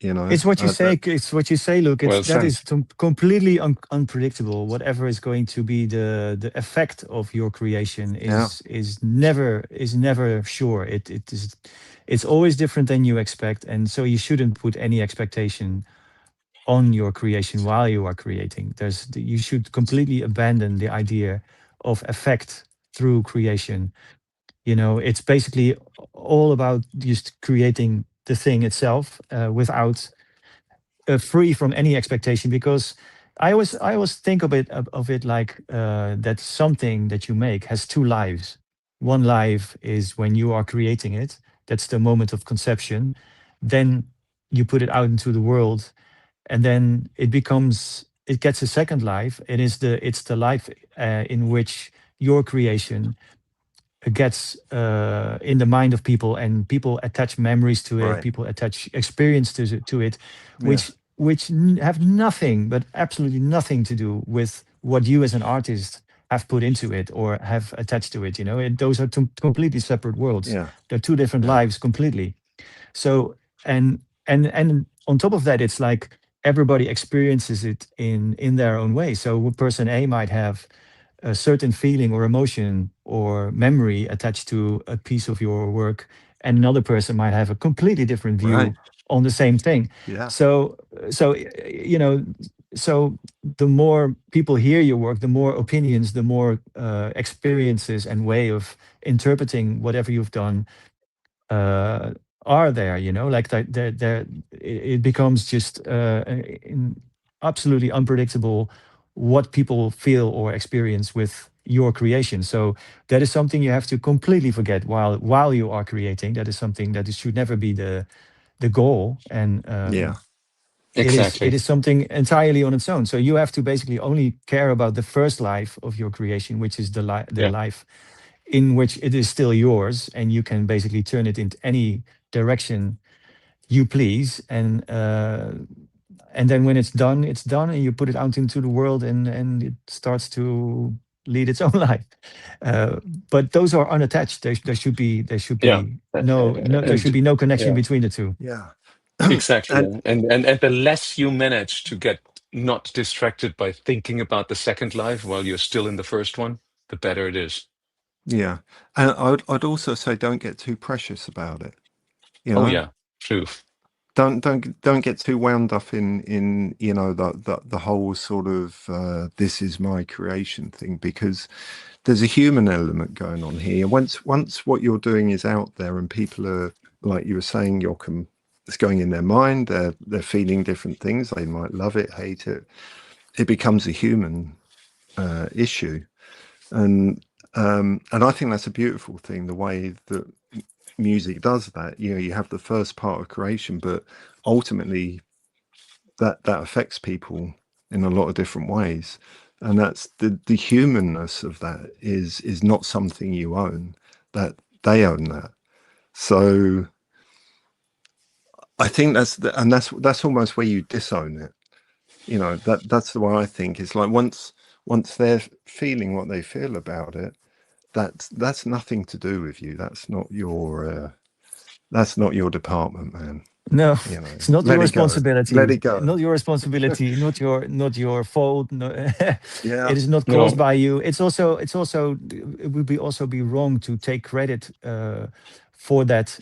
You know, It's what you say. It's what you say, Luke. It's Well that said. is completely unpredictable. Whatever is going to be the effect of your creation is never sure. It's always different than you expect, and so you shouldn't put any expectation on your creation while you are creating. You should completely abandon the idea of effect through creation. It's basically all about just creating the thing itself without free from any expectation, because I always think of it like that something that you make has two lives. One life is when you are creating it. That's the moment of conception. Then you put it out into the world, and then it gets a second life. It's the life in which your creation gets in the mind of people, and people attach memories to it, right. people attach experience to it, Yeah. which have nothing, but absolutely nothing to do with what you as an artist have put into it or have attached to it. Those are two completely separate worlds. Yeah. They're two different Yeah. lives completely. So, and on top of that, it's like everybody experiences it in their own way. So person A might have a certain feeling or emotion or memory attached to a piece of your work, and another person might have a completely different Right. view on the same thing. Yeah. So you know so the more people hear your work, the more opinions, the more experiences and way of interpreting whatever you've done uh, are there. Like that, it becomes just absolutely unpredictable what people feel or experience with your creation. So that is something you have to completely forget while you are creating. That is something that should never be the goal. And Yeah. it is Exactly. something entirely on its own. So you have to basically only care about the first life of your creation, which is the Yeah. life in which it is still yours, and you can basically turn it into any direction you please. And then when it's done, and you put it out into the world, and it starts to lead its own life. Uh, but those are unattached. There should Yeah. be no there should And be no connection yeah, between the two. Yeah. exactly. And And the less you manage to get not distracted by thinking about the second life while you're still in the first one, the better it is. yeah. And I'd also say don't get too precious about it. You Oh know, yeah, true. don't get too wound up in the whole sort of this is my creation thing, because there's a human element going on here. Once what you're doing is out there and people are, like you were saying, it's going in their mind, they're feeling different things, they might love it, hate it, it becomes a human issue. And I think that's a beautiful thing, the way that music does that. You have the first part of creation, but ultimately that affects people in a lot of different ways. And that's the humanness of that is not something you own, that they own that. So I think that's almost where you disown it. That's the way I think. It's like once they're feeling what they feel about it, that's nothing to do with you. That's not your department, man. No, it's not your Let it go. Let responsibility. it go. Not your responsibility. Not your fault. No, Yeah. it is not caused No. by you. It's also it would be also be wrong to take credit for that.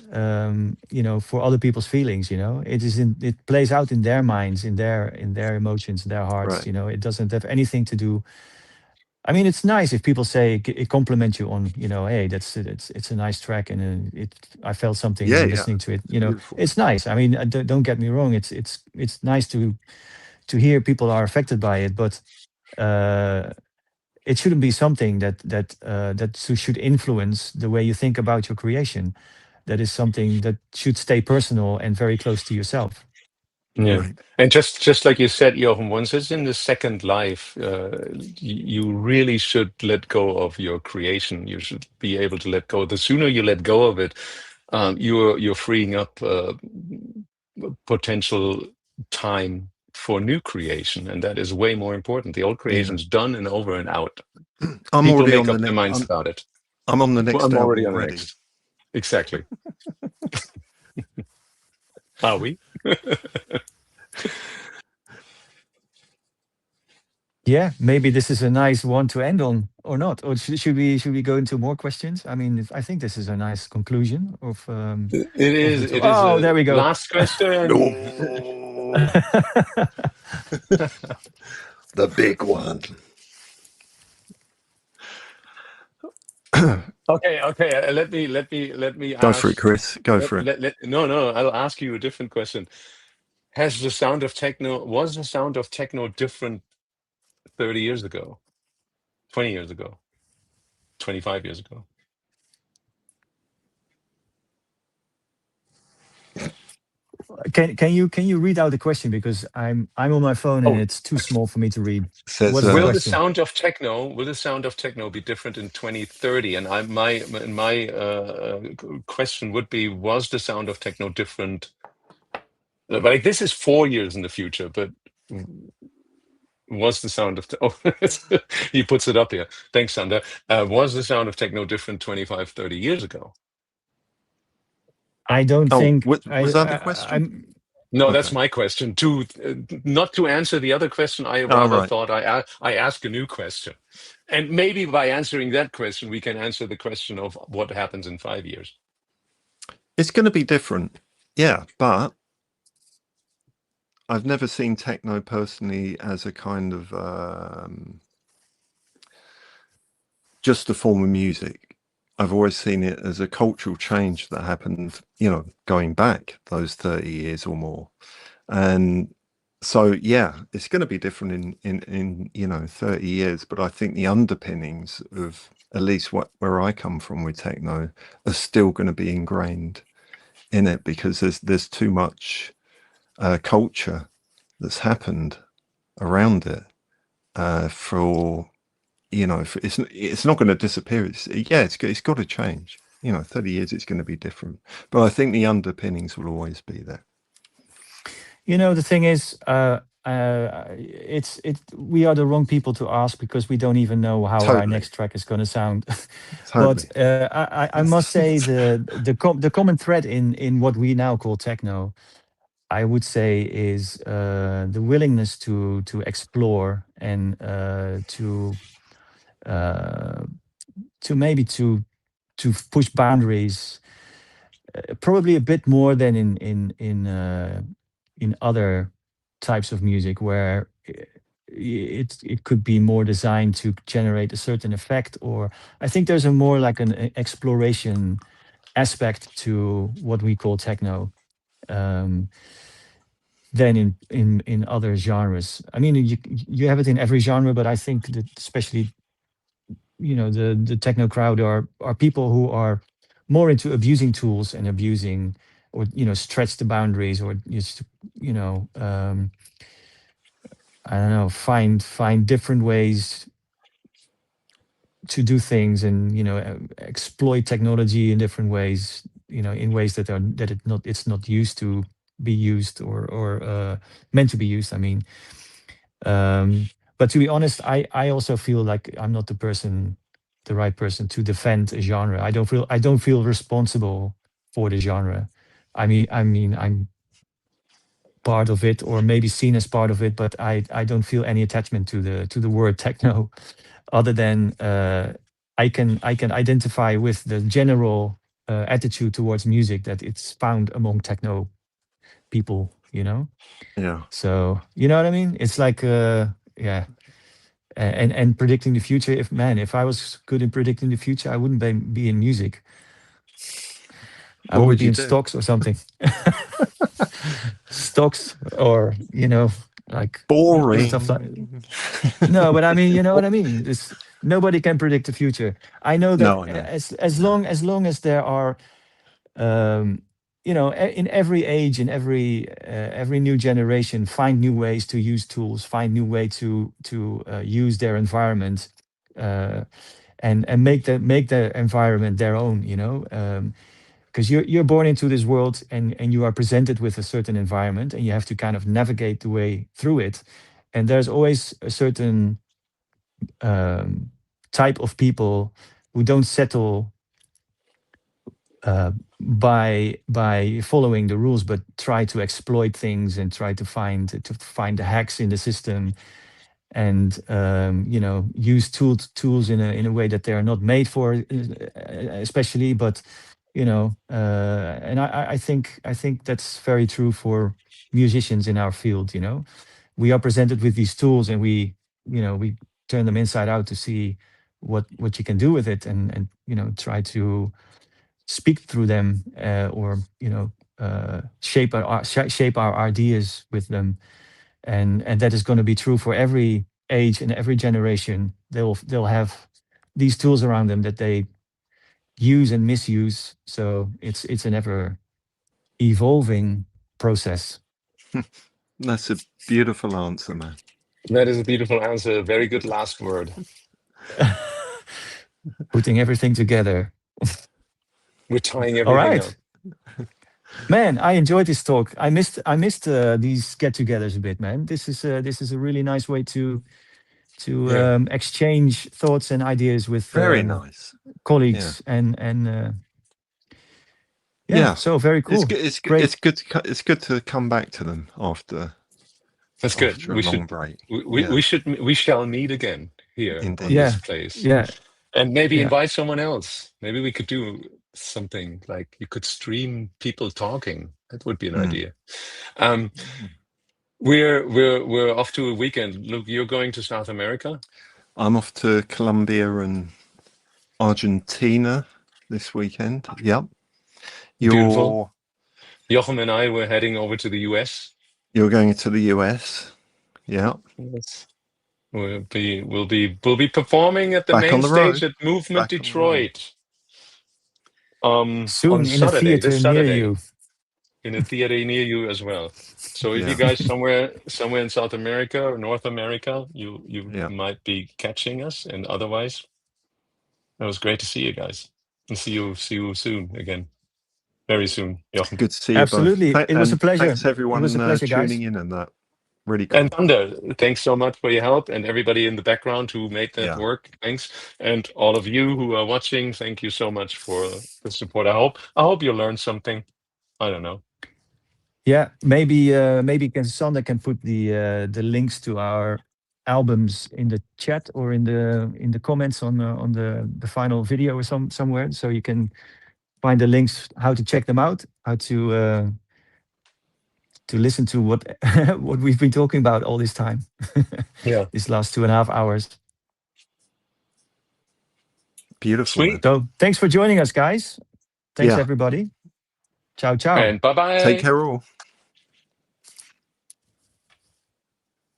For other people's feelings. It plays out in their minds, in their emotions, their hearts. Right. It doesn't have anything to do. I mean, it's nice if people say it compliment you on, hey, it's a nice track, and I felt something Yeah. when Yeah. listening to it. It's beautiful. It's nice. I mean, don't get me wrong. It's nice to hear people are affected by it, but uh, it shouldn't be something that should influence the way you think about your creation. that is something that should stay personal and very close to yourself. Yeah, Right. and just like you said, Jochen, once it's in the second life, you really should let go of your creation. You should be able to let go. The sooner you let go of it, you're freeing up potential time for new creation, and that is way more important. The old creation's done and over and out. I'm People already make on up the their next. minds about it. I'm on the Well, next I'm album already on the already. next. Exactly. Are we? Yeah, maybe this is a nice one to end on, or not? Or should we go into more questions? I mean, I think this is a nice conclusion of. It Of is. the It is oh, a there we go. last question. Oh, the big one. Okay. Let me Go for it, ask. Chris. Go for it. No. I'll ask you a different question. Was the sound of techno different 30 years ago, 20 years ago, 25 years ago? Can you read out the question, because I'm on my phone and Oh, it's too small for me to read. Says What's the will the question? sound of techno be different in 2030? And my question would be, was the sound of techno different? But like, this is 4 years in the future, but was the sound of oh, he puts it up here. Thanks, Sander. Was the sound of techno different 25, 30 years ago? I don't Oh, think was that the question? I'm. No, that's Okay. my question. To not to answer the other question, I rather Right. thought I ask a new question, and maybe by answering that question, we can answer the question of what happens in 5 years. It's going to be different. Yeah, but I've never seen techno personally as a kind of just a form of music. I've always seen it as a cultural change that happened, going back those 30 years or more. And so, yeah, it's going to be different in 30 years. But I think the underpinnings of at least where I come from with techno are still going to be ingrained in it, because there's too much culture that's happened around it for it's not going to disappear. It's got to change. 30 years it's going to be different, but I think the underpinnings will always be there. The thing is, we are the wrong people to ask, because we don't even know how our Totally. next track is going to sound. Totally. But I must say the common thread in what we now call techno, I would say, is the willingness to explore and maybe to push boundaries, probably a bit more than in other types of music, where it could be more designed to generate a certain effect. Or I think there's a more like an exploration aspect to what we call techno, than in other genres. I mean, you have it in every genre, but I think that especially the techno crowd are people who are more into abusing tools and abusing, or stretch the boundaries, or just I don't know, find different ways to do things, and exploit technology in different ways, in ways it's not used to be used, or meant to be used, I mean. But to be honest, I also feel like I'm not the right person to defend a genre. I don't feel responsible for the genre. I mean, I'm part of it, or maybe seen as part of it, but I don't feel any attachment to the word techno, other than I can identify with the general attitude towards music that it's found among techno people. Yeah. So you know what I mean? It's like yeah. And predicting the future. If I was good in predicting the future, I wouldn't be in music. I What would would be you in do? stocks or something. Stocks, or like Boring. stuff like. No, but I mean, you know what I mean. Nobody can predict the future. I know that No, I know. as long as there are in every age, in every new generation, find new ways to use tools, find new way to use their environment, and make the environment their own. Because you're born into this world, and you are presented with a certain environment, and you have to kind of navigate the way through it. And there's always a certain type of people who don't settle by following the rules, but try to exploit things and try to find the hacks in the system, and use tools in a way that they are not made for, especially. But and I think that's very true for musicians in our field. We are presented with these tools, and we turn them inside out to see what you can do with it, and try to speak through them, or shape our ideas with them. And that is going to be true for every age and every generation. They'll have these tools around them that they use and misuse. So it's an ever evolving process. That's a beautiful answer, man. That is a beautiful answer. Very good last word. Putting everything together. We're tying everything All right. up. Man, I enjoyed this talk. I missed these get-togethers a bit, man. This is a really nice way to exchange thoughts and ideas with very nice colleagues, and so very cool. It's good to come back to them after. That's good. We should break. We shall meet again here in this place. Yeah. And maybe invite someone else. Maybe we could do something like you could stream people talking. That would be an idea. We're off to a weekend. Luke, you're going to South America? I'm off to Colombia and Argentina this weekend. Yep. Beautiful. Jochem and I were heading over to the US. You're going to the US. Yeah. Yes. We'll be performing at the main stage at Movement Detroit. Soon on in Saturday, a theater near you. In a theater near you as well. So if you guys somewhere in South America or North America, you might be catching us. And otherwise, it was great to see you guys, and see you soon again, very soon. Jochen. Good to see you. Absolutely, it was a pleasure. Thanks everyone tuning in and that. Really cool. And Thunder, thanks so much for your help, and everybody in the background who made that work. Thanks, and all of you who are watching, thank you so much for the support. I hope you learned something. I don't know. Yeah, maybe Sander can put the links to our albums in the chat or in the comments on the final video or somewhere, so you can find the links how to check them out, how to listen to what we've been talking about all this time. These last 2.5 hours. Beautiful. Sweet. So thanks for joining us, guys. Thanks everybody. Ciao, ciao. And bye-bye. Take care all.